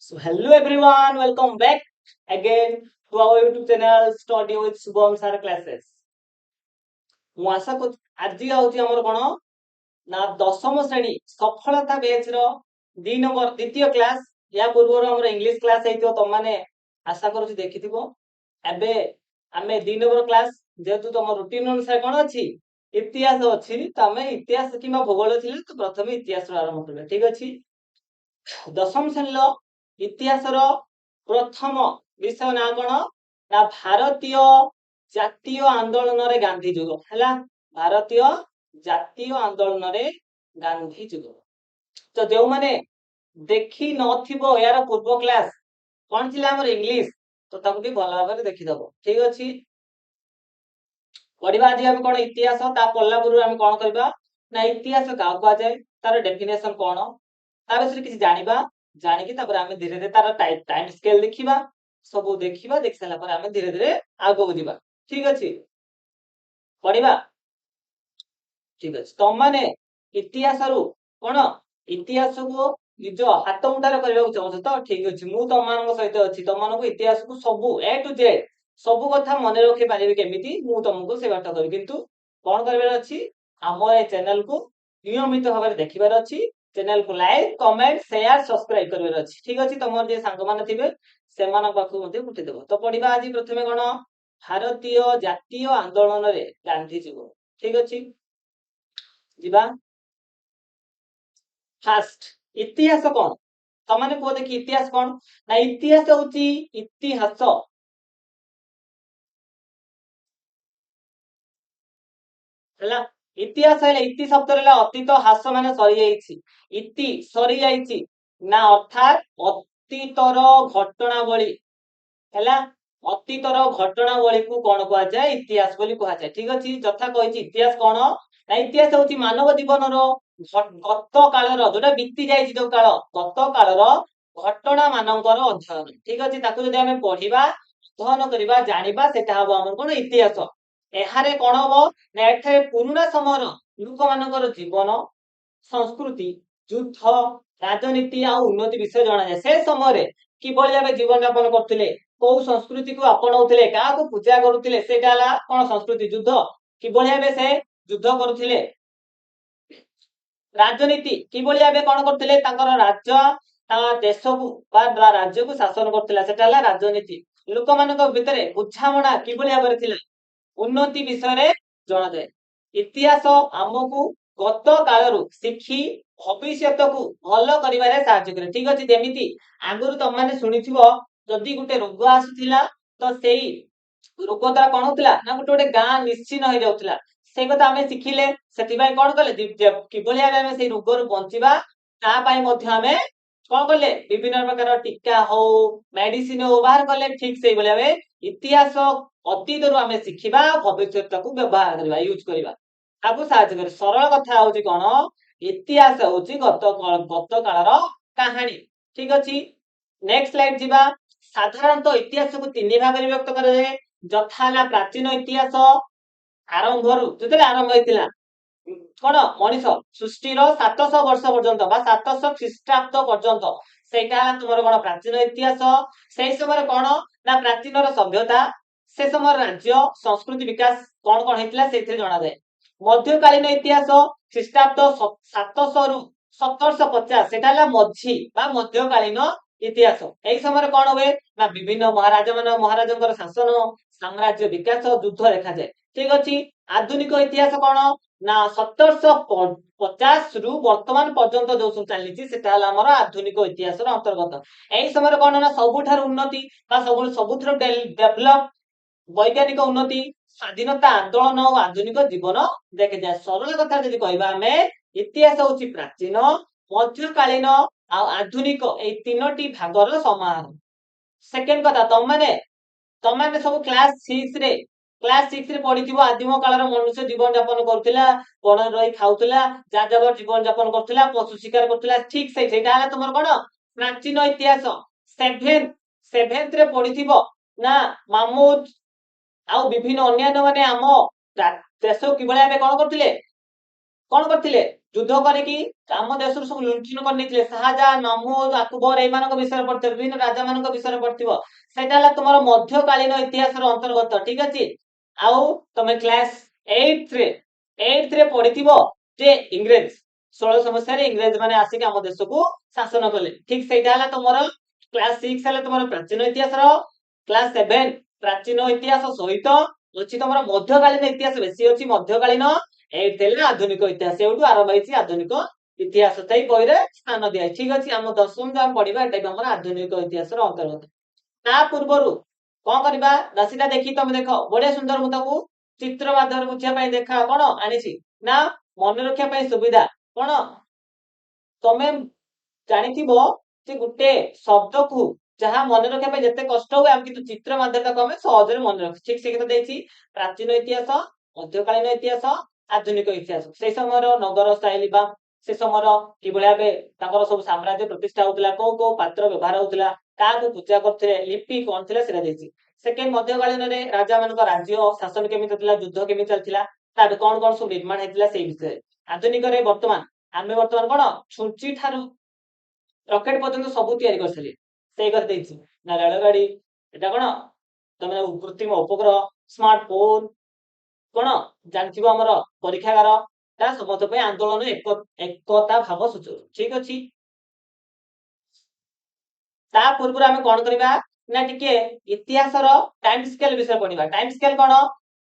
So hello everyone, welcome back again to our YouTube channel Study with Shubham Sir Classes. ମୁଁ ଆଶା କରୁଛି ଆଜି ହଉଛି ଆମର କଣ ନା ଦଶମ ଶ୍ରେଣୀ ସଫଳତା ବେଚ୍ ର 2 ନମ୍ବର ଦ୍ୱିତୀୟ କ୍ଲାସ୍। या ପୂର୍ବରୁ ଆମର ଇଂଲିଶ କ୍ଲାସ୍ ହେଇଥିବ ତମମାନେ ଆଶା କରୁଛି ଦେଖିଥିବ। ଏବେ ଆମେ 2 ନମ୍ବର କ୍ଲାସ୍ ଯେହେତୁ ତମ ରୁଟିନ ଅନୁସାରେ କଣ ଅଛି ଇତିହାସ ଅଛି ତ ଆମେ ଇତିହାସ କିମ୍ବା ଭୂଗୋଳ ଥିଲେ ତ ପ୍ରଥମେ ଇତିହାସରୁ ଆରମ୍ଭ କରିବା ଠିକ ଅଛି। ଦଶମ ଶ୍ରେଣୀର ଇତିହାସର ପ୍ରଥମ ବିଷୟ ନାଁ କଣ ନା ଭାରତୀୟ ଜାତୀୟ ଆନ୍ଦୋଳନରେ ଗାନ୍ଧୀ ଯୁଗ ହେଲା। ଭାରତୀୟ ଜାତୀୟ ଆନ୍ଦୋଳନରେ ଗାନ୍ଧୀ ଯୁଗ। ତ ଯେଉଁମାନେ ଦେଖି ନଥିବ ଏହାର ପୂର୍ବ କ୍ଲାସ୍ କଣ ଥିଲା ଆମର ଇଂଲିଶ ତ ତାକୁ ଟିକେ ଭଲ ଭାବରେ ଦେଖିଦବ ଠିକ ଅଛି। ପଢିବା ଆଜି ଆମେ କଣ ଇତିହାସ ତା ପଢିଲା ପୂର୍ବରୁ ଆମେ କଣ କରିବା ନା ଇତିହାସ କାହାକୁ କୁହାଯାଏ ତାର ଡେଫିନେସନ କଣ ତା ବିଷୟରେ କିଛି ଜାଣିବା। ଜାଣିକି ତାପରେ ଆମେ ଧୀରେ ଧୀରେ ତାର ଟାଇମ ସ୍କେଲ ଦେଖିବା ସବୁ ଦେଖିବା। ଦେଖି ସାରିଲା ପରେ ଆମେ ଧୀରେ ଧୀରେ ଆଗକୁ ଯିବା ଠିକ ଅଛି। ପଢିବା ଠିକ ଅଛି। ତମମାନେ ଇତିହାସରୁ କଣ ଇତିହାସକୁ ନିଜ ହାତ ମୁଠାରେ କରିବାକୁ ଚାହୁଁଛ ତ ଠିକ ଅଛି। ମୁଁ ତମମାନଙ୍କ ସହିତ ଅଛି। ତମମାନଙ୍କୁ ଇତିହାସକୁ ସବୁ A to Z ସବୁ କଥା ମନେ ରଖି ପାରିବି କେମିତି ମୁଁ ତମକୁ ସେ ବାଟ କରିବି। କିନ୍ତୁ କଣ କରିବାର ଅଛି ଆମ ଏ ଚ୍ୟାନେଲକୁ ନିୟମିତ ଭାବରେ ଦେଖିବାର ଅଛି। ଚ୍ୟାନେଲକୁ ଲାଇକ୍ କମେଣ୍ଟ ସେୟାର ସବସ୍କ୍ରାଇବ କରିବାର ଅଛି ଠିକ ଅଛି। ତମର ଯେ ସାଙ୍ଗମାନେ ଥିବେ ସେମାନଙ୍କ ପାଖକୁ ମଧ୍ୟ ପଠେଇଦେବ। ତ ପଢିବା ଆଜି ପ୍ରଥମେ କଣ ଭାରତୀୟ ଜାତୀୟ ଆନ୍ଦୋଳନରେ ଗାନ୍ଧୀ ଯୁଗ ଠିକ ଅଛି। ଯିବା ଫାଷ୍ଟ ଇତିହାସ କଣ ତମାନେ କୁହ ଦେଖି ଇତିହାସ କଣ ନା ଇତିହାସ ହଉଛି ଇତିହାସ ହେଲା। ଇତିହାସ ହେଲେ ଇତି ଶବ୍ଦ ହେଲା ଅତୀତ ହାସ ମାନେ ସରିଯାଇଛି ଇତି ସରିଯାଇଛି ନା ଅର୍ଥାତ ଅତୀତର ଘଟଣାବଳୀ ହେଲା। ଅତୀତର ଘଟଣାବଳୀକୁ କଣ କୁହାଯାଏ ଇତିହାସ ବୋଲି କୁହାଯାଏ ଠିକ ଅଛି। ଯଥା କହିଛି ଇତିହାସ କଣ ନା ଇତିହାସ ହଉଛି ମାନବ ଜୀବନର ଗତ କାଳର ଯୋଉଟା ବିତି ଯାଇଛି ଯୋଉ କାଳ ଗତ କାଳର ଘଟଣା ମାନଙ୍କର ଅଧ୍ୟୟନ ଠିକ ଅଛି। ତାକୁ ଯଦି ଆମେ ପଢିବା ଅଧ୍ୟୟନ କରିବା ଜାଣିବା ସେଟା ହବ ଆମର କଣ ଇତିହାସ। ଏହାରେ କଣ ହବ ନା ଏଠାରେ ପୁରୁଣା ସମୟର ଲୋକମାନଙ୍କର ଜୀବନ ସଂସ୍କୃତି ଯୁଦ୍ଧ ରାଜନୀତି ଆଉ ଉନ୍ନତି ବିଷୟ ଜଣାଯାଏ। ସେ ସମୟରେ କିଭଳି ଭାବେ ଜୀବନ ଯାପନ କରୁଥିଲେ କୋଉ ସଂସ୍କୃତିକୁ ଆପଣାଉଥିଲେ କାହାକୁ ପୂଜା କରୁଥିଲେ ସେଇଟା ହେଲା କଣ ସଂସ୍କୃତି ଯୁଦ୍ଧ କିଭଳି ଭାବେ ସେ ଯୁଦ୍ଧ କରୁଥିଲେ। ରାଜନୀତି କିଭଳି ଭାବେ କଣ କରୁଥିଲେ ତାଙ୍କର ରାଜ୍ୟ ତା ଦେଶକୁ ବା ରାଜ୍ୟକୁ ଶାସନ କରୁଥିଲା ସେଟା ହେଲା ରାଜନୀତି। ଲୋକମାନଙ୍କ ଭିତରେ ବୁଝାମଣା କିଭଳି ଭାବରେ ଥିଲା ଉନ୍ନତି ବିଷୟରେ ଜଣାଯାଏ। ଇତିହାସ ଆମକୁ ଗତ କାଳରୁ ଶିଖି ଭବିଷ୍ୟତକୁ ଭଲ କରିବାରେ ସାହାଯ୍ୟ କରେ ଠିକ ଅଛି। ଯେମିତି ଆଗରୁ ତମମାନେ ଶୁଣିଥିବ ଯଦି ଗୋଟେ ରୋଗ ଆସୁଥିଲା ତ ସେଇ ରୋଗ ଦ୍ୱାରା କଣ ହଉଥିଲା ନା ଗୋଟେ ଗୋଟେ ଗାଁ ନିଶ୍ଚିହ୍ନ ହେଇଯାଉଥିଲା। ସେଇ କଥା ଆମେ ଶିଖିଲେ ସେଥିପାଇଁ କଣ କଲେ କିଭଳି ଭାବେ ଆମେ ସେଇ ରୋଗରୁ ବଞ୍ଚିବା ତା ପାଇଁ ମଧ୍ୟ ଆମେ କଣ କଲେ ବିଭିନ୍ନ ପ୍ରକାର ଟୀକା ହଉ ମେଡିସିନ ହଉ ବାହାର କଲେ ଠିକ ସେଇଭଳି ଭାବେ ଇତିହାସ ଅତୀତରୁ ଆମେ ଶିଖିବା ଭବିଷ୍ୟତକୁ ବ୍ୟବହାର କରିବା ୟୁଜ କରିବା ତାକୁ ସାହାଯ୍ୟ କରେ। ସରଳ କଥା ହଉଛି କଣ ଇତିହାସ ହଉଛି ଗତ କାଳର କାହାଣୀ ଠିକ ଅଛି। ନେକ୍ସଟ ସ୍ଲାଇଡ ଯିବା। ସାଧାରଣତଃ ଇତିହାସକୁ 3 ଭାଗରେ ବିଭକ୍ତ କରାଯାଏ। ଯଥା ହେଲା ପ୍ରାଚୀନ ଇତିହାସ ଆରମ୍ଭରୁ ଯେତେବେଳେ ଆରମ୍ଭ ହେଇଥିଲା କଣ ମଣିଷ ସୃଷ୍ଟିର 700 ବର୍ଷ ପର୍ଯ୍ୟନ୍ତ ବା 700 ଖ୍ରୀଷ୍ଟାବ୍ଦ ପର୍ଯ୍ୟନ୍ତ ସେଇଟା ହେଲା ତୁମର କଣ ପ୍ରାଚୀନ ଇତିହାସ। ସେଇ ସମୟରେ କଣ ନା ପ୍ରାଚୀନର ସଭ୍ୟତା ସେ ସମୟର ରାଜ୍ୟ ସଂସ୍କୃତି ବିକାଶ କଣ କଣ ହେଇଥିଲା ସେଇଥିରେ ଜଣାଯାଏ। ମଧ୍ୟକାଳୀନ ଇତିହାସ ଖ୍ରୀଷ୍ଟାବ୍ଦ 700 ରୁ 1750 ସେଟା ହେଲା ମଝି ବା ମଧ୍ୟକାଳୀନ ଇତିହାସ। ଏଇ ସମୟରେ କଣ ହୁଏ ନା ବିଭିନ୍ନ ମହାରାଜଙ୍କର ଶାସନ ସାମ୍ରାଜ୍ୟ ବିକାଶ ଯୁଦ୍ଧ ଦେଖାଯାଏ ଠିକ ଅଛି। ଆଧୁନିକ ଇତିହାସ କଣ ନା 1750 ରୁ ବର୍ତ୍ତମାନ ପର୍ଯ୍ୟନ୍ତ ଯୋଉ ସବୁ ଚାଲିଛି ସେଟା ହେଲା ଆମର ଆଧୁନିକ ଇତିହାସର ଅନ୍ତର୍ଗତ। ଏଇ ସମୟରେ କଣ ନା ସବୁଠାରୁ ଉନ୍ନତି ବା ସବୁଠାରୁ ଡେଭଲପ ବୈଜ୍ଞାନିକ ଉନ୍ନତି ସ୍ୱାଧୀନତା ଆନ୍ଦୋଳନ ଓ ଆଧୁନିକ ଜୀବନ ଦେଖାଯାଏ। ସରଳ କଥା ଯଦି କହିବା ଆମେ ଇତିହାସ ହଉଛି ପ୍ରାଚୀନ ମଧ୍ୟକାଳୀନ ଆଉ ଆଧୁନିକ ଏଇ 3ଟି ଭାଗର ସମାହାର। ସେକେଣ୍ଡ କଥା ତମମାନେ ସବୁ କ୍ଲାସ 6ରେ ପଢିଥିବ ଆଦିମ କାଳର ମନୁଷ୍ୟ ଜୀବନ ଯାପନ କରୁଥିଲା ବଣରେ ରହି ଖାଉଥିଲା ଯାଯାବର ଜୀବନ ଯାପନ କରୁଥିଲା ପଶୁ ଶିକାର କରୁଥିଲା ଠିକ ସେଇଟା ହେଲା ତୁମର କଣ ପ୍ରାଚୀନ ଇତିହାସ। ସେଭେନ୍ଥରେ ପଢିଥିବ ନା ମାମୁଦ ଆଉ ବିଭିନ୍ନ ଅନ୍ୟାନ୍ୟ ମାନେ ଆମ ଦେଶକୁ କିଭଳି ଭାବେ କଣ କରୁଥିଲେ କଣ କରିଥିଲେ ଯୁଦ୍ଧ କରିକି ଆମ ଦେଶରୁ ସବୁ ଲୁଣ୍ଠନ କରିନେଇଥିଲେ। ଶାହାଜାହାନ, ମାମୁଦ, ଆକବର ଏଇମାନଙ୍କ ବିଷୟରେ ପଢିଥିବ, ବିଭିନ୍ନ ରାଜା ମାନଙ୍କ ବିଷୟରେ ପଢିଥିବ। ସେଇଟା ହେଲା ତୁମର ମଧ୍ୟକାଳୀନ ଇତିହାସର ଅନ୍ତର୍ଗତ। ଠିକ ଅଛି। ଆଉ ତମେ କ୍ଲାସ 8th ରେ ପଢିଥିବ ଯେ ଇଂରେଜ 1600 ମସିହାରେ ଇଂରେଜ ମାନେ ଆସିକି ଆମ ଦେଶକୁ ଶାସନ କଲେ। ଠିକ ସେଇଟା ହେଲା ତମର କ୍ଲାସ 6 ହେଲା ତମର ପ୍ରାଚୀନ ଇତିହାସର, କ୍ଲାସ 7 ପ୍ରାଚୀନ ଇତିହାସ ସହିତ ଅଛି ତମର ମଧ୍ୟକାଳୀନ ଇତିହାସ ବେଶୀ ଅଛି ମଧ୍ୟକାଳୀନ। 8th ହେଲା ଆଧୁନିକ ଇତିହାସ। ଏଉଠୁ ଆରମ୍ଭ ହେଇଛି ଆଧୁନିକ ଇତିହାସ। ସେଇ ବହିରେ ସ୍ଥାନ ଦିଆ। ଠିକ ଅଛି। ଆମ ଦଶମ ଯାହା ପଢିବା ଏଟା ବି ଆମର ଆଧୁନିକ ଇତିହାସର ଅନ୍ତର୍ଗତ। ତା ପୂର୍ବରୁ କଣ କରିବା ରାଶିଟା ଦେଖି ତମେ ଦେଖ ବଢିଆ ସୁନ୍ଦର। ମୁଁ ତାକୁ ଚିତ୍ର ମାଧ୍ୟମରେ ବୁଝିବା ପାଇଁ ଦେଖା କଣ ଆଣିଛି ନା ମନେ ରଖିବା ପାଇଁ ସୁବିଧା। କଣ ତମେ ଜାଣିଥିବ ଯେ ଗୋଟେ ଶବ୍ଦକୁ ଯାହା ମନେ ରଖିବା ପାଇଁ ଯେତେ କଷ୍ଟ ହୁଏ ଆମେ କିନ୍ତୁ ଚିତ୍ର ମାଧ୍ୟମରେ ତାକୁ ଆମେ ସହଜରେ ମନେ ରଖୁ। ଠିକ ସେ କଥା ଦେଇଛି ପ୍ରାଚୀନ ଇତିହାସ, ମଧ୍ୟକାଳୀନ ଇତିହାସ, ଆଧୁନିକ ଇତିହାସ। ସେଇ ସମୟର ନଗର ସ୍ଟାଇଲ ବା ସେ ସମୟର କିଭଳି ଭାବେ ତାଙ୍କର ସବୁ ସାମ୍ରାଜ୍ୟ ପ୍ରତିଷ୍ଠା ହଉଥିଲା, କୋଉ କୋଉ ପାତ୍ର ବ୍ୟବହାର ହଉଥିଲା, କାହାକୁ ପୂଜା କରୁଥିଲେ, ଲିପି କଣ ଥିଲା ସେଟା ଦେଇଛି। ସେକେଣ୍ଡ ମଧ୍ୟକାଳୀନରେ ରାଜା ମାନଙ୍କ ରାଜ୍ୟ ଶାସନ କେମିତି ଥିଲା, ଯୁଦ୍ଧ କେମିତି ଚାଲିଥିଲା, ତାପରେ କଣ କଣ ସବୁ ନିର୍ମାଣ ହେଇଥିଲା ସେଇ ବିଷୟରେ। ଆଧୁନିକରେ ଆମେ ବର୍ତ୍ତମାନ କଣ ଛୁଞ୍ଚି ଠାରୁ ରକେଟ ପର୍ଯ୍ୟନ୍ତ ସବୁ ତିଆରି କରିଥିଲେ। ସେଇ କଥା ଦେଇଛି ନା ରେଳଗାଡି, ଏଟା କଣ ତମେ କୃତ୍ରିମ ଉପଗ୍ରହ, ସ୍ମାର୍ଟ ଫୋନ, କଣ ଜାଣିଥିବ ଆମର ପରୀକ୍ଷାଗାର, ତା ସମସ୍ତ ପାଇଁ ଆନ୍ଦୋଳନ ଏକତା ଭାବ ସୂଚାଉଛି। ଠିକ ଅଛି। ତା ପୂର୍ବରୁ ଆମେ କଣ କରିବା ନା ଟିକେ ଇତିହାସର ଟାଇମ ସ୍କେଲ ବିଷୟରେ ପଢିବା। ଟାଇମ ସ୍କେଲ କଣ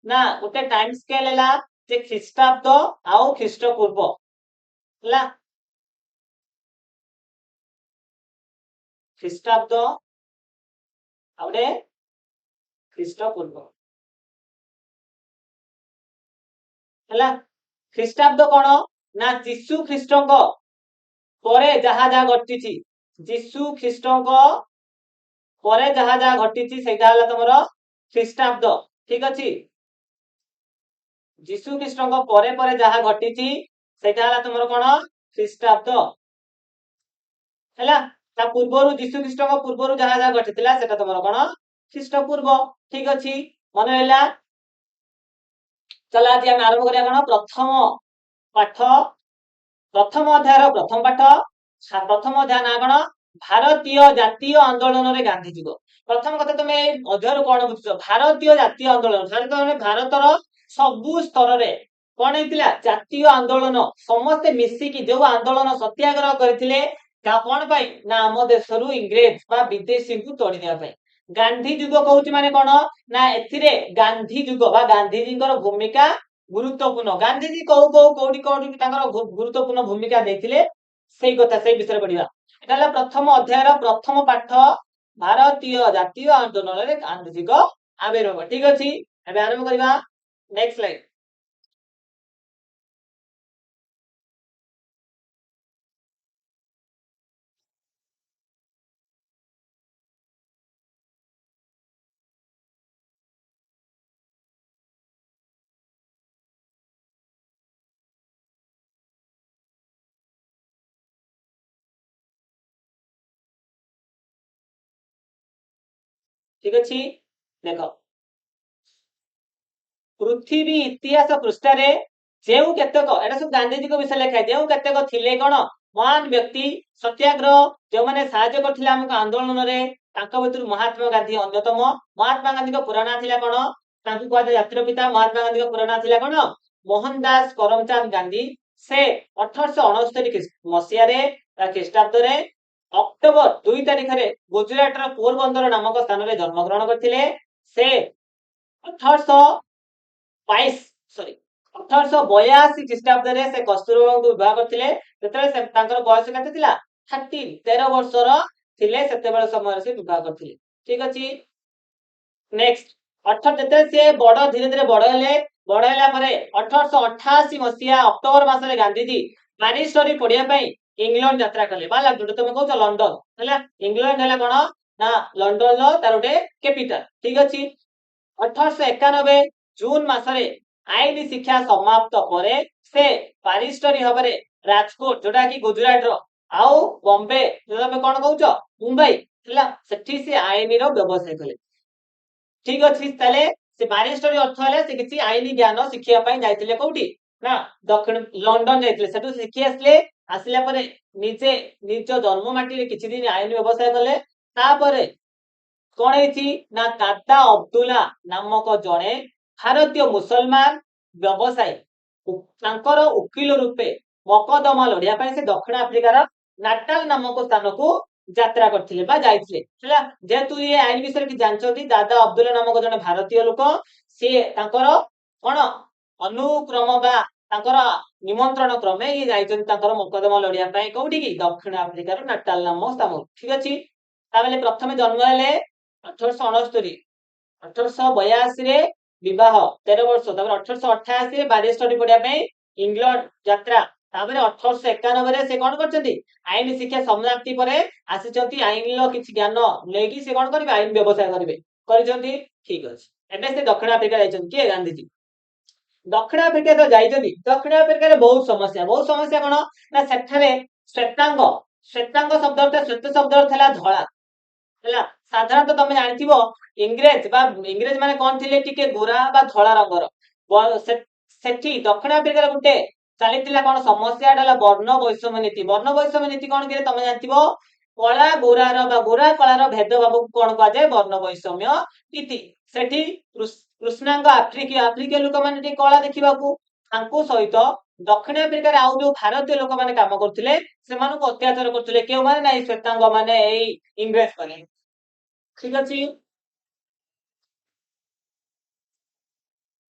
ନା ଗୋଟେ ଟାଇମ ସ୍କେଲ ହେଲା ଯେ ଖ୍ରୀଷ୍ଟାବ୍ଦ ଆଉ ଖ୍ରୀଷ୍ଟପୂର୍ବ ହେଲା। ଖ୍ରୀଷ୍ଟାବ୍ଦ ଆଉ ଗୋଟେ ଖ୍ରୀଷ୍ଟପୂର୍ବ ହେଲା। ଖ୍ରୀଷ୍ଟାବ୍ଦ କଣ ନା ଯୀଶୁ ଖ୍ରୀଷ୍ଟଙ୍କ ପରେ ଯାହା ଯାହା ଘଟିଛି, ଯୀଶୁ ଖ୍ରୀଷ୍ଟଙ୍କ ପରେ ଯାହା ଯାହା ଘଟିଛି ସେଇଟା ହେଲା ତମର ଖ୍ରୀଷ୍ଟାବ୍ଦ। ଠିକ ଅଛି। ଯୀଶୁ ଖ୍ରୀଷ୍ଟଙ୍କ ପରେ ପରେ ଯାହା ଘଟିଛି ସେଇଟା ହେଲା ତମର କଣ ଖ୍ରୀଷ୍ଟାବ୍ଦ ହେଲା। ତା ପୂର୍ବରୁ ଯୀଶୁ ଖ୍ରୀଷ୍ଟଙ୍କ ପୂର୍ବରୁ ଯାହା ଯାହା ଘଟିଥିଲା ସେଟା ତମର କଣ ଖ୍ରୀଷ୍ଟପୂର୍ବ। ଠିକ ଅଛି। ମନେ ରହିଲା। ଚାଲ ଆଜି ଆମେ ଆରମ୍ଭ କରିବା କଣ ପ୍ରଥମ ପାଠ, ପ୍ରଥମ ଅଧ୍ୟାୟର ପ୍ରଥମ ପାଠ। ପ୍ରଥମ ଅଧ୍ୟାୟ ନାଁ କଣ ଭାରତୀୟ ଜାତୀୟ ଆନ୍ଦୋଳନରେ ଗାନ୍ଧୀ ଯୁଗ। ପ୍ରଥମ କଥା ତମେ ଏଇ ଅଧ୍ୟାୟରୁ କଣ ବୁଝୁଛ ଭାରତୀୟ ଜାତୀୟ ଆନ୍ଦୋଳନ। ଭାରତର ସବୁ ସ୍ତରରେ କଣ ହେଇଥିଲା ଜାତୀୟ ଆନ୍ଦୋଳନ। ସମସ୍ତେ ମିଶିକି ଯୋଉ ଆନ୍ଦୋଳନ ସତ୍ୟାଗ୍ରହ କରିଥିଲେ କଣ ପାଇଁ ନା ଆମ ଦେଶରୁ ଇଂରେଜ ବା ବିଦେଶୀଙ୍କୁ ତଡିଦେବା ପାଇଁ। ଗାନ୍ଧୀ ଯୁଗ କହୁଛି ମାନେ କଣ ନା ଏଥିରେ ଗାନ୍ଧୀ ଯୁଗ ବା ଗାନ୍ଧୀଜୀଙ୍କର ଭୂମିକା ଗୁରୁତ୍ୱପୂର୍ଣ୍ଣ। ଗାନ୍ଧୀଜୀ କୋଉଠି ତାଙ୍କର ଗୁରୁତ୍ୱପୂର୍ଣ୍ଣ ଭୂମିକା ଦେଇଥିଲେ ସେଇ କଥା ସେଇ ବିଷୟରେ ପଢିବା। ଏଟା ହେଲା ପ୍ରଥମ ଅଧ୍ୟାୟର ପ୍ରଥମ ପାଠ ଭାରତୀୟ ଜାତୀୟ ଆନ୍ଦୋଳନରେ ଗାନ୍ଧୀଜୀଙ୍କ ଆବିର୍ଭାବ। ଠିକ ଅଛି। ଏବେ ଆରମ୍ଭ କରିବା। Next slide. ଠିକ ଅଛି। ଦେଖ ପୃଥିବୀ ଇତିହାସ ପୃଷ୍ଠାରେ ଯେଉଁ କେତେକ ଏଟା ସବୁ ଗାନ୍ଧୀଜୀଙ୍କ ବିଷୟରେ ଲେଖା ହେଇଛି। ଯେଉଁ କେତେକ ଥିଲେ କଣ ମହାନ ବ୍ୟକ୍ତି ସତ୍ୟାଗ୍ରହ ଯେଉଁମାନେ ସାହାଯ୍ୟ କରିଥିଲେ ଆମକୁ ଆନ୍ଦୋଳନରେ ତାଙ୍କ ଭିତରୁ ମହାତ୍ମା ଗାନ୍ଧୀ ଅନ୍ୟତମ। ମହାତ୍ମା ଗାନ୍ଧୀଙ୍କ ପୁରା ନାଁ ଥିଲା କଣ ତାଙ୍କୁ କୁହାଯାଏ ଜାତିର ପିତା। ମହାତ୍ମା ଗାନ୍ଧୀଙ୍କ ପୁରା ନାଁ ଥିଲା କଣ ମୋହନ ଦାସ କରମଚାନ୍ଦ ଗାନ୍ଧୀ। ସେ 1869 ମସିହାରେ ଖ୍ରୀଷ୍ଟାବ୍ଦରେ ଅକ୍ଟୋବର 2 ତାରିଖରେ ଗୁଜୁରାଟର ପୋରବନ୍ଦର ନାମକ ସ୍ଥାନରେ ଜନ୍ମଗ୍ରହଣ କରିଥିଲେ। ସେ 1882 ଖ୍ରୀଷ୍ଟାବ୍ଦରେ ସେ କସ୍ତୁରବାଙ୍କୁ ବିବାହ କରିଥିଲେ। ସେତେବେଳେ ତାଙ୍କର ବୟସ କେତେ ଥିଲା 13 ବର୍ଷର ଥିଲେ ସେତେବେଳେ ସମୟରେ ସେ ବିବାହ କରିଥିଲେ। ଠିକ ଅଛି। ନେକ୍ସଟ ଯେତେବେଳେ ସେ ଧୀରେ ଧୀରେ ବଡ ହେଲା ପରେ 1888 ମସିହା ଅକ୍ଟୋବର ମାସରେ ଗାନ୍ଧୀଜୀ ବାରିଷ୍ଟରୀ ପଢିବା ପାଇଁ ଇଂଲଣ୍ଡ ଯାତ୍ରା କଲେ ବା ଯୋଉଟା ତମେ କହୁଛ ଲଣ୍ଡନ ହେଲା। ଇଂଲଣ୍ଡ ହେଲା କଣ ନା ଲଣ୍ଡନର ତାର ଗୋଟେ କ୍ୟାପିଟାଲ। ଠିକ ଅଛି। 1891 ଜୁନ ମାସରେ ଆଇନ ଶିକ୍ଷା ସମାପ୍ତ ପରେ ସେ ବାରିଷ୍ଟରୀ ଭାବରେ ରାଜକୋଟ ଯୋଉଟା କି ଗୁଜୁରାଟର ଆଉ ବମ୍ବେ ଯୋଉଟା ତମେ କଣ କହୁଛ ମୁମ୍ବାଇ ହେଲା ସେଠି ସେ ଆଇନର ବ୍ୟବସାୟ କଲେ। ଠିକ ଅଛି। ତାହେଲେ ସେ ବାରିଷ୍ଟରୀ ଅର୍ଥ ହେଲେ ସେ କିଛି ଆଇନ ଜ୍ଞାନ ଶିଖିବା ପାଇଁ ଯାଇଥିଲେ କୋଉଠି ନା ଦକ୍ଷିଣ ଲଣ୍ଡନ ଯାଇଥିଲେ, ସେଠୁ ଶିଖି ଆସିଲେ। ଆସିଲା ପରେ ନିଜେ ନିଜ ଜନ୍ମ ମାଟିରେ କିଛି ଦିନ ଆଇନ ବ୍ୟବସାୟ କଲେ। ତାପରେ କଣ ହେଇଛି ନା ଦାଦା ଅବଦୁଲ୍ଲା ନାମକ ଜଣେ ଭାରତୀୟ ମୁସଲମାନ ବ୍ୟବସାୟୀ ତାଙ୍କର ଓକିଲ ରୂପେ ମକଦ୍ଦମା ଲଢିବା ପାଇଁ ସେ ଦକ୍ଷିଣ ଆଫ୍ରିକାର ନାଟାଲ ନାମକ ସ୍ଥାନକୁ ଯାତ୍ରା କରିଥିଲେ ବା ଯାଇଥିଲେ ହେଲା। ଯେହେତୁ ଇଏ ଆଇନ ବିଷୟରେ କିଛି ଜାଣିଛନ୍ତି, ଦାଦା ଅବଦୁଲ୍ଲା ନାମକ ଜଣେ ଭାରତୀୟ ଲୋକ, ସିଏ ତାଙ୍କର କଣ ଅନୁକ୍ରମ ବା ତାଙ୍କର ନିମନ୍ତ୍ରଣ କ୍ରମେ ଇଏ ଯାଇଛନ୍ତି ତାଙ୍କର ମକଦ୍ଦମା ଲଢିବା ପାଇଁ କୋଉଠିକି, ଦକ୍ଷିଣ ଆଫ୍ରିକାର ନାଟାଲ ନାମକ ସ୍ଥାନକୁ। ଠିକ ଅଛି, ତାହେଲେ ପ୍ରଥମେ ଜନ୍ମ ହେଲେ 1869, 1882ରେ ବିବାହ 13 ବର୍ଷ, ତାପରେ 1888ରେ ବାରିଷ୍ଟରୀ ପଢିବା ପାଇଁ ଇଂଲଣ୍ଡ ଯାତ୍ରା, ତାପରେ 1891ରେ ସେ କଣ କରିଛନ୍ତି, ଆଇନ ଶିକ୍ଷା ସମାପ୍ତି ପରେ ଆସିଛନ୍ତି ଆଇନର କିଛି ଜ୍ଞାନ ନେଇକି ସେ କଣ କରିବେ, ଆଇନ ବ୍ୟବସାୟ କରିବେ କରିଛନ୍ତି। ଠିକ ଅଛି, ଏବେ ସେ ଦକ୍ଷିଣ ଆଫ୍ରିକା ଯାଇଛନ୍ତି, କିଏ, ଗାନ୍ଧିଜୀ। ଦକ୍ଷିଣ ଆଫ୍ରିକା ତ ଯାଇଛନ୍ତି, ଦକ୍ଷିଣ ଆଫ୍ରିକାରେ ବହୁତ ସମସ୍ୟା କଣ ନା ସେଠାରେ ଶ୍ଵେତାଙ୍ଗ, ଶ୍ଵେତାଙ୍ଗ ଶବ୍ଦଟା ଶ୍ଵେତ ଶବ୍ଦର ଥିଲା ଧଳା ହେଲା। ସାଧାରଣତଃ ତମେ ଜାଣିଥିବ ଇଂରେଜ ମାନେ କଣ ଥିଲେ, ଟିକେ ଗୋରା ବା ଧଳା ରଙ୍ଗର। ସେଠି ଦକ୍ଷିଣ ଆଫ୍ରିକାରେ ଗୋଟେ ଚାଲିଥିଲା କଣ ସମସ୍ୟା, ହେଲା ବର୍ଣ୍ଣ ବୈଷମ୍ୟ ନୀତି। ବର୍ଣ୍ଣ ବୈଷମ୍ୟ ନୀତି କଣ କି ତମେ ଜାଣିଥିବ, କଳା ଗୋରାର ବା ଗୋରା କଳାର ଭେଦଭାବକୁ କଣ କୁହାଯାଏ, ବର୍ଣ୍ଣ ବୈଷମ୍ୟ ନୀତି। ସେଠି କୃଷ୍ଣାଙ୍ଗ ଆଫ୍ରିକୀୟ ଲୋକମାନେ ଟିକେ କଳା ଦେଖିବାକୁ, ତାଙ୍କୁ ସହିତ ଦକ୍ଷିଣ ଆଫ୍ରିକାରେ ଆଉ ଯୋଉ ଭାରତୀୟ ଲୋକମାନେ କାମ କରୁଥିଲେ ସେମାନଙ୍କୁ ଅତ୍ୟାଚାର କରୁଥିଲେ, କେଉଁମାନେ ନା ଏଇ ଶ୍ଵେତାଙ୍ଗ ମାନେ, ଏଇ ଇଂରେଜ ମାନେ। ଠିକ ଅଛି,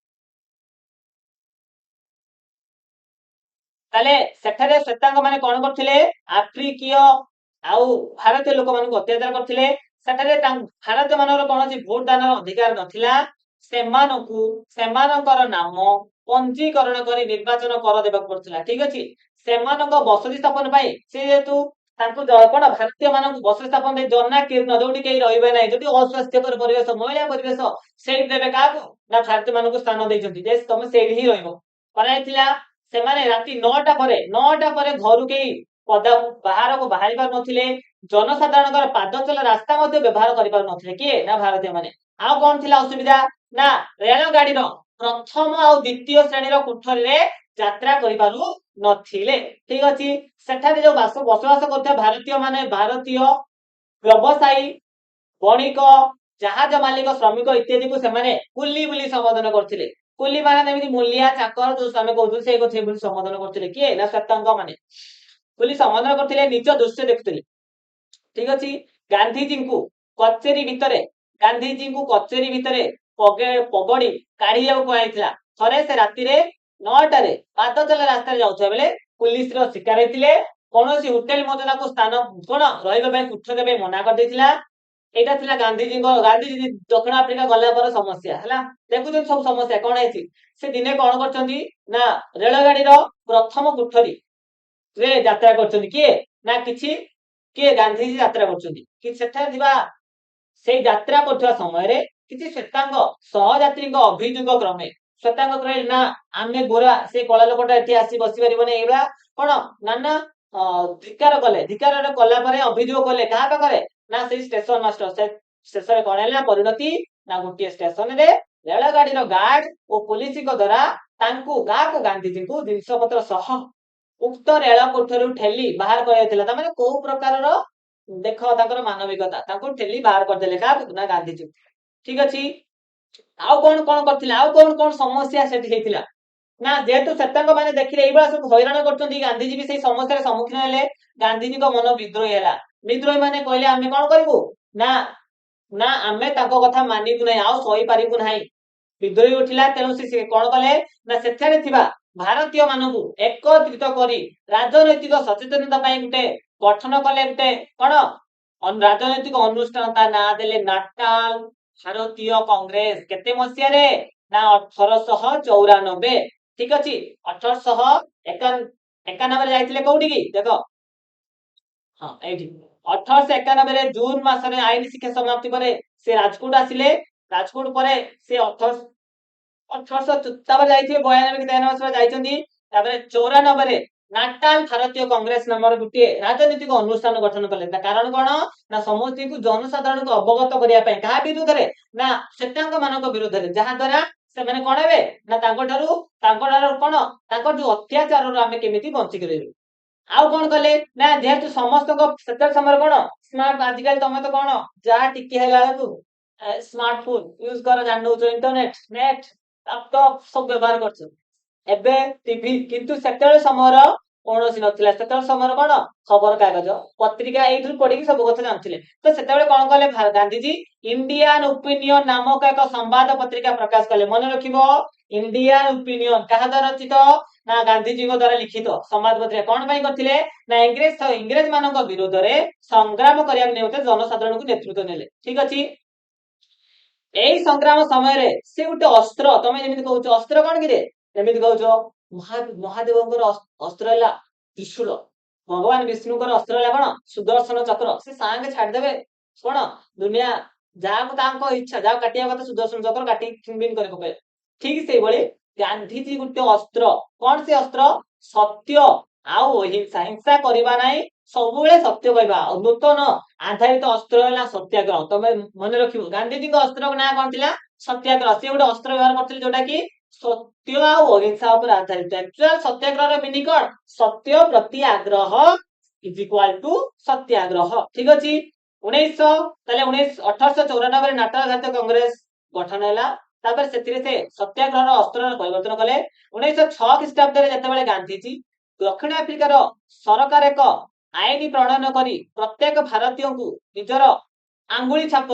ତାହେଲେ ସେଠାରେ ଶ୍ଵେତାଙ୍ଗ ମାନେ କଣ କରୁଥିଲେ, ଆଫ୍ରିକୀୟ ଆଉ ଭାରତୀୟ ଲୋକମାନଙ୍କୁ ଅତ୍ୟାଚାର କରୁଥିଲେ। ସେଠାରେ ଭାରତୀୟ ମାନଙ୍କର କୌଣସି ଭୋଟ ଦାନର ଅଧିକାର ନଥିଲା। ସେମାନଙ୍କୁ ସେମାନଙ୍କର ନାମ ପଞ୍ଜୀକରଣ କରି ନିର୍ବାଚନ କର ଦେବାକୁ ପଡୁଥିଲା। ଠିକ ଅଛି, ସେମାନଙ୍କ ବସତି ସ୍ଥାପନ ପାଇଁ ସେ ଯେହେତୁ ତାଙ୍କୁ କଣ ଭାରତୀୟ ମାନଙ୍କୁ ବସତି ସ୍ଥାପନ ଦେଇ ଜନାକୀର୍ଣ୍ଣ, ଯୋଉଠି କେହି ରହିବେ ନାହିଁ, ଯଦି ଅସ୍ୱାସ୍ଥ୍ୟକର ପରିବେଶ, ମଇଳା ପରିବେଶ, ସେଇଠି ଦେବେ କାହାକୁ, ନା ଭାରତୀୟ ମାନଙ୍କୁ ସ୍ଥାନ ଦେଇଛନ୍ତି ଯେ ତମେ ସେଇଠି ହିଁ ରହିବ। କରାଯାଇଥିଲା। ସେମାନେ ରାତି 9ଟା ପରେ ଘରୁ କେହି ପଦାକୁ ବାହାରକୁ ବାହାରି ପାରୁନଥିଲେ। ଜନସାଧାରଣଙ୍କର ପାଦ ଚଲା ରାସ୍ତା ମଧ୍ୟ ବ୍ୟବହାର କରିପାରୁନଥିଲେ, କିଏ ନା ଭାରତୀୟ ମାନେ। ଆଉ କଣ ଥିଲା ଅସୁବିଧା, ନା ରେଳ ଗାଡିର ପ୍ରଥମ ଆଉ ଦ୍ୱିତୀୟ ଶ୍ରେଣୀର କୋଠରୀରେ ଯାତ୍ରା କରିପାରୁ ନଥିଲେ। ଠିକ ଅଛି, ସେଠାରେ ଯୋଉ ବସବାସ କରୁଥିବା ଭାରତୀୟ ମାନେ, ଭାରତୀୟ ବ୍ୟବସାୟୀ, ବଣିକ, ଜାହାଜ ମାଲିକ, ଶ୍ରମିକ ଇତ୍ୟାଦିକୁ ସେମାନେ କୁଲି ବୋଲି ସମ୍ବୋଧନ କରୁଥିଲେ। କୁଲି ମାନେ ଯେମିତି ମୂଲିଆ, ଚାକର, ଯୋଉ ଆମେ କହୁଥିଲେ ସେଇ କଥା ବୋଲି ସମ୍ବୋଧନ କରୁଥିଲେ, କିଏ ନା ଶ୍ଵେତାଙ୍ଗ ମାନେ ବୋଲି ସମ୍ବୋଧନ କରୁଥିଲେ, ନିଜ ଦୃଶ୍ୟ ଦେଖୁଥିଲେ। ଠିକ ଅଛି, ଗାନ୍ଧିଜୀଙ୍କୁ କଚେରୀ ଭିତରେ ପଗଡି କାଢିବାକୁ କୁହାଯାଇଥିଲା। ଥରେ ସେ ରାତିରେ 9ଟାରେ ପାଦ ଚଲା ରାସ୍ତାରେ ଯାଉଥିବା ବେଳେ ପୁଲିସର ଶିକାର ହେଇଥିଲେ। କୌଣସି ହୋଟେଲ ମଧ୍ୟ ତାଙ୍କୁ ସ୍ଥାନ କଣ ରହିବା ପାଇଁ କୋଠରୀ ଦେବା ପାଇଁ ମନା କରିଦେଇଥିଲା। ଏଇଟା ଥିଲା ଗାନ୍ଧିଜୀ ଦକ୍ଷିଣ ଆଫ୍ରିକା ଗଲା ପରେ ସମସ୍ୟା ହେଲା। ଦେଖୁଛନ୍ତି ସବୁ ସମସ୍ୟା କଣ ହେଇଛି। ସେ ଦିନେ କଣ କରିଛନ୍ତି ନା ରେଳଗାଡିର ପ୍ରଥମ କୋଠରୀ ରେ ଯାତ୍ରା କରୁଛନ୍ତି, କିଏ ନା କିଏ ଗାନ୍ଧିଜୀ ଯାତ୍ରା କରୁଛନ୍ତି। କି ସେଠାରେ ଥିବା ସେଇ ଯାତ୍ରା କରୁଥିବା ସମୟରେ କିଛି ଶ୍ଵେତାଙ୍ଗ ସହଯାତ୍ରୀଙ୍କ ଅଭିଯୋଗ କ୍ରମେ ଶ୍ଵେତାଙ୍ଗ କହିଲେ ନା ଆମେ ଗୋରା, ସେ କଳା ଲୋକଟା ଏଠି ଆସି ବସି ପାରିବନି, ଏଇଭଳିଆ କଣ ନାନା ଧିକାର କଲା ପରେ ଅଭିଯୋଗ କଲେ କାହା ପାଖରେ, ନା ସେଇ ଷ୍ଟେସନ ମାଷ୍ଟର। ସେ ଶେଷରେ କଣ ହେଲା ପରିଣତି, ନା ଗୋଟିଏ ଷ୍ଟେସନରେ ରେଳ ଗାଡିର ଗାର୍ଡ ଓ ପୋଲିସଙ୍କ ଦ୍ଵାରା ଗାଁକୁ ଗାନ୍ଧିଜୀଙ୍କୁ ଜିନିଷ ପତ୍ର ସହ ଉକ୍ତ ରେଳ କୋଠରୀରୁ ଠେଲି ବାହାର କରାଯାଇଥିଲା। ତାମାନେ କୋଉ ପ୍ରକାରର ଦେଖ ତାଙ୍କର ମାନବିକତା, ତାଙ୍କୁ ଠେଲି ବାହାର କରିଦେଲେ କାହାକୁ, ନା ଗାନ୍ଧିଜୀ। ଠିକ ଅଛି, ଆଉ କଣ କଣ କରିଥିଲେ, ଆଉ କଣ କଣ ସମସ୍ୟା ସେଠି ହେଇଥିଲା, ନା ଯେହେତୁ ଶ୍ଵେତାଙ୍ଗ ମାନେ ଦେଖିଲେ ଏଇଭଳିଆ ସବୁ ହଇରାଣ କରୁଛନ୍ତି, ଗାନ୍ଧିଜୀ ବି ସେଇ ସମସ୍ୟାର ସମ୍ମୁଖୀନ ହେଲେ। ଗାନ୍ଧିଜୀଙ୍କ ମନ ବିଦ୍ରୋହୀ ହେଲା। ବିଦ୍ରୋହୀ ମାନେ କହିଲେ ଆମେ କଣ କରିବୁ, ନା ନା ଆମେ ତାଙ୍କ କଥା ମାନିବୁ ନାହିଁ, ଆଉ ସହିପାରିବୁ ନାହିଁ। ବିଦ୍ରୋହୀ ଉଠିଲା, ତେଣୁ ସେ କଣ କଲେ ନା ସେଠାରେ ଥିବା ଭାରତୀୟ ମାନଙ୍କୁ ଏକତ୍ରିତ କରି ରାଜନୈତିକ ସଚେତନତା ପାଇଁ ଗୋଟେ ଗଠନ କଲେ, ଗୋଟେ କଣ ରାଜନୈତିକ ଅନୁଷ୍ଠାନ, ତା ନାଁ ଦେଲେ ନାଟାଲ ଭାରତୀୟ କଂଗ୍ରେସ। କେତେ ମସିହାରେ, ନା 1894। ଠିକ ଅଛି, 1891ରେ ଯାଇଥିଲେ କୋଉଠିକି ଦେଖ, ହଁ ଏଇଠି 1891ରେ ଜୁନ ମାସରେ ଆଇନ ଶିକ୍ଷା ସମାପ୍ତି ପରେ ସେ ରାଜକୋଟ ଆସିଲେ। ରାଜକୋଟ ପରେ ସେ 1800 ଯାଇଥିବେ 92 କି 93 ମସିହାରେ ଯାଇଛନ୍ତି। ତାପରେ 94ରେ ନାଟାଲ ଭାରତୀୟ କଂଗ୍ରେସ ନାମର ଗୋଟିଏ ରାଜନୈତିକ ଅନୁଷ୍ଠାନ ଗଠନ କଲେ। ତା କାରଣ କଣ, ନା ସମସ୍ତଙ୍କୁ ଜନସାଧାରଣଙ୍କୁ ଅବଗତ କରିବା ପାଇଁ କାହା ବିରୁଦ୍ଧରେ, ନା ଶ୍ଵେତାଙ୍ଗ ମାନଙ୍କ ବିରୁଦ୍ଧରେ, ଯାହା ଦ୍ୱାରା ସେମାନେ କଣ ହେବେ ନା ତାଙ୍କଠାରୁ କଣ ତାଙ୍କ ଯୋଉ ଅତ୍ୟାଚାରରୁ ଆମେ କେମିତି ବଞ୍ଚିକି ରହିବୁ। ଆଉ କଣ କଲେ ନା ଯେହେତୁ ସମସ୍ତଙ୍କ ସେତେବେଳେ ସମୟରେ କଣ ସ୍ମାର୍ଟ, ଆଜିକାଲି ତମେ ତ କଣ ଯାହା ଟିକେ ହେଲା ବେଳକୁ ସ୍ମାର୍ଟଫୋନ ୟୁଜ କର, ଜାଣିଦଉଛ, ଇଣ୍ଟରନେଟ, ନେଟ, ଲାପଟପ ସବୁ ବ୍ୟବହାର କରୁଛ। ଏବେ ଟିଭି, କିନ୍ତୁ ସେତେବେଳେ ସମୟର କୌଣସି ନଥିଲା। ସେତେବେଳେ ସମୟର କଣ ଖବର କାଗଜ, ପତ୍ରିକା, ଏଇଥିରୁ ପଢିକି ସବୁ କଥା ଜାଣୁଥିଲେ। ତ ସେତେବେଳେ କଣ କଲେ ଗାନ୍ଧିଜୀ ଇଣ୍ଡିଆନ ଓପିନିୟନ ନାମକ ଏକ ସମ୍ବାଦ ପତ୍ରିକା ପ୍ରକାଶ କଲେ। ମନେ ରଖିବ, ଇଣ୍ଡିଆନ ଓପିନିୟନ କାହା ଦ୍ୱାରା ରଚିତ ନା ଗାନ୍ଧିଜୀଙ୍କ ଦ୍ୱାରା ଲିଖିତ ସମ୍ବାଦ ପତ୍ରିକା। କଣ ପାଇଁ କରିଥିଲେ ନା ଇଂରେଜ ମାନଙ୍କ ବିରୋଧରେ ସଂଗ୍ରାମ କରିବା ନିମନ୍ତେ ଜନସାଧାରଣଙ୍କୁ ନେତୃତ୍ୱ ନେଲେ। ଠିକ ଅଛି। ଏଇ ସଂଗ୍ରାମ ସମୟରେ ସେ ଗୋଟେ ଅସ୍ତ୍ର, ତମେ ଯେମିତି କହୁଛ ଅସ୍ତ୍ର କଣ କିରେ, ଏମିତି କହୁଛ, ମହାଦେବଙ୍କର ଅସ୍ତ୍ର ହେଲା ତ୍ରିଶୂଳ, ଭଗବାନ ବିଷ୍ଣୁଙ୍କର ଅସ୍ତ୍ର ହେଲା କଣ ସୁଦର୍ଶନ ଚକ୍ର। ସେ ସାଙ୍ଗେ ଛାଡିଦେବେ କଣ ଦୁନିଆ, ଯାହାକୁ ତାଙ୍କ ଇଚ୍ଛା, ଯାହାକୁ କାଟିବା କଥା ସୁଦର୍ଶନ ଚକ୍ର କାଟି ଛିନବିନ କରି ପକେଇବେ। ଠିକ ସେଇଭଳି ଗାନ୍ଧିଜୀ ଗୋଟେ ଅସ୍ତ୍ର, କଣ ସେ ଅସ୍ତ୍ର, ସତ୍ୟ ଆଉ ଅହିଂସା, ହିଂସା କରିବା ନାହିଁ, ସବୁବେଳେ ସତ୍ୟ କହିବା। ନୂତନ ଆଧାରିତ ଅସ୍ତ୍ର ହେଲା ସତ୍ୟାଗ୍ରହ। ତମେ ମନେ ରଖିବ, ଗାନ୍ଧିଜୀଙ୍କ ଅସ୍ତ୍ର ନାଁ କଣ ଥିଲା, ସତ୍ୟାଗ୍ରହ। ସେ ଗୋଟେ ଅସ୍ତ୍ର ବ୍ୟବହାର କରିଥିଲେ ଯୋଉଟା କି ସତ୍ୟ ଆଉ ଅହିଂସା ଉପରେ ଆଧାରିତ। ଆକ୍ଚୁଆଲ ସତ୍ୟାଗ୍ରହର ମିନିଂ କଣ, ସତ୍ୟ ପ୍ରତି ଆଗ୍ରହ ଇଜ ଇକ୍ୱାଲ ଟୁ ସତ୍ୟାଗ୍ରହ। ଠିକ ଅଛି। 1894 ନାଟାଲ ଜାତୀୟ କଂଗ୍ରେସ ଗଠନ ହେଲା। ତାପରେ ସେଥିରେ ସେ ସତ୍ୟାଗ୍ରହର ଅସ୍ତ୍ରର ପରିବର୍ତ୍ତନ କଲେ। 1906 ଖ୍ରୀଷ୍ଟାବ୍ଦରେ ଯେତେବେଳେ ଗାନ୍ଧିଜୀ ଦକ୍ଷିଣ ଆଫ୍ରିକାର ସରକାର ଏକ ଆଇନ ପ୍ରଣୟନ କରି ପ୍ରତ୍ୟେକ ଭାରତୀୟଙ୍କୁ ନିଜର ଆଙ୍ଗୁଳି ଛାପ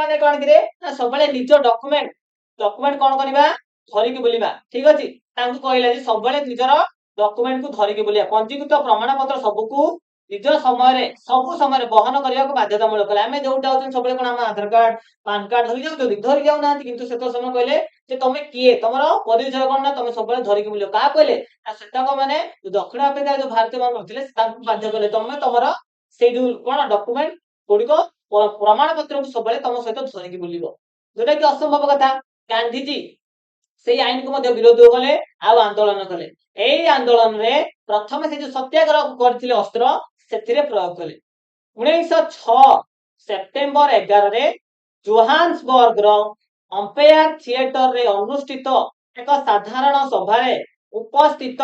ମାନେ କଣ କିରେ ନା ସବୁବେଳେ ନିଜ ଡକୁମେଣ୍ଟ କଣ କରିବା, ଧରିକି ବୁଲିବା। ଠିକ ଅଛି। ତାଙ୍କୁ କହିଲା ଯେ ସବୁବେଳେ ନିଜର ଡକୁମେଣ୍ଟକୁ ଧରିକି ବୁଲିବା, ପଞ୍ଜୀକୃତ ପ୍ରମାଣ ପତ୍ର ସବୁକୁ ନିଜ ସବୁ ସମୟରେ ବହନ କରିବାକୁ ବାଧ୍ୟତାମୂଳକ କଲେ। ଆମେ ଯୋଉଠି ଯାଉଛନ୍ତି ସବୁବେଳେ କଣ ଆମ ଆଧାର କାର୍ଡ, ପାନ କାର୍ଡ ଧରି ଯାଉଛନ୍ତି, ଧରି ଯାଉନାହାନ୍ତି। କିନ୍ତୁ ସେତେବେଳେ ସମୟ କହିଲେ ଯେ ତମେ କିଏ, ତମର ପରିଚୟ କଣ ନା ତମେ ସବୁବେଳେ ଧରିକି ବୁଲିବ। କାହା କହିଲେ ନା ସେତକ ମାନେ ଦକ୍ଷିଣ ଆଫ୍ରିକାର ଯୋଉ ଭାରତୀୟ ମାନେ ରହୁଥିଲେ ତାଙ୍କୁ ବାଧ୍ୟ କଲେ ତମେ ତମର ସେଇ ଯୋଉ କଣ ଡକୁମେଣ୍ଟ ଗୁଡିକ, ପ୍ରମାଣ ପତ୍ରକୁ ସବୁବେଳେ ତମ ସହିତ ଧରିକି ବୁଲିବ, ଯୋଉଟା କି ଅସମ୍ଭବ କଥା। ଗାନ୍ଧିଜୀ ସେଇ ଆଇନକୁ ମଧ୍ୟ ବିରୋଧ କଲେ ଆଉ ଆନ୍ଦୋଳନ କଲେ। ଏଇ ଆନ୍ଦୋଳନରେ ପ୍ରଥମେ ସେ ଯୋଉ ସତ୍ୟାଗ୍ରହ କରିଥିଲେ ଅସ୍ତ୍ର, ସେଥିରେ ପ୍ରୟୋଗ କଲେ। 1906 ସେପ୍ଟେମ୍ବର 11ରେ ଜୋହାନ୍ସବର୍ଗର ଅମ୍ପେୟାର ଥିଏଟରରେ ଅନୁଷ୍ଠିତ ଏକ ସାଧାରଣ ସଭାରେ ଉପସ୍ଥିତ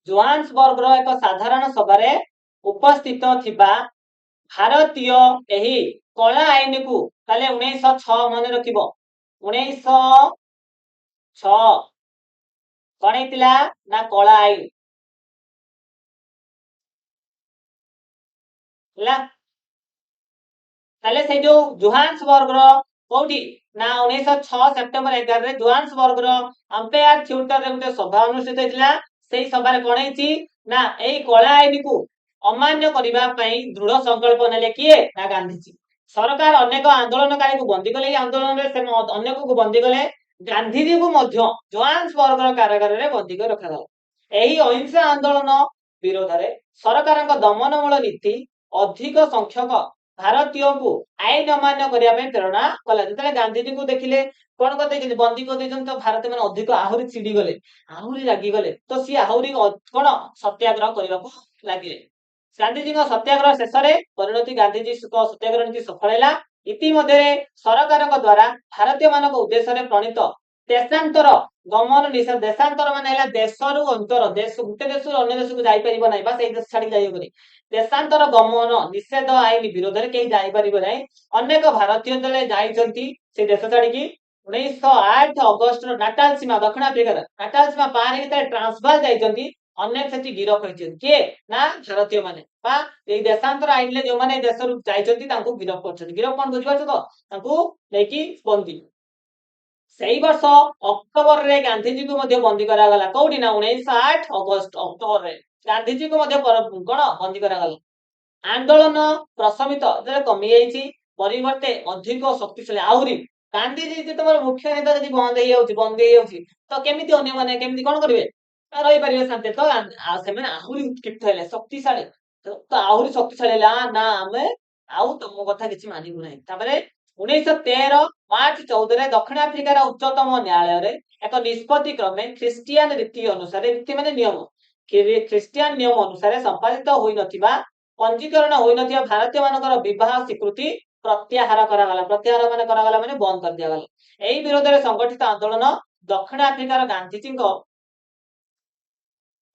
ଜୋହାନ୍ସବର୍ଗର ଏକ ସାଧାରଣ ସଭାରେ ଉପସ୍ଥିତ ଥିବା ଭାରତୀୟ ଏହି କଳା ଆଇନକୁ, ତାହେଲେ 1906 ମନେ ରଖିବ, 1906 କଣ ହେଇଥିଲା ନା କଳା ଆଇନ ହେଲା। ତାହେଲେ ସେଇ ଯୋଉ ଜୋହାନ୍ସବର୍ଗର କୋଉଠି ନା 1906 ସେପ୍ଟେମ୍ବର 11ରେ ଜୋହାନ୍ସବର୍ଗର ଅମ୍ପେୟାର ଥିଏଟରରେ ଗୋଟେ ସଭା ଅନୁଷ୍ଠିତ ହେଇଥିଲା। ସେଇ ସଭାରେ କଣ ହେଇଛି ନା ଏଇ କଳା ଆଇନକୁ ଅମାନ୍ୟ କରିବା ପାଇଁ ଦୃଢ ସଂକଳ୍ପ ନେଲେ କିଏ ନା ଗାନ୍ଧିଜୀ। ସରକାର ଅନେକ ଆନ୍ଦୋଳନକାରୀଙ୍କୁ ବନ୍ଦୀ କଲେ। ଏଇ ଆନ୍ଦୋଳନରେ ସେ ଅନେକଙ୍କୁ ବନ୍ଦୀ କଲେ। ଗାନ୍ଧିଜୀଙ୍କୁ ମଧ୍ୟ ଜୋହାନ୍ସବର୍ଗର କାରାଗାରରେ ବନ୍ଦୀ କରି ରଖାଗଲା। ଏହି ଅହିଂସା ଆନ୍ଦୋଳନ ବିରୋଧରେ ସରକାରଙ୍କ ଦମନମୂଳ ନୀତି ଅଧିକ ସଂଖ୍ୟକ ଭାରତୀୟଙ୍କୁ ଆଇନ ଅମାନ୍ୟ କରିବା ପାଇଁ ପ୍ରେରଣା କଲା। ଯେତେବେଳେ ଗାନ୍ଧିଜୀଙ୍କୁ ଦେଖିଲେ କଣ କରିଦେଇଛନ୍ତି, ବନ୍ଦୀ କରିଦେଇଛନ୍ତି, ତ ଭାରତୀୟ ମାନେ ଅଧିକ ଆହୁରି ଚିଡି ଗଲେ, ଆହୁରି ରାଗିଗଲେ। ତ ସିଏ ଆହୁରି କଣ ସତ୍ୟାଗ୍ରହ କରିବାକୁ ଲାଗିଲେ। ଗାନ୍ଧିଜୀଙ୍କ ସତ୍ୟାଗ୍ରହ ଶେଷରେ ପରିଣତି ଗାନ୍ଧିଜୀଙ୍କ ସତ୍ୟାଗ୍ରହ ନୀତି ସଫଳ ହେଲା। ଇତିମଧ୍ୟରେ ସରକାରଙ୍କ ଦ୍ୱାରା ଭାରତୀୟ ମାନଙ୍କ ଉଦ୍ଦେଶ୍ୟରେ ପ୍ରଣୀତ ଦେଶାନ୍ତର ଗମନ ନିଷେଧ, ଦେଶାନ୍ତର ମାନେ ହେଲା ଦେଶରୁ ଅନ୍ତର, ଗୋଟେ ଦେଶରୁ ଅନ୍ୟ ଦେଶକୁ ଯାଇପାରିବ ନାହିଁ ବା ସେଇ ଦେଶ ଛାଡିକି ଯାଇହବନି। ଦେଶାନ୍ତର ଗମନ ନିଷେଧ ଆଇନ ବିରୋଧରେ କେହି ଯାଇପାରିବ ନାହିଁ। ଅନେକ ଭାରତୀୟ ଯେତେବେଳେ ଯାଇଛନ୍ତି ସେଇ ଦେଶ ଛାଡିକି, 1908 ଅଗଷ୍ଟର ନାଟାଲ ସୀମା, ଦକ୍ଷିଣ ଆଫ୍ରିକାର ନାଟାଲ ସୀମା ପାର ହେଇକି ଯେତେବେଳେ ଟ୍ରାନ୍ସଭାଲ ଯାଇଛନ୍ତି, ଅନେକ ସେଠି ଗିରଫ ହେଇଛନ୍ତି। କିଏ ନା ଭାରତୀୟ ମାନେ, ବା ଏଇ ଦେଶାନ୍ତର ଆଇନରେ ଯୋଉମାନେ ଏଇ ଦେଶରୁ ଯାଇଛନ୍ତି ତାଙ୍କୁ ଗିରଫ କରୁଛନ୍ତି। ଗିରଫ କଣ ବୁଝିପାରୁଛ ତ, ତାଙ୍କୁ ନେଇକି ବନ୍ଦୀ। ସେଇ ବର୍ଷ ଅକ୍ଟୋବରରେ ଗାନ୍ଧିଜୀଙ୍କୁ ମଧ୍ୟ ବନ୍ଦୀ କରାଗଲା। କୋଉଠି ନା 1908 ଅଗଷ୍ଟ ଅକ୍ଟୋବରରେ ଗାନ୍ଧିଜୀଙ୍କୁ ମଧ୍ୟ କଣ ବନ୍ଦୀ କରାଗଲା। ଆନ୍ଦୋଳନ ପ୍ରଶମିତ ଯେତେବେଳେ କମି ଯାଇଛି, ପରିବର୍ତ୍ତେ ଅଧିକ ଶକ୍ତିଶାଳୀ ଆହୁରି ଗାନ୍ଧିଜୀ ଯେତେବେଳେ ମୁଖ୍ୟ ନେତା ଯଦି ବନ୍ଦ ହେଇଯାଉଛି ତ କେମିତି ଅନ୍ୟମାନେ କେମିତି କଣ କରିବେ, ରହିପାରିବେ ଶାନ୍ତି। ତ ସେମାନେ ଆହୁରି ଉତ୍କ୍ଷିପ୍ତ ହେଲେ, ଶକ୍ତିଶାଳୀ, ତ ଆହୁରି ଶକ୍ତିଶାଳୀ ହେଲା, ନା ଆମେ ଆଉ ତମ କଥା କିଛି ମାନିବୁ ନାହିଁ। ତାପରେ 1913 ମାର୍ଚ୍ଚ 14 ଦକ୍ଷିଣ ଆଫ୍ରିକାର ଉଚ୍ଚତମ ନ୍ୟାୟାଳୟରେ ଏକ ନିଷ୍ପତ୍ତି କ୍ରମେ ଖ୍ରୀଷ୍ଟିଆନ ରୀତି ଅନୁସାରେ, ରୀତି ମାନେ ନିୟମ, ଖ୍ରୀଷ୍ଟିଆନ ନିୟମ ଅନୁସାରେ ସମ୍ପାଦିତ ହୋଇନଥିବା, ପଞ୍ଜୀକରଣ ହୋଇନଥିବା ଭାରତୀୟ ମାନଙ୍କର ବିବାହ ସ୍ୱୀକୃତି ପ୍ରତ୍ୟାହାର କରାଗଲା। ପ୍ରତ୍ୟାହାର ମାନେ କରାଗଲା ମାନେ ବନ୍ଦ କରିଦିଆଗଲା। ଏହି ବିରୋଧରେ ସଂଗଠିତ ଆନ୍ଦୋଳନ ଦକ୍ଷିଣ ଆଫ୍ରିକାର ଗାନ୍ଧିଜୀଙ୍କ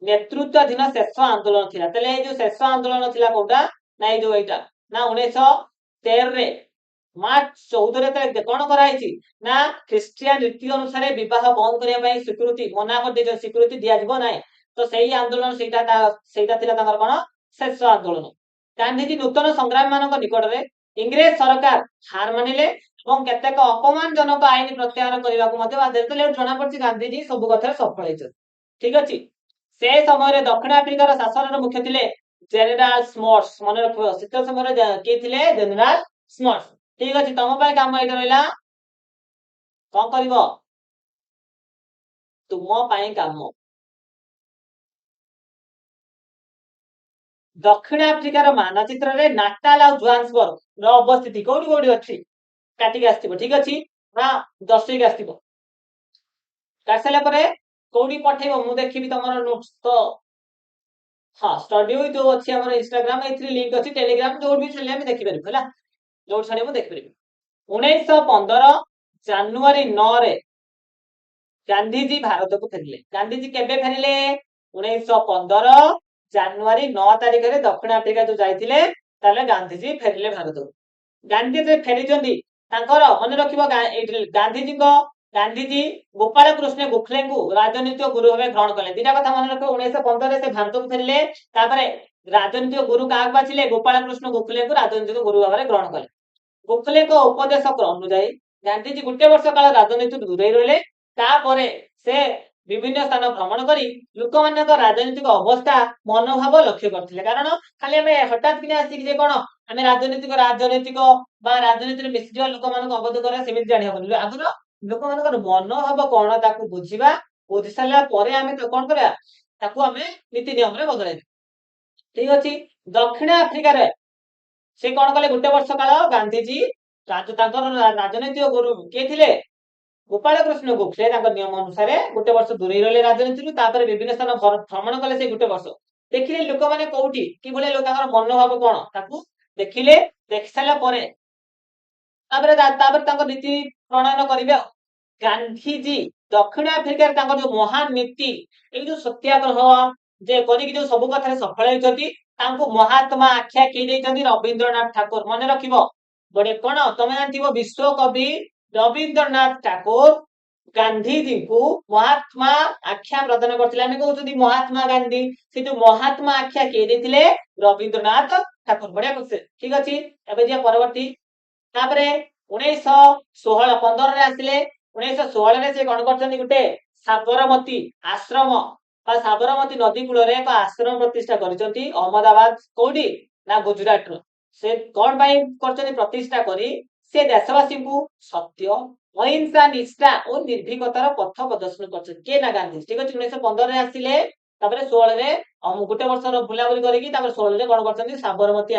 ନେତୃତ୍ୱାଧୀନ ଶେଷ ଆନ୍ଦୋଳନ ଥିଲା। ତାହେଲେ ଏଇ ଯୋଉ ଶେଷ ଆନ୍ଦୋଳନ ଥିଲା କୋଉଟା ନା ଏଇ ଯୋଉ ଏଇଟା ନା 1913 ମାର୍ଚ୍ଚ 14 କଣ କରାଯାଇଛି ନା ଖ୍ରୀଷ୍ଟିଆନ ରୀତି ଅନୁସାରେ ବିବାହ ବନ୍ଦ କରିବା ପାଇଁ ସ୍ୱୀକୃତି ମନା କରିଦେଇଛନ୍ତି, ସ୍ୱୀକୃତି ଦିଆଯିବ ନାହିଁ। ତ ସେଇ ଆନ୍ଦୋଳନ ସେଇଟା ଥିଲା ତାଙ୍କର କଣ ଶେଷ ଆନ୍ଦୋଳନ। ଗାନ୍ଧିଜୀ ନୂତନ ସଂଗ୍ରାମୀ ମାନଙ୍କ ନିକଟରେ ଇଂରେଜ ସରକାର ହାର ମାନିଲେ ଏବଂ କେତେକ ଅପମାନଜନକ ଆଇନ ପ୍ରତ୍ୟାହାର କରିବାକୁ ମଧ୍ୟ ବାଧ୍ୟ ହେଲେ। ଜଣା ପଡୁଛି ଗାନ୍ଧିଜୀ ସବୁ କଥାରେ ସଫଳ ହେଇଛନ୍ତି। ଠିକ ଅଛି। ସେ ସମୟରେ ଦକ୍ଷିଣ ଆଫ୍ରିକାର ଶାସନର ମୁଖ୍ୟ ଥିଲେ ଜେନେରାଲ ସ୍ମଟ୍ସ। ମନେ ରଖିବ ଶୀତ ସମୟରେ କିଏ ଥିଲେ? ଜେନେରାଲ ସ୍ମଟ୍ସ। ଠିକ ଅଛି, ତମ ପାଇଁ କାମ ଏଇଟା ରହିଲା, କଣ କରିବ? ତୁମ ପାଇଁ କାମ ଦକ୍ଷିଣ ଆଫ୍ରିକାର ମାନଚିତ୍ରରେ ନାଟାଲ ଆଉ ଜୋହାନ୍ସବର୍ଗ ର ଅବସ୍ଥିତି କୋଉଠି କୋଉଠି ଅଛି କାଟିକି ଆସିଥିବ। ଠିକ ଅଛି ନା ଦର୍ଶେଇକି ଆସିଥିବ। କାଟି ସାରିଲା ପରେ କୋଉଠି ପଠେଇବ ମୁଁ ଦେଖିବି ତମର ନୋଟ୍ସ। ତ ହଁ ଷ୍ଟଡି ୱିଥ୍ ଯୋଉ ଅଛି ଆମର ଇନଷ୍ଟାଗ୍ରାମ, ଏଥିରେ ଲିଙ୍କ ଅଛି, ଟେଲିଗ୍ରାମ, ଯୋଉଠି ବି ଛାଡ଼ିଲେ ଆମେ ଦେଖିପାରିବୁ ହେଲା, ଯୋଉଠି ଛାଡ଼ିଲେ ମୁଁ ଦେଖିପାରିବି। 1915 ଜାନୁଆରୀ 9 ଗାନ୍ଧିଜୀ ଭାରତକୁ ଫେରିଲେ। ଗାନ୍ଧିଜୀ କେବେ ଫେରିଲେ? 1915 ଜାନୁଆରୀ 9 ତାରିଖରେ ଦକ୍ଷିଣ ଆଫ୍ରିକା ଯୋଉ ଯାଇଥିଲେ, ତାହେଲେ ଗାନ୍ଧିଜୀ ଫେରିଲେ ଭାରତକୁ। ଗାନ୍ଧିଜୀ ଫେରିଛନ୍ତି ତାଙ୍କର ମନେ ରଖିବ ଗାନ୍ଧିଜୀ ଗୋପାଳ କୃଷ୍ଣ ଗୋଖଲେଙ୍କୁ ରାଜନୈତିକ ଗୁରୁ ଭାବେ ଗ୍ରହଣ କଲେ। ଦିଟା କଥା ମନେ ରଖିବ, 1915 ସେ ଭାରତକୁ ଫେରିଲେ, ତାପରେ ରାଜନୈତିକ ଗୁରୁ କାହାକୁ ବାଛିଲେ? ଗୋପାଳ କୃଷ୍ଣ ଗୋଖଲେଙ୍କୁ ରାଜନୈତିକ ଗୁରୁ ଭାବରେ ଗ୍ରହଣ କଲେ। ଗୋଖଲେଙ୍କ ଉପଦେଶ ଅନୁଯାୟୀ ଗାନ୍ଧିଜୀ ଗୋଟେ ବର୍ଷ କାଳ ରାଜନୀତିରୁ ଦୂରେଇ ରହିଲେ। ତାପରେ ସେ ବିଭିନ୍ନ ସ୍ଥାନ ଭ୍ରମଣ କରି ଲୋକମାନଙ୍କ ରାଜନୈତିକ ଅବସ୍ଥା ମନୋଭାବ ଲକ୍ଷ୍ୟ କରିଥିଲେ। କାରଣ ଖାଲି ଆମେ ହଠାତ୍ କିନା ଆସିକି ଯେ କଣ ଆମେ ରାଜନୈତିକ ବା ରାଜନୀତିରେ ମିଶିଯିବା, ଲୋକମାନଙ୍କୁ ଅବଗତ କରିବା, ସେମିତି ଜାଣି ହବନି। ଆଗରୁ ଲୋକମାନଙ୍କର ମନୋଭାବ କଣ ତାକୁ ବୁଝିବା, ବୁଝି ସାରିଲା ପରେ ଆମେ କଣ କରିବା, ତାକୁ ଆମେ ନୀତି ନିୟମରେ ବଦଳାଇବା। ଠିକ ଅଛି। ଦକ୍ଷିଣ ଆଫ୍ରିକାରେ ସେ କଣ କଲେ? ଗୋଟେ ବର୍ଷ କାଳ ଗାନ୍ଧିଜୀ ତାଙ୍କର ରାଜନୈତିକ ଗୁରୁ କିଏ ଥିଲେ? ଗୋପାଳ କୃଷ୍ଣ ଗୋଖଲେ। ତାଙ୍କ ନିୟମ ଅନୁସାରେ ଗୋଟେ ବର୍ଷ ଦୂରେଇ ରହିଲେ ରାଜନୀତିରୁ, ତାପରେ ବିଭିନ୍ନ ସ୍ଥାନ ଭ୍ରମଣ କଲେ। ସେ ଗୋଟେ ବର୍ଷ ଦେଖିଲେ ଲୋକମାନେ କୋଉଠି କିଭଳି ତାଙ୍କର ମନୋଭାବ କଣ ତାକୁ ଦେଖିଲେ। ଦେଖି ସାରିଲା ପରେ ତାପରେ ତାଙ୍କ ନୀତି ପ୍ରଣୟନ କରିବେ ଆଉ। ଗାନ୍ଧିଜୀ ଦକ୍ଷିଣ ଆଫ୍ରିକାରେ ତାଙ୍କର ଯୋଉ ମହାନ ନୀତି, ଏଇ ଯୋଉ ସତ୍ୟାଗ୍ରହ ଯେ କରିକି ଯୋଉ ସବୁ କଥାରେ ସଫଳ ହେଇଛନ୍ତି, ତାଙ୍କୁ ମହାତ୍ମା ଆଖ୍ୟା କିଏ ଦେଇଛନ୍ତି? ରବୀନ୍ଦ୍ରନାଥ ଠାକୁର। ମନେ ରଖିବ, ଗୋଟେ କଣ ତମେ ଜାଣିଥିବ ବିଶ୍ୱକବି ରବୀନ୍ଦ୍ରନାଥ ଠାକୁର ଗାନ୍ଧିଜୀଙ୍କୁ ମହାତ୍ମା ଆଖ୍ୟା ପ୍ରଦାନ କରିଥିଲେ। ଆମେ କହୁଛନ୍ତି ମହାତ୍ମା ଗାନ୍ଧୀ, ସେ ଯୋଉ ମହାତ୍ମା ଆଖ୍ୟା କିଏ ଦେଇଥିଲେ? ରବୀନ୍ଦ୍ରନାଥ ଠାକୁର। ବଢିଆ କ୍ୱେଶ୍ଚନ। ଠିକ ଅଛି, ଏବେ ଯିବା ପରବର୍ତ୍ତୀ। ତାପରେ 1915 ଆସିଲେ। 1916 ସେ କଣ କରିଛନ୍ତି? ଗୋଟେ ସାବରମତୀ ଆଶ୍ରମ ବା ସାବରମତୀ ନଦୀ କୂଳରେ ଏକ ଆଶ୍ରମ ପ୍ରତିଷ୍ଠା କରିଛନ୍ତି ଅହମ୍ମଦାବାଦ। କୋଉଠି ନା ଗୁଜୁରାଟର। ସେ କଣ ପାଇଁ କରିଛନ୍ତି ପ୍ରତିଷ୍ଠା କରି? ସେ ଦେଶବାସୀଙ୍କୁ ସତ୍ୟ, ଅହିଂସା, ନିଷ୍ଠା ଓ ନିର୍ଭୀକତାର ପଥ ପ୍ରଦର୍ଶନ କରିଛନ୍ତି। କିଏ ନା ଗାନ୍ଧୀ। ଠିକ ଅଛି। 1915 ଆସିଲେ, ତାପରେ 16 ଗୋଟେ ବର୍ଷର ବୁଲାବୁଲି କରିକି ତାପରେ 16 କଣ କରିଛନ୍ତି? ସାବରମତୀ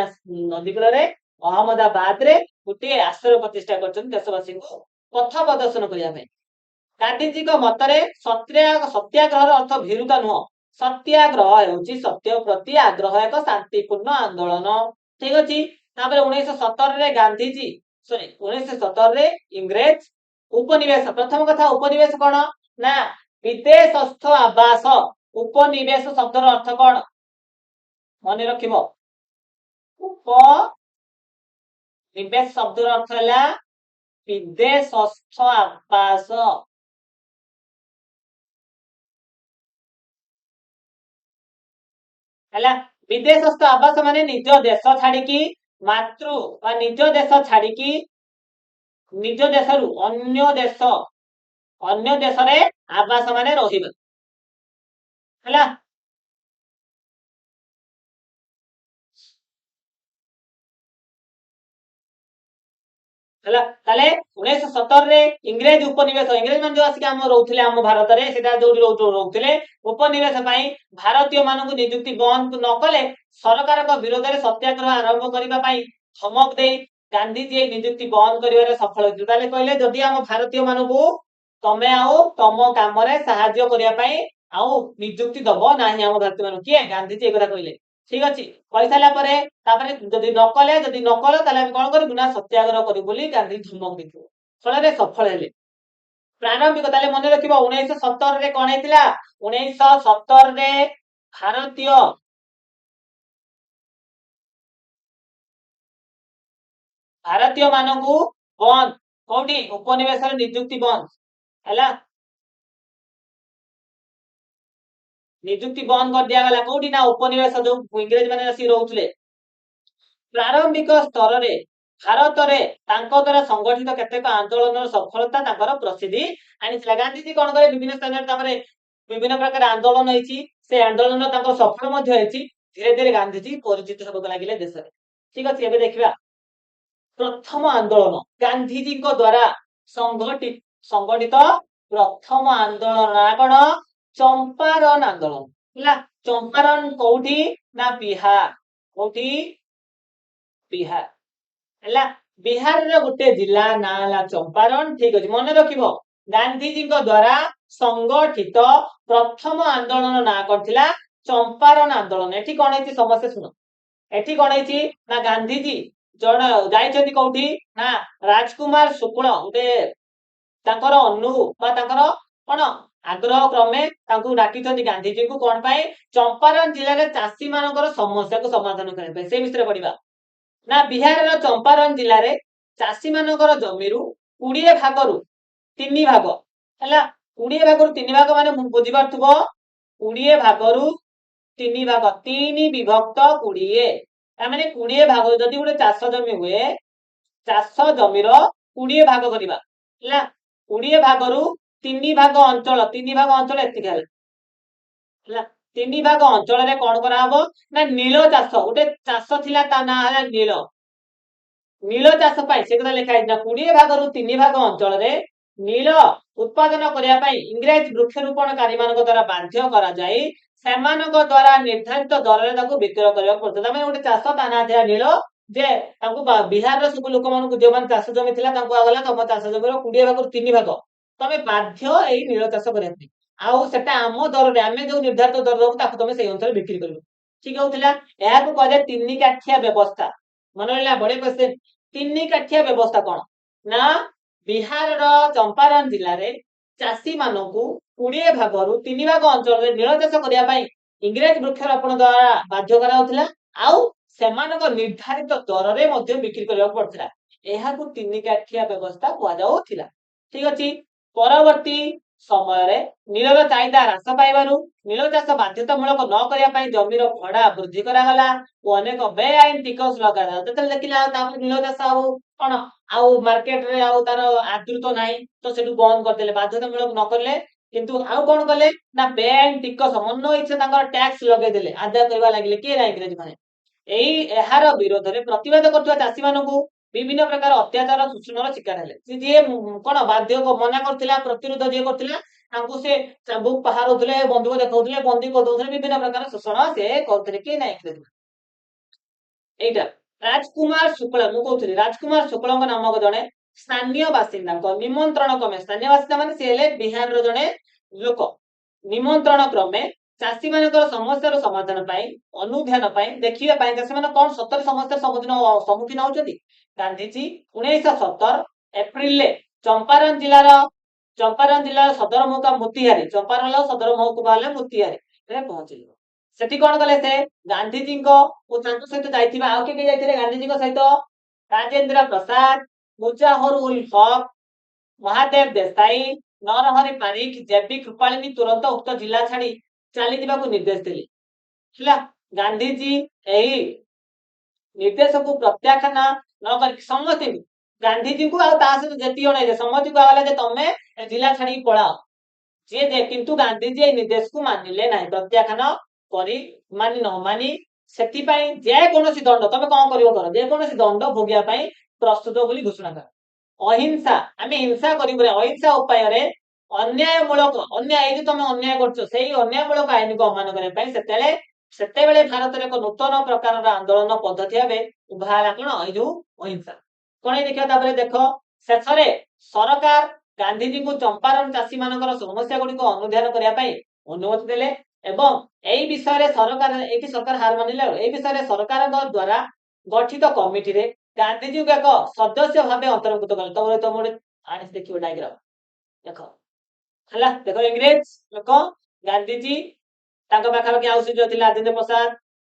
ନଦୀ କୂଳରେ ଅହମ୍ମଦାବାଦରେ ଗୋଟିଏ ଆଶ୍ରମ ପ୍ରତିଷ୍ଠା କରିଛନ୍ତି ଦେଶବାସୀଙ୍କୁ ପଥ ପ୍ରଦର୍ଶନ କରିବା ପାଇଁ। ଗାନ୍ଧିଜୀଙ୍କ ମତରେ ସତ୍ୟାଗ୍ରହର ଅର୍ଥ ଭୀରୁତା ନୁହଁ। ସତ୍ୟାଗ୍ରହ ହେଉଛି ସତ୍ୟ ପ୍ରତି ଆଗ୍ରହ, ଏକ ଶାନ୍ତିପୂର୍ଣ୍ଣ ଆନ୍ଦୋଳନ। ଠିକ ଅଛି। ତାପରେ 1917 ଗାନ୍ଧିଜୀ 1917 ଇଂରେଜ ଉପନିବେଶ। ପ୍ରଥମ କଥା, ଉପନିବେଶ କଣ ନା ବିଦେଶସ୍ଥ ଆବାସ। ଉପନିବେଶ ଶବ୍ଦର ଅର୍ଥ କଣ ମନେ ରଖିବ? ଉପନିବେଶ ଶବ୍ଦର ଅର୍ଥ ହେଲା ବିଦେଶସ୍ଥ ଆବାସ। ହେଲା, ବିଦେଶସ୍ଥ ଆବାସ ମାନେ ନିଜ ଦେଶ ଛାଡିକି ବା ନିଜ ଦେଶ ଛାଡିକି ନିଜ ଦେଶରୁ ଅନ୍ୟ ଦେଶରେ ଆବାସ ମାନେ ରହିବା। ହେଲା, ତାହେଲେ 1917 ଇଂରେଜ ଉପନିବେଶ, ଇଂରେଜ ମାନେ ଯୋଉ ଆସିକି ଆମ ରହୁଥିଲେ ଆମ ଭାରତରେ, ସେଟା ଯୋଉଠି ରହୁଥିଲେ, ଉପନିବେଶ ପାଇଁ ଭାରତୀୟ ମାନଙ୍କୁ ନିଯୁକ୍ତି ବନ୍ଦ ନ କଲେ ସରକାରଙ୍କ ବିରୋଧରେ ସତ୍ୟାଗ୍ରହ ଆରମ୍ଭ କରିବା ପାଇଁ ଧମକ ଦେଇ ଗାନ୍ଧିଜୀ ଏଇ ନିଯୁକ୍ତି ବନ୍ଦ କରିବାରେ ସଫଳ ହୋଇଥିଲେ। ତାହେଲେ କହିଲେ ଯଦି ଆମ ଭାରତୀୟ ମାନଙ୍କୁ ତମେ ଆଉ ତମ କାମରେ ସାହାଯ୍ୟ କରିବା ପାଇଁ ଆଉ ନିଯୁକ୍ତି ଦବ ନାହିଁ ଆମ ଭାରତୀୟ ମାନଙ୍କୁ। କିଏ? ଗାନ୍ଧିଜୀ ଏ କଥା କହିଲେ। ଠିକ ଅଛି, କହିସାରିଲା ପରେ ତାପରେ ଯଦି ନ କଲ ତାହେଲେ ଆମେ କଣ କରିବୁ ନା ସତ୍ୟାଗ୍ରହ କରିବୁ ବୋଲି ଗାନ୍ଧୀ ଧମକ ଦେଇଥିଲେ। ଫଳରେ ସଫଳ ହେଲେ। ପ୍ରାରମ୍ଭିକ ତାହେଲେ ମନେ ରଖିବ 1917ରେ କଣ ହେଇଥିଲା? 1917ରେ ଭାରତୀୟ ମାନଙ୍କୁ ବନ୍ଦ, କୋଉଠି? ଉପନିବେଶର ନିଯୁକ୍ତି ବନ୍ଦ ହେଲା। ନିଯୁକ୍ତି ବନ୍ଦ କରିଦିଆଗଲା କୋଉଠି? ନା ଉପନିବେଶ ଯୋଉ ଇଂରେଜ ମାନେ ଆସିକି ରହୁଥିଲେ। ପ୍ରାରମ୍ଭିକ ସ୍ତରରେ ଭାରତରେ ତାଙ୍କ ଦ୍ୱାରା ସଂଗଠିତ କେତେକ ଆନ୍ଦୋଳନର ସଫଳତା ତାଙ୍କର ପ୍ରସିଦ୍ଧି ଆଣିଥିଲା। ଗାନ୍ଧିଜୀ କଣ କଲେ? ବିଭିନ୍ନ ସ୍ଥାନରେ ତାପରେ ବିଭିନ୍ନ ପ୍ରକାର ଆନ୍ଦୋଳନ ହେଇଛି, ସେ ଆନ୍ଦୋଳନ ତାଙ୍କର ସଫଳ ମଧ୍ୟ ହେଇଛି। ଧୀରେ ଧୀରେ ଗାନ୍ଧିଜୀ ପରିଚିତ ହେବାକୁ ଲାଗିଲେ ଦେଶରେ। ଠିକ ଅଛି, ଏବେ ଦେଖିବା ପ୍ରଥମ ଆନ୍ଦୋଳନ ଗାନ୍ଧିଜୀଙ୍କ ଦ୍ୱାରା ସଂଗଠିତ ପ୍ରଥମ ଆନ୍ଦୋଳନ ନା କଣ? ଚମ୍ପାରଣ ଆନ୍ଦୋଳନ ହେଲା। ଚମ୍ପାରଣ କୋଉଠି? ନା ବିହାର। କୋଉଠି? ବିହାର ହେଲା। ବିହାରର ଗୋଟେ ଜିଲ୍ଲା ନାଁ ହେଲା ଚମ୍ପାରଣ। ଠିକ ଅଛି, ମନେ ରଖିବ ଗାନ୍ଧିଜୀଙ୍କ ଦ୍ୱାରା ସଂଗଠିତ ପ୍ରଥମ ଆନ୍ଦୋଳନ ନାଁ କଣ ଥିଲା? ଚମ୍ପାରଣ ଆନ୍ଦୋଳନ। ଏଠି କଣ ହେଇଛି ସମସ୍ତେ ଶୁଣ। ଏଠି କଣ ହେଇଛି ନା ଗାନ୍ଧିଜୀ ଜଣେ ଯାଇଛନ୍ତି କୋଉଠି? ନା ରାଜକୁମାର ଶୁକ୍ଳ ଗୋଟେ ତାଙ୍କର ବା ତାଙ୍କର କଣ ଆଗ୍ରହ କ୍ରମେ ତାଙ୍କୁ ଡାକିଛନ୍ତି ଗାନ୍ଧିଜୀଙ୍କୁ। କଣ ପାଇଁ? ଚମ୍ପାରଣ ଜିଲ୍ଲାରେ ଚାଷୀ ମାନଙ୍କର ସମସ୍ୟାକୁ ସମାଧାନ କରିବା ପାଇଁ। ସେ ବିଷୟରେ ପଢିବା। ନା ବିହାରର ଚମ୍ପାରଣ ଜିଲ୍ଲାରେ ଚାଷୀ ମାନଙ୍କର ଜମିରୁ 20 ଭାଗରୁ 3 ଭାଗ ହେଲା। 20 ଭାଗରୁ 3 ଭାଗ ମାନେ ବୁଝିପାରୁଥିବ 20 ଭାଗରୁ 3 ଭାଗ 3 ବିଭକ୍ତ 20 ମାନେ 20 ଭାଗ ଯଦି ଗୋଟେ ଚାଷ ଜମି ହୁଏ, ଚାଷ ଜମିର 20 ଭାଗ କରିବା ହେଲା। 20 ଭାଗରୁ 3 ଭାଗ ଅଞ୍ଚଳ, 3 ଭାଗ ଅଞ୍ଚଳ ଏତିକି ହେଲା। 3 ଭାଗ ଅଞ୍ଚଳରେ କଣ କରାହବ? ନା ନୀଳ ଚାଷ ଗୋଟେ ଚାଷ ଥିଲା, ତା ନାଁ ହେଲା ନୀଳ। ନୀଳ ଚାଷ ପାଇଁ ସେ କଥା ଲେଖା ହେଇଛି ନା 20 ଭାଗରୁ 3 ଭାଗ ଅଞ୍ଚଳରେ ନୀଳ ଉତ୍ପାଦନ କରିବା ପାଇଁ ଇଂରେଜ ବୃକ୍ଷରୋପଣକାରୀ ମାନଙ୍କ ଦ୍ୱାରା ବାଧ୍ୟ କରାଯାଇ ସେମାନଙ୍କ ଦ୍ୱାରା ନିର୍ଦ୍ଧାରିତ ଦରରେ ତାକୁ ବିକ୍ରୟ କରିବାକୁ ପଡୁଥିଲା। ତାମାନେ ଗୋଟେ ଚାଷ ତା ନାଁ ଥିଲା ନୀଳ। ଯେ ତାଙ୍କୁ ବିହାରର ସବୁ ଲୋକମାନଙ୍କୁ ଯୋଉମାନେ ଚାଷ ଜମି ଥିଲା ତାଙ୍କୁ ଆଗଲା ତମ ଚାଷ ଜମିର 20 ଭାଗରୁ 3 ଭାଗ ତମେ ବାଧ୍ୟ ଏଇ ନୀଳ ଚାଷ କରିବା ପାଇଁ। ଆଉ ସେଟା ଆମ ଦରରେ ଆମେ ଯୋଉ ନିର୍ଦ୍ଧାରିତ ଦର ଦବୁ ତାକୁ ତମେ ସେଇ ଅନୁସାରେ ବିକ୍ରି କରିବ। ଠିକ ହଉଥିଲା। ଏହାକୁ କୁହାଯାଏ 3 କାଠିଆ ବ୍ୟବସ୍ଥା। ମନେ ରହିଲା? ବଢିଆ କ୍ୱେଶ୍ଚନ। 3 କାଠିଆ ବ୍ୟବସ୍ଥା କଣ? ନା ବିହାରର ଚମ୍ପାରଣ ଜିଲ୍ଲାରେ ଚାଷୀ ମାନଙ୍କୁ 20 ଭାଗରୁ 3 ଭାଗ ଅଞ୍ଚଳରେ ନୀଳ ଚାଷ କରିବା ପାଇଁ ଇଂରେଜ ବୃକ୍ଷରୋପଣ ଦ୍ୱାରା ବାଧ୍ୟ କରାଯାଉଥିଲା। ଆଉ ସେମାନଙ୍କ ନିର୍ଦ୍ଧାରିତ ଦରରେ ମଧ୍ୟ ବିକ୍ରି କରିବାକୁ ପଡୁଥିଲା। ଏହାକୁ 3 କାଠିଆ ବ୍ୟବସ୍ଥା କୁହାଯାଉଥିଲା। ଠିକ ଅଛି। ପରବର୍ତ୍ତୀ ସମୟରେ ନୀଳର ଚାହିଦା ହ୍ରାସ ପାଇବାରୁ ନୀଳ ଚାଷ ବାଧ୍ୟତାମୂଳକ ନ କରିବା ପାଇଁ ଜମିର ଭଡା ବୃଦ୍ଧି କରାଗଲା ଓ ଅନେକ ବେଆଇନ ଟିକସ ଲଗାଗଲା। ଯେତେବେଳେ ଦେଖିଲା ତାପରେ ନୀଳ ଚାଷ ଆଉ କଣ ଆଉ ମାର୍କେଟରେ ଆଉ ତାର ଆଦୃତ ନାହିଁ, ତ ସେଠୁ ବନ୍ଦ କରିଦେଲେ। ବାଧ୍ୟତାମୂଳକ ନ କଲେ କିନ୍ତୁ ଆଉ କଣ କଲେ? ନା ବେଆଇନ ଟିକସ ମନ ଇଚ୍ଛା ତାଙ୍କର ଟ୍ୟାକ୍ସ ଲଗେଇଦେଲେ, ଆଦାୟ କରିବା ଲାଗିଲେ। କିଏ? ନା ଇଂରେଜ ମାନେ। ଏହାର ବିରୋଧରେ ପ୍ରତିବାଦ କରୁଥିବା ଚାଷୀ ମାନଙ୍କୁ ବିଭିନ୍ନ ପ୍ରକାର ଅତ୍ୟାଚାର ଶୋଷଣର ଶିକାର ହେଲେ। ଯିଏ କଣ ବାଧ୍ୟ ମନା କରୁଥିଲା, ପ୍ରତିରୋଧ ଯିଏ କରୁଥିଲା ତାଙ୍କୁ ସେ ଚାବୁକ ପାହାରୁଥିଲେ, ବନ୍ଧୁକ ଦେଖାଉଥିଲେ, ବନ୍ଦୀ କରିଦଉଥିଲେ, ବିଭିନ୍ନ ପ୍ରକାର ଶୋଷଣ ସେ କରୁଥିଲେ। କିଏ? ନା ଇଂରେଜ। ଏଇଟା ରାଜକୁମାର ଶୁକ୍ଳ ମୁଁ କହୁଥିଲି। ରାଜକୁମାର ଶୁକ୍ଳଙ୍କ ନାମକ ଜଣେ ସ୍ଥାନୀୟ ବାସିନ୍ଦାଙ୍କ ନିମନ୍ତ୍ରଣ କ୍ରମେ, ସ୍ଥାନୀୟ ବାସିନ୍ଦା ମାନେ ସେ ହେଲେ ବିହାରର ଜଣେ ଲୋକ। ନିମନ୍ତ୍ରଣ କ୍ରମେ ଚାଷୀ ମାନଙ୍କର ସମସ୍ୟାର ସମାଧାନ ପାଇଁ, ଅନୁଧ୍ୟାନ ପାଇଁ, ଦେଖିବା ପାଇଁ ସେମାନେ କଣ ସତରେ ସମସ୍ୟାର ସମ୍ମୁଖୀନ ହଉଛନ୍ତି। ଗାନ୍ଧିଜୀ 1917 ଏପ୍ରିଲରେ ଚମ୍ପାରଣ ଜିଲ୍ଲାର ସଦର ମହକୁମା ମୋତିହାରୀ, ଚମ୍ପାରଣ ସଦର ମହକୁମା ହେଲା ମୋତିହାରୀରେ ପହଞ୍ଚିଲେ। ସେଠି କଣ କଲେ? ସେ ଗାନ୍ଧିଜୀଙ୍କ ଓ ତାଙ୍କ ସହିତ ଯାଇଥିବା ଆଉ କିଏ ଯାଇଥିଲେ ଗାନ୍ଧିଜୀଙ୍କ ସହିତ? ରାଜେନ୍ଦ୍ର ପ୍ରସାଦ, ମୁଜାହର ଉଲ ହକ, ମହାଦେବ ଦେଶାଇ, ନରହରି ପାରିଖ, ଜେବି କୃପାଳିନୀ ତୁରନ୍ତ ଉକ୍ତ ଜିଲ୍ଲା ଛାଡି ଚାଲିଯିବାକୁ ନିର୍ଦ୍ଦେଶ ଦେଲେ ହେଲା। ଗାନ୍ଧିଜୀ ଏହି ନିର୍ଦ୍ଦେଶକୁ ପ୍ରତ୍ୟାଖ୍ୟାନ ନ କରି ସମସ୍ତଙ୍କୁ ଗାନ୍ଧିଜୀଙ୍କୁ ଆଉ ତା ସହିତ ଯେତିକି ଜଣ ସମସ୍ତଙ୍କୁ କହିଲା ଯେ ତମେ ଜିଲ୍ଲା ଛାଡିକି ପଳାଅ। କିନ୍ତୁ ଗାନ୍ଧିଜୀ ଏହି ନିର୍ଦ୍ଦେଶକୁ ମାନିଲେ ନାହିଁ। ପ୍ରତ୍ୟାଖ୍ୟାନ କରି ନ ମାନି ସେଥିପାଇଁ ଯେକୌଣସି ଦଣ୍ଡ ତମେ କଣ କରିବ କର, ଯେକୌଣସି ଦଣ୍ଡ ଭୋଗିବା ପାଇଁ ପ୍ରସ୍ତୁତ ବୋଲି ଘୋଷଣା କର। ଅହିଂସା, ଆମେ ହିଂସା କରିବୁ। ଅହିଂସା ଉପାୟରେ ଏଇ ଯୋଉ ତମେ ଅନ୍ୟାୟ କରୁଛ ସେଇ ଅନ୍ୟାୟମୂଳକ ଆଇନକୁ ଅମାନ କରିବା ପାଇଁ ସେତେବେଳେ ଭାରତରେ ଏକ ନୂତନ ପ୍ରକାରର ଆନ୍ଦୋଳନ ପଦ୍ଧତି ଭାବେ ଉଭା ହେଲା କଣ? ଏଇ ଯୋଉ ଅହିଂସା। କଣ ଦେଖିବା ତାପରେ ଦେଖ ଶେଷରେ ସରକାର ଗାନ୍ଧିଜୀଙ୍କୁ ଚମ୍ପାରଣ ଚାଷୀ ମାନଙ୍କର ସମସ୍ୟା ଗୁଡିକ ଅନୁଧ୍ୟାନ କରିବା ପାଇଁ ଅନୁମତି ଦେଲେ ଏବଂ ଏଇ ବିଷୟରେ ସରକାର ଏଇଠି ସରକାର ହାର ମାନିଲେ ଏଇ ବିଷୟରେ ସରକାରଙ୍କ ଦ୍ଵାରା ଗଠିତ କମିଟିରେ ଗାନ୍ଧିଜୀଙ୍କୁ ଏକ ସଦସ୍ୟ ଭାବେ ଅନ୍ତର୍ଭୁକ୍ତ କଲେ। ତମ ଗୋଟେ ଆଣିଛି ଦେଖିବ ଡାଇଗ୍ରାମ ଦେଖ ହେଲା ଦେଖ ଇଂରେଜ ଲୋକ ଗାନ୍ଧିଜୀ ତାଙ୍କ ପାଖାପାଖି ଆଉ ସେ ଥିଲେ ରାଜେନ୍ଦ୍ର ପ୍ରସାଦ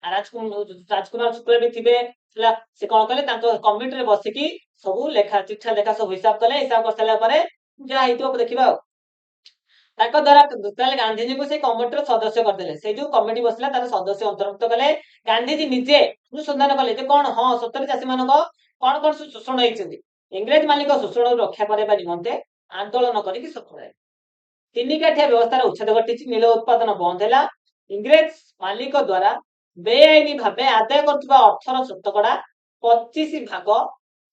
ରାଜକୁମାର ଶୁକ୍ଳ ବି ଥିବେ ହେଲା ସେ କଣ କଲେ ତାଙ୍କ କମିଟିରେ ବସିକି ସବୁ ଚିଠା ଲେଖା ସବୁ ହିସାବ କଲେ ହିସାବ କରିସାରିଲା ପରେ ଯାହା ହେଇଥିବ ଦେଖିବା ଆଉ ତାଙ୍କ ଦ୍ଵାରା ତାହେଲେ ଗାନ୍ଧିଜୀଙ୍କୁ ସେଇ କମିଟିର ସଦସ୍ୟ କରିଦେଲେ ସେଇ ଯୋଉ କମିଟି ବସିଲା ତାର ସଦସ୍ୟ ଅନ୍ତର୍ଭୁକ୍ତ କଲେ ଗାନ୍ଧିଜୀ ନିଜେ ଅନୁସନ୍ଧାନ କଲେ ଯେ କଣ ହଁ ସତରେ ଚାଷୀ ମାନଙ୍କ କଣ କଣ ଶୋଷଣ ହେଇଛନ୍ତି ଇଂରେଜ ମାଲିକ ଶୋଷଣରୁ ରକ୍ଷା କରିବା ନିମନ୍ତେ ଆନ୍ଦୋଳନ କରିକି ସଫଳ ହେଲେ ତିନିକାଠିଆ ବ୍ୟବସ୍ଥାର ଉଚ୍ଛେଦ ଘଟିଛି ନୀଳ ଉତ୍ପାଦନ ବନ୍ଦ ହେଲା ଇଂରେଜ ମାଲିକ ଦ୍ଵାରା ବେଆଇନ ଭାବେ ଆଦାୟ କରୁଥିବା ଅର୍ଥର ଶତକଡା 25 ଭାଗ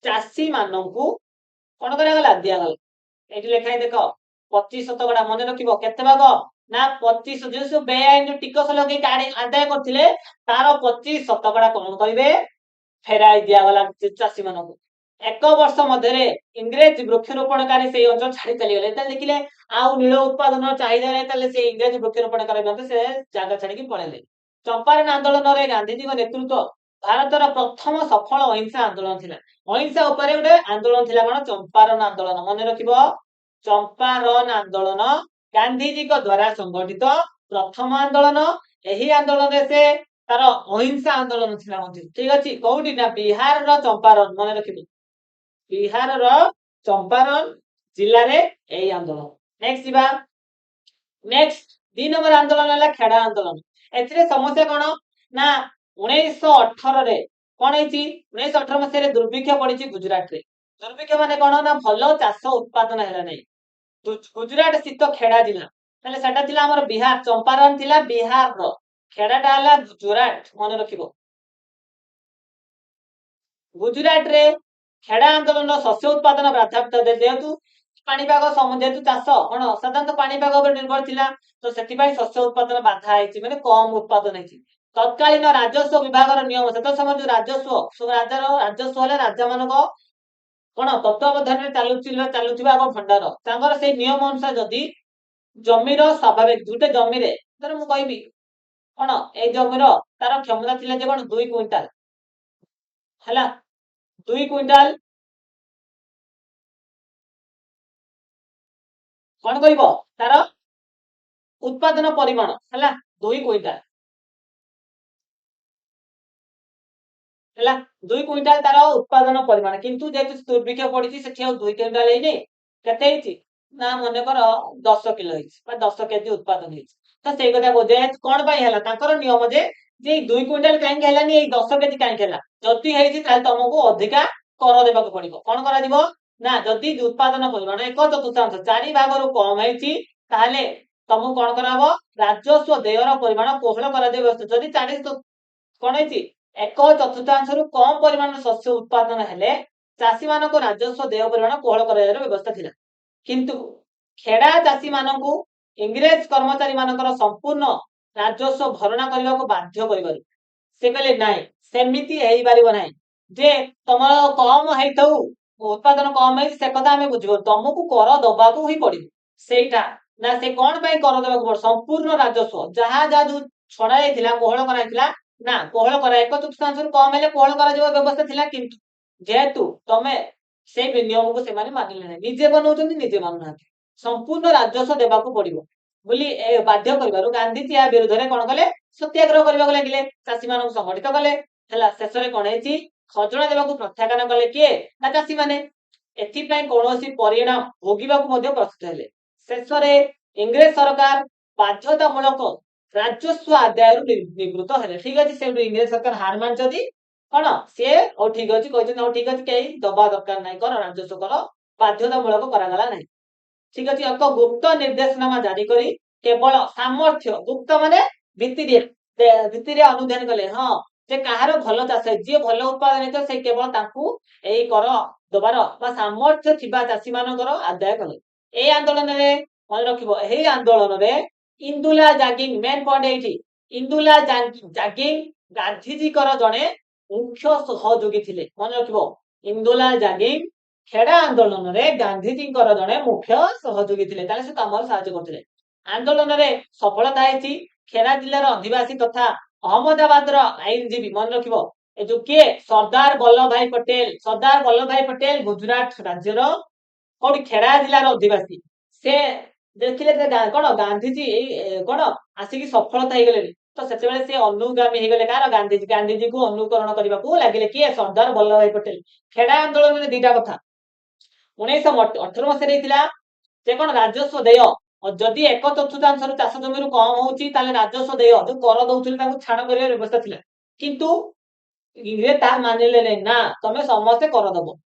ଚାଷୀ ମାନଙ୍କୁ କଣ କରାଗଲା ଦିଆଗଲା ଏଇଠି ଲେଖା ଦେଖ 25 ଶତକଡା ମନେ ରଖିବ କେତେ ଭାଗ ନା 25 ଯୋଉ ସବୁ ବେଆଇନ ଟିକସ ଲଗେଇ ଆଦାୟ କରିଥିଲେ ତାର 25 ଶତକଡା କଣ କରିବେ ଫେରାଇ ଦିଆଗଲା ଚାଷୀ ମାନଙ୍କୁ 1 ବର୍ଷ ମଧ୍ୟରେ ଇଂରେଜ ବୃକ୍ଷରୋପଣକାରୀ ସେଇ ଅଞ୍ଚଳ ଛାଡି ଚାଲିଗଲେ ତାହେଲେ ଦେଖିଲେ ଆଉ ନୀଳ ଉତ୍ପାଦନ ଚାହିଦା ନାହିଁ ତାହେଲେ ସେ ଇଂରେଜ ବୃକ୍ଷରୋପଣକାରୀ ମଧ୍ୟ ସେ ଜାଗା ଛାଡିକି ପଳେଇଲେ ଚମ୍ପାରଣ ଆନ୍ଦୋଳନରେ ଗାନ୍ଧିଜୀଙ୍କ ନେତୃତ୍ୱ ଭାରତର ପ୍ରଥମ ସଫଳ ଅହିଂସା ଆନ୍ଦୋଳନ ଥିଲା ଅହିଂସା ଉପରେ ଗୋଟେ ଆନ୍ଦୋଳନ ଥିଲା କଣ ଚମ୍ପାରଣ ଆନ୍ଦୋଳନ ମନେ ରଖିବ ଚମ୍ପାରଣ ଆନ୍ଦୋଳନ ଗାନ୍ଧିଜୀଙ୍କ ଦ୍ଵାରା ସଂଗଠିତ ପ୍ରଥମ ଆନ୍ଦୋଳନ ଏହି ଆନ୍ଦୋଳନରେ ସେ ତାର ଅହିଂସା ଆନ୍ଦୋଳନ ଥିଲା ମଧ୍ୟ ଠିକ ଅଛି କୋଉଠି ନା ବିହାରର ଚମ୍ପାରଣ ମନେ ରଖିବ ବିହାରର ଚମ୍ପାରଣ ଜିଲ୍ଲାରେ ଏଇ ଆନ୍ଦୋଳନ ନେକ୍ସଟ ଯିବା ନେକ୍ସଟ 2 ନମ୍ବର ଆନ୍ଦୋଳନ ହେଲା ଖେଡା ଆନ୍ଦୋଳନ ଏଥିରେ ସମସ୍ୟା କଣ ନା 1918 ରେ କଣ ହେଇଛି 1918 ମସିହାରେ ଦୁର୍ଭିକ୍ଷ ପଡିଛି ଗୁଜରାଟରେ ଦୁର୍ଭିକ୍ଷ ମାନେ କଣ ନା ଭଲ ଚାଷ ଉତ୍ପାଦନ ହେଲା ନାହିଁ ଗୁଜରାଟ ସ୍ଥିତ ଖେଡା ଜିଲ୍ଲା ତାହେଲେ ସେଟା ଥିଲା ଆମର ବିହାର ଚମ୍ପାରଣ ଥିଲା ବିହାରର ଖେଡାଟା ହେଲା ଗୁଜରାଟ ମନେ ରଖିବ ଗୁଜରାଟରେ ଖେଡା ଆନ୍ଦୋଳନ ଶସ୍ୟ ଉତ୍ପାଦନ ବାଧାପ୍ରାପ୍ତ ଯେହେତୁ ପାଣିପାଗ ଯେହେତୁ ଚାଷ କଣ ସାଧାରଣତଃ ପାଣିପାଗ ଉପରେ ନିର୍ଭର ଥିଲା ତ ସେଥିପାଇଁ ଶସ୍ୟ ଉତ୍ପାଦନ ବାଧା ହେଇଛି ମାନେ କମ ଉତ୍ପାଦନ ହେଇଛି ତତ୍କାଳୀନ ରାଜସ୍ୱ ବିଭାଗର ନିୟମ ସେତ ସମୟ ଯୋଉ ରାଜସ୍ୱ ସବୁ ରାଜସ୍ୱ ହେଲେ ରାଜା ମାନଙ୍କ କଣ ତତ୍ତ୍ୱାବଧାନରେ ଚାଲୁଥିବା ଏକ ଭଣ୍ଡାର ତାଙ୍କର ସେଇ ନିୟମ ଅନୁସାରେ ଯଦି ଜମିର ସ୍ୱାଭାବିକ ଗୋଟେ ଜମିରେ ଧର ମୁଁ କହିବି କଣ ଏଇ ଜମିର ତାର କ୍ଷମତା ଥିଲା ଯେ କଣ 2 କୁଇଣ୍ଟାଲ ହେଲା 2 କୁଇଣ୍ଟାଲ କଣ କହିବ ତାର ଉତ୍ପାଦନ ପରିମାଣ ହେଲା 2 କୁଇଣ୍ଟାଲ ହେଲା 2 କୁଇଣ୍ଟାଲ ତାର ଉତ୍ପାଦନ ପରିମାଣ କିନ୍ତୁ ଯେହେତୁ ଦୁର୍ଭିକ୍ଷ ପଡିଛି ସେଠି ଆଉ 2 କୁଇଣ୍ଟାଲ ହେଇନି କେତେ ହେଇଛି ନା ମନେକର 10 କିଲୋ ହେଇଛି ବା 10 କେଜି ଉତ୍ପାଦନ ହେଇଛି ତ ସେଇ କଥା ବୋଧେ କଣ ପାଇଁ ହେଲା ତାଙ୍କର ନିୟମ ଯେ 2 କୁଇଣ୍ଟାଲ କାହିଁକି ହେଲାନି ଏଇ 10 କେଜି କାହିଁକି ହେଲା ଯଦି ହେଇଛି ତାହେଲେ ତମକୁ ଅଧିକା କର ଦେବାକୁ ପଡିବ କଣ କରାଯିବ ନା ଯଦି ଉତ୍ପାଦନ ପରିମାଣ 1/4 4 ଭାଗରୁ କମ ହେଇଛି ତାହେଲେ ତମକୁ କଣ କରାହବ ରାଜସ୍ୱ ଦେୟର ପରିମାଣ କୋହଳ କରାଯିବ ଯଦି 4 କଣ ହେଇଛି 1/4ରୁ କମ ପରିମାଣର ଶସ୍ୟ ଉତ୍ପାଦନ ହେଲେ ଚାଷୀ ମାନଙ୍କୁ ରାଜସ୍ୱ ଦେୟ ପରିମାଣ କୋହଳ କରାଯିବାର ବ୍ୟବସ୍ଥା ଥିଲା କିନ୍ତୁ ଖେଡା ଚାଷୀ ମାନଙ୍କୁ ଇଂରେଜ କର୍ମଚାରୀ ମାନଙ୍କର ସମ୍ପୂର୍ଣ୍ଣ ରାଜସ୍ୱ ଭରଣା କରିବାକୁ ବାଧ୍ୟ କରିବାରୁ ସେ କହିଲେ ନାହିଁ ସେମିତି ହେଇପାରିବ ନାହିଁ ଯେ ତମର କମ ହେଇଥାଉ ଉତ୍ପାଦନ କମ ହେଇଛି ସେ କଥା ଆମେ ବୁଝିବୁ ତମକୁ କର ଦବାକୁ ହିଁ ପଡିବ ସେଇଟା ନା ସେ କଣ ପାଇଁ କର ଦେବାକୁ ପଡିବ ସମ୍ପୂର୍ଣ୍ଣ ରାଜସ୍ୱ ଯାହା ଯାହା ଯୋଉ ଛଡା ଯାଇଥିଲା କୋହଳ କରାଯାଇଥିଲା ନା କୋହଳ କରା 1/4ରୁ କମ ହେଲେ କୋହଳ କରାଯିବା ବ୍ୟବସ୍ଥା ଥିଲା କିନ୍ତୁ ଯେହେତୁ ତମେ ସେଇ ନିୟମକୁ ସେମାନେ ମାନିଲେ ନାହିଁ ନିଜେ ବନଉଛନ୍ତି ନିଜେ ମାନୁନାହାନ୍ତି ସମ୍ପୂର୍ଣ୍ଣ ରାଜସ୍ୱ ଦେବାକୁ ପଡିବ ବୋଲି ବାଧ୍ୟ କରିବାରୁ ଗାନ୍ଧିଜୀ ଏହା ବିରୁଦ୍ଧରେ କଣ କଲେ ସତ୍ୟାଗ୍ରହ କରିବାକୁ ଲାଗିଲେ ଚାଷୀ ମାନଙ୍କୁ ସଂଗଠିତ କଲେ ହେଲା ଶେଷରେ କଣ ହେଇଛି ଖଜଣା ଦେବାକୁ ପ୍ରତ୍ୟାଖ୍ୟାନ କଲେ କିଏ ନା ଚାଷୀ ମାନେ ଏଥିପାଇଁ କୌଣସି ପରିଣାମ ଭୋଗିବାକୁ ମଧ୍ୟ ପ୍ରସ୍ତୁତ ହେଲେ ଶେଷରେ ଇଂରେଜ ସରକାର ବାଧ୍ୟତାମୂଳକ ରାଜସ୍ୱ ଆଦାୟରୁ ନିବୃତ୍ତ ହେଲେ ଠିକ ଅଛି ସେଠୁ ଇଂରେଜ ସରକାର ହାର ମାନିଛନ୍ତି କଣ ସିଏ ହଉ ଠିକ ଅଛି କହିଛନ୍ତି ହଉ ଠିକ ଅଛି କେହି ଦବା ଦରକାର ନାହିଁ କର ରାଜସ୍ୱ କର ବାଧ୍ୟତାମୂଳକ କରାଗଲା ନାହିଁ ଠିକ ଅଛି ଏକ ଗୁପ୍ତ ନିର୍ଦ୍ଦେଶନାମା ଜାରି କରି କେବଳ ସାମର୍ଥ୍ୟ ଗୁପ୍ତ ମାନେ ଭିତିରେ ଅନୁଧ୍ୟାନ କଲେ ହଁ ଯେ କାହାର ଭଲ ଚାଷ ଯିଏ ଭଲ ଉତ୍ପାଦନ ହେଇଥିବ ସେ କେବଳ ତାଙ୍କୁ ଏଇ କର ଦବାର ବା ସାମର୍ଥ୍ୟ ଥିବା ଚାଷୀ ମାନଙ୍କର ଆଦାୟ କଲେ ଏଇ ଆନ୍ଦୋଳନରେ ମନେ ରଖିବ ଏହି ଆନ୍ଦୋଳନରେ ଇନ୍ଦୁଲା ଜାଗିଂ ମେନ୍ ପଏଣ୍ଟ ଏଇଠି ଇନ୍ଦୁଲା ଜାଗିଂ ଗାନ୍ଧିଜୀଙ୍କର ଜଣେ ମୁଖ୍ୟ ସହଯୋଗୀ ଥିଲେ ମନେ ରଖିବ ଇନ୍ଦୁଲାଲ ଜାଗିର ଖେଡା ଆନ୍ଦୋଳନରେ ଗାନ୍ଧିଜୀଙ୍କର ଜଣେ ମୁଖ୍ୟ ସହଯୋଗୀ ଥିଲେ। ତାହେଲେ ସେ କାମରେ ସାହାଯ୍ୟ କରୁଥିଲେ। ଆନ୍ଦୋଳନରେ ସଫଳତା ହେଇଛି। ଖେଡା ଜିଲ୍ଲାର ଅଧିବାସୀ ତଥା ଅହମ୍ମଦାବାଦର ଆଇନଜୀବୀ, ମନେ ରଖିବ ଏ ଯୋଉ କିଏ, ସର୍ଦ୍ଦାର ବଲ୍ଲଭ ଭାଇ ପଟେଲ। ସର୍ଦ୍ଦାର ବଲ୍ଲଭ ଭାଇ ପଟେଲ ଗୁଜୁରାଟ ରାଜ୍ୟର କୋଉଠି ଖେଡା ଜିଲ୍ଲାର ଅଧିବାସୀ। ସେ ଦେଖିଲେ ଯେ କଣ ଗାନ୍ଧିଜୀ ଏଇ କଣ ଆସିକି ସଫଳତା ହେଇଗଲେଣି, ତ ସେତେବେଳେ ସେ ଅନୁଗାମୀ ହେଇଗଲେ କାହାର, ଗାନ୍ଧିଜୀକୁ ଅନୁକରଣ କରିବାକୁ ଲାଗିଲେ। କିଏ, ସର୍ଦ୍ଦାର ବଲ୍ଲଭ ଭାଇ ପଟେଲ। ଖେଡା ଆନ୍ଦୋଳନରେ ଦିଟା କଥା, 1918 ମସିହାରେ ହେଇଥିଲା ଯେ କଣ ରାଜସ୍ୱ ଦେୟ, ଯଦି 1/4 ଚାଷ ଜମିରୁ କମ ହଉଛି ତାହେଲେ ରାଜସ୍ୱ ଦେୟ ଯୋଉ କର ଦଉଥିଲେ ତାଙ୍କୁ ଛାଡ଼ କରିବାର ବ୍ୟବସ୍ଥା ଥିଲା। କିନ୍ତୁ ଇଂରେଜ ତାହା ମାନିଲେ ନାହିଁ, ନା ତମେ ସମସ୍ତେ କର ଦବ।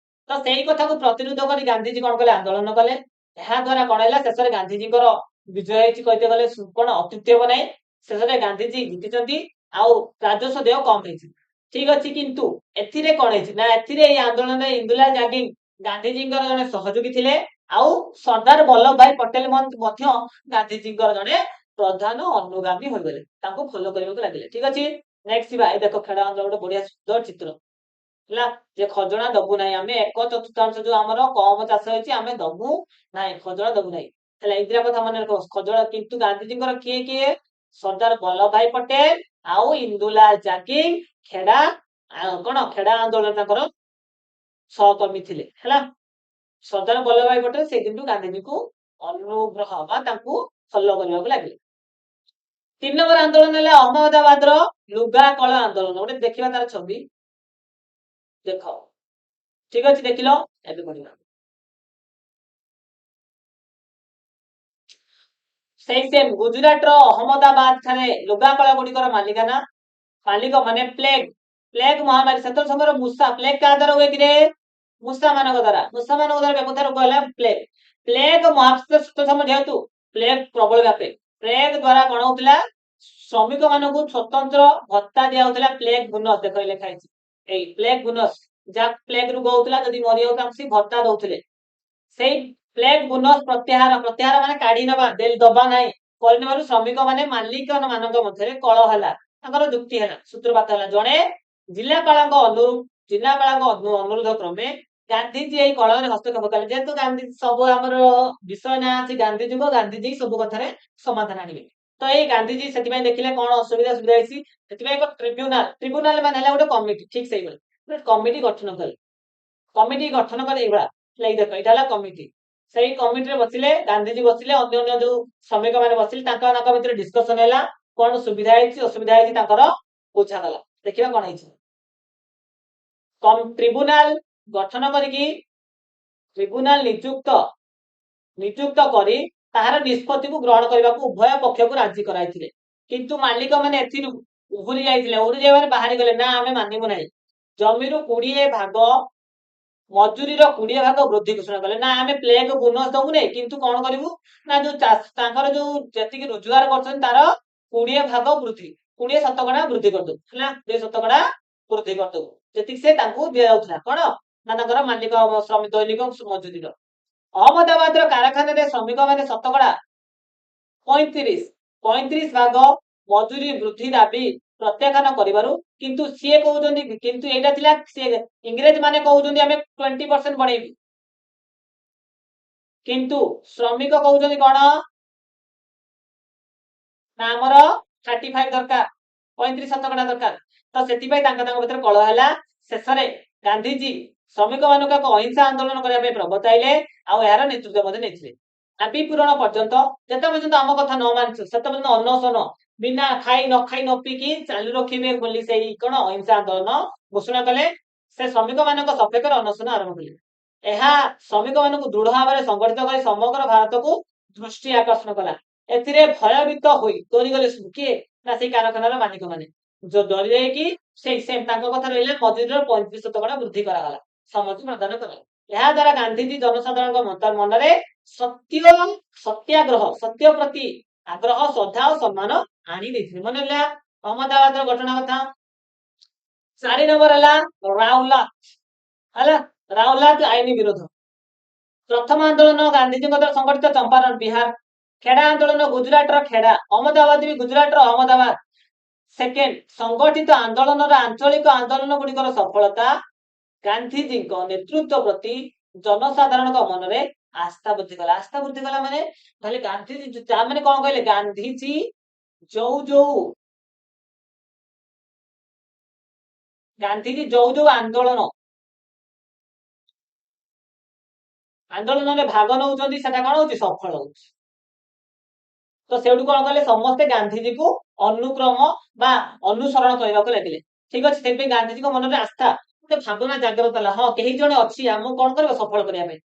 ତ ସେଇ କଥାକୁ ପ୍ରତିରୋଧ କରି ଗାନ୍ଧିଜୀ କଣ କଲେ, ଆନ୍ଦୋଳନ କଲେ। ଏହା ଦ୍ୱାରା କଣ ହେଲା, ଶେଷରେ ଗାନ୍ଧିଜୀଙ୍କର ବିଜୟ ହେଇଛି କହିତେ ଗଲେ କଣ ଅତ୍ୟୁକ୍ତି ହେବ ନାହିଁ। ଶେଷରେ ଗାନ୍ଧିଜୀ ଜିତିଛନ୍ତି ଆଉ ରାଜସ୍ୱ ଦେୟ କମ ହେଇଛି। ଠିକ ଅଛି, କିନ୍ତୁ ଏଥିରେ କଣ ହେଇଛି ନା, ଏଥିରେ ଏଇ ଆନ୍ଦୋଳନରେ ଇନ୍ଦୁଲାଲ ଜାଗିର ଗାନ୍ଧିଜୀଙ୍କର ଜଣେ ସହଯୋଗୀ ଥିଲେ ଆଉ ସର୍ଦ୍ଦାର ବଲ୍ଲଭ ଭାଇ ପଟେଲ ମଧ୍ୟ ଗାନ୍ଧିଜୀଙ୍କର ଜଣେ ପ୍ରଧାନ ଅନୁଗାମୀ ହୋଇଗଲେ, ତାଙ୍କୁ ଫଲୋ କରିବାକୁ ଲାଗିଲେ। ଠିକ ଅଛି, ନେକ୍ସଟ ଯିବା। ଏ ଦେଖ ଖେଡା ଆନ୍ଦୋଳନ ଗୋଟେ ବଢିଆ ସୁନ୍ଦର ଚିତ୍ର ହେଲା, ଯେ ଖଜଣା ଦବୁ ନାହିଁ, ଆମେ 1/4 ଯୋଉ ଆମର କମ ଚାଷ ହେଇଛି ଆମେ ଦବୁ ନାହିଁ, ଖଜଣା ଦବୁ ନାହିଁ। ହେଲା, ଏଇଦିରା କଥା ମନେ ରଖ, ଖଜଣା। କିନ୍ତୁ ଗାନ୍ଧିଜୀଙ୍କର କିଏ କିଏ, ସର୍ଦ୍ଦାର ବଲ୍ଲଭ ଭାଇ ପଟେଲ ଆଉ ଇନ୍ଦୁଲାଲ ଜାଗିର ଖେଡା କଣ ଖେଡା ଆନ୍ଦୋଳନ ତାଙ୍କର ସହକର୍ମୀ ଥିଲେ। ହେଲା, ସର୍ଦ୍ଦାର ବଲ୍ଲଭ ଭାଇ ପଟେଲ ସେଇଦିନଠୁ ଗାନ୍ଧିଜୀକୁ ଅନୁଗ୍ରହ ବା ତାଙ୍କୁ ଫଲୋ କରିବାକୁ ଲାଗିଲେ। 3 ନମ୍ବର ଆନ୍ଦୋଳନ ହେଲା ଅହମ୍ମଦାବାଦର ଲୁଗା କଳ ଆନ୍ଦୋଳନ। ଗୋଟେ ଦେଖିବା ତାର ଛବି, ଦେଖ। ଠିକ ଅଛି, ଦେଖିଲ, ଏବେ ପଢିବା। ସେମ୍ ଗୁଜୁରାଟର ଅହମ୍ମଦାବାଦ ଠାରେ ଲୁଗା କଳ ଗୁଡିକର ମାଲିକ ମାନେ ପ୍ଲେଗ ମହାମାରୀ। ସେତେବେଳେ ସମୟରେ ମୂଷା, ପ୍ଲେଗ କାହା ଦ୍ୱାରା ହୁଏ କିରେ, ମୂଷା ମାନଙ୍କ ଦ୍ୱାରା ବ୍ୟବହୃତ ରୋଗ ହେଲା ପ୍ଲେଗ ମହାମାରୀ। ସମୟ ଯେହେତୁ ପ୍ଲେଗ ପ୍ରବଳ ବ୍ୟାପେ, ପ୍ଲେଗ ଦ୍ୱାରା କଣ ହଉଥିଲା, ଶ୍ରମିକ ମାନଙ୍କୁ ସ୍ୱତନ୍ତ୍ର ଭତ୍ତା ଦିଆଯାଉଥିଲା। ପ୍ଲେଗ ବୋନସ, ଦେଖ ଲେଖା ହେଇଛି ଏଇ ପ୍ଲେଗ ବୋନସ, ଯାହା ପ୍ଲେଗ ରୋଗ ହଉଥିଲା ଯଦି ମରିଯାଉଥିଲା ସେ ଭତ୍ତା ଦଉଥିଲେ। ସେଇ ପ୍ଲେଗ ବୋନସ ପ୍ରତ୍ୟାହାର ମାନେ କାଢି ନେବା, ଦବା ନାହିଁ କରିନେବାରୁ ଶ୍ରମିକ ମାନେ ମାଲିକ ମାନଙ୍କ ମଧ୍ୟରେ କଳ ହେଲା, ତାଙ୍କର ଯୁକ୍ତି ହେଲା, ସୂତ୍ରପାତ ହେଲା। ଜଣେ ଜିଲ୍ଲାପାଳଙ୍କ ଅନୁରୋଧ କ୍ରମେ ଗାନ୍ଧିଜୀ ଏଇ କଳରେ ହସ୍ତକ୍ଷେପ କଲେ। ଯେହେତୁ ଗାନ୍ଧୀ ସବୁ ଆମର ବିଷୟ ନା ଅଛି ଗାନ୍ଧୀ ଯୁଗ, ଗାନ୍ଧିଜୀ ସବୁ କଥାରେ ସମାଧାନ ଆଣିବେ। ତ ଏଇ ଗାନ୍ଧିଜୀ ସେଥିପାଇଁ ଦେଖିଲେ କଣ ଅସୁବିଧା ହେଇଛି, ସେଥିପାଇଁ ଏକ ଟ୍ରିବ୍ୟୁନାଲ ମାନେ ହେଲା ଗୋଟେ କମିଟି। ଠିକ ସେଇଭଳି ଗୋଟେ କମିଟି ଗଠନ କଲେ। ଏଇଭଳିଆ, ଦେଖ ଏଇଟା ହେଲା କମିଟି। ସେଇ କମିଟିରେ ବସିଲେ ଗାନ୍ଧିଜୀ ବସିଲେ, ଅନ୍ୟ ଯୋଉ ଶ୍ରମିକ ମାନେ ବସିଲେ, ତାଙ୍କ ଭିତରେ ଡିସ୍କସନ ହେଲା, କଣ ସୁବିଧା ହେଇଛି ଅସୁବିଧା ହେଇଛି ତାଙ୍କର ବୁଝାଗଲା। ଦେଖିବା କଣ ହେଇଛି। ଟ୍ରିବ୍ୟୁନାଲ ଗଠନ କରିକି ଟ୍ରିବ୍ୟୁନାଲ ନିଯୁକ୍ତ କରି ତାହାର ନିଷ୍ପତ୍ତିକୁ ଗ୍ରହଣ କରିବାକୁ ଉଭୟ ପକ୍ଷକୁ ରାଜି କରାଇଥିଲେ। କିନ୍ତୁ ମାଲିକ ମାନେ ଏଥିରୁ ଉହୁରି ଯାଇଥିଲେ, ବାହାରି ଗଲେ, ନା ଆମେ ମାନିବୁ ନାହିଁ। ଜମିରୁ 20 ଭାଗ, ମଜୁରୀର 20 ଭାଗ ବୃଦ୍ଧି ଘୋଷଣା କଲେ। ନା ଆମେ ପ୍ଲେଗ ବୋନସ ଦବୁ ନାହିଁ, କିନ୍ତୁ କଣ କରିବୁ ନା ଯୋଉ ତାଙ୍କର ଯୋଉ ଯେତିକି ରୋଜଗାର କରୁଛନ୍ତି ତାର 20 ଭାଗ ବୃଦ୍ଧି, 20% ବୃଦ୍ଧି କରିଦବୁ। ହେଲା, 20% ବୃଦ୍ଧି କରିଦବୁ, ଯେତିକି ସେ ତାଙ୍କୁ ଦିଆଯାଉଥିଲା। କଣ ନା ତାଙ୍କର ମାଲିକ ଦୈନିକ ମଜୁରୀର। ଅହମ୍ମଦାବାଦର କାରଖାନାରେ ଶ୍ରମିକ ମାନେ 35 ଭାଗ ମଜୁରୀ ବୃଦ୍ଧି ଦାବି ପ୍ରତ୍ୟାଖ୍ୟାନ କରିବାରୁ, କିନ୍ତୁ ସିଏ କହୁଛନ୍ତି, କିନ୍ତୁ ଏଇଟା ଥିଲା ଇଂରେଜ ମାନେ କହୁଛନ୍ତି ଆମେ 20% ବଢେଇବୁ, କିନ୍ତୁ ଶ୍ରମିକ କହୁଛନ୍ତି କଣ ନା ଆମର 35 ଦରକାର, 35% ଦରକାର। ତ ସେଥିପାଇଁ ତାଙ୍କ ଭିତରେ କଳହ ହେଲା। ଶେଷରେ ଗାନ୍ଧିଜୀ ଶ୍ରମିକ ମାନଙ୍କୁ ଏକ ଅହିଂସା ଆନ୍ଦୋଳନ କରିବା ପାଇଁ ପ୍ରବର୍ତ୍ତାଇଲେ ଆଉ ଏହାର ନେତୃତ୍ୱ ମଧ୍ୟ ନେଇଥିଲେ। ଦାବି ପୂରଣ ପର୍ଯ୍ୟନ୍ତ, ଯେତେ ପର୍ଯ୍ୟନ୍ତ ଆମ କଥା ନ ମାନିଛୁ ସେତେ ପର୍ଯ୍ୟନ୍ତ ଅନଶନ, ବିନା ନ ଖାଇ ନ ପିଇକି ଚାଲୁ ରଖିବେ ବୋଲି ସେଇ କଣ ଅହିଂସା ଆନ୍ଦୋଳନ ଘୋଷଣା କଲେ। ସେ ଶ୍ରମିକ ମାନଙ୍କ ସପକ୍ଷରେ ଅନଶନ ଆରମ୍ଭ କଲେ। ଏହା ଶ୍ରମିକ ମାନଙ୍କୁ ଦୃଢ ଭାବରେ ସଂଗଠିତ କରି ସମଗ୍ର ଭାରତକୁ ଦୃଷ୍ଟି ଆକର୍ଷଣ କଲା। ଏଥିରେ ଭୟଭୀତ ହୋଇ ଡରିଗଲେ କିଏ ନା ସେଇ କାରଖାନାର ମାଲିକ ମାନେ, ଯୋଉ ଡରି ଯାଇକି ତାଙ୍କ କଥା ରହିଲେ ମଜୁରୀର 35% ବୃଦ୍ଧି କରାଗଲା, ସମ୍ମତି ପ୍ରଦାନ କଲା। ଏହା ଦ୍ୱାରା ଗାନ୍ଧିଜୀ ଜନସାଧାରଣଙ୍କ ମନରେ ସତ୍ୟ ପ୍ରତି ଆଗ୍ରହ, ଶ୍ରଦ୍ଧା ଓ ସମ୍ମାନ ଆଣି ଦେଇଥିଲେ। ମନେ ହେଲା ଅହମ୍ମଦାବାଦର ଘଟଣା କଥା। 4 ନମ୍ବର ହେଲା ରାଉଲାଟ ଆଇନ ବିରୋଧ। ପ୍ରଥମ ଆନ୍ଦୋଳନ ଗାନ୍ଧିଜୀଙ୍କ ଦ୍ୱାରା ସଂଗଠିତ ଚମ୍ପାରଣ ବିହାର, ଖେଡା ଆନ୍ଦୋଳନ ଗୁଜୁରାଟର ଖେଡା, ଅହମ୍ମଦାବାଦ ବି ଗୁଜୁରାଟର ଅହମ୍ମଦାବାଦ। ସେକେଣ୍ଡ ସଂଗଠିତ ଆନ୍ଦୋଳନର ଆଞ୍ଚଳିକ ଆନ୍ଦୋଳନ ଗୁଡିକର ସଫଳତା ଗାନ୍ଧୀଜୀଙ୍କ ନେତୃତ୍ୱ ପ୍ରତି ଜନସାଧାରଣଙ୍କ ମନରେ ଆସ୍ଥା ବୃଦ୍ଧି କଲା। ଆସ୍ଥା ବୃଦ୍ଧି କଲା ମାନେ ତାହେଲେ ଗାନ୍ଧୀଜୀ ମାନେ କଣ କହିଲେ, ଗାନ୍ଧୀଜୀ ଯୋଉ ଆନ୍ଦୋଳନରେ ଭାଗ ନଉଛନ୍ତି ସେଟା କଣ ହଉଛି, ସଫଳ ହଉଛି। ତ ସେଇଠୁ କଣ କଲେ, ସମସ୍ତେ ଗାନ୍ଧୀଜୀକୁ ଅନୁକ୍ରମ ବା ଅନୁସରଣ କରିବାକୁ ଲାଗିଲେ। ଠିକ ଅଛି, ସେଥିପାଇଁ ଗାନ୍ଧୀଜୀଙ୍କ ମନରେ ଆସ୍ଥା, ଗୋଟେ ଭାବନା ଜାଗ୍ରତ ହେଲା, ହଁ କେହି ଜଣେ ଅଛି ଆମକୁ କଣ କରିବ, ସଫଳ କରିବା ପାଇଁ।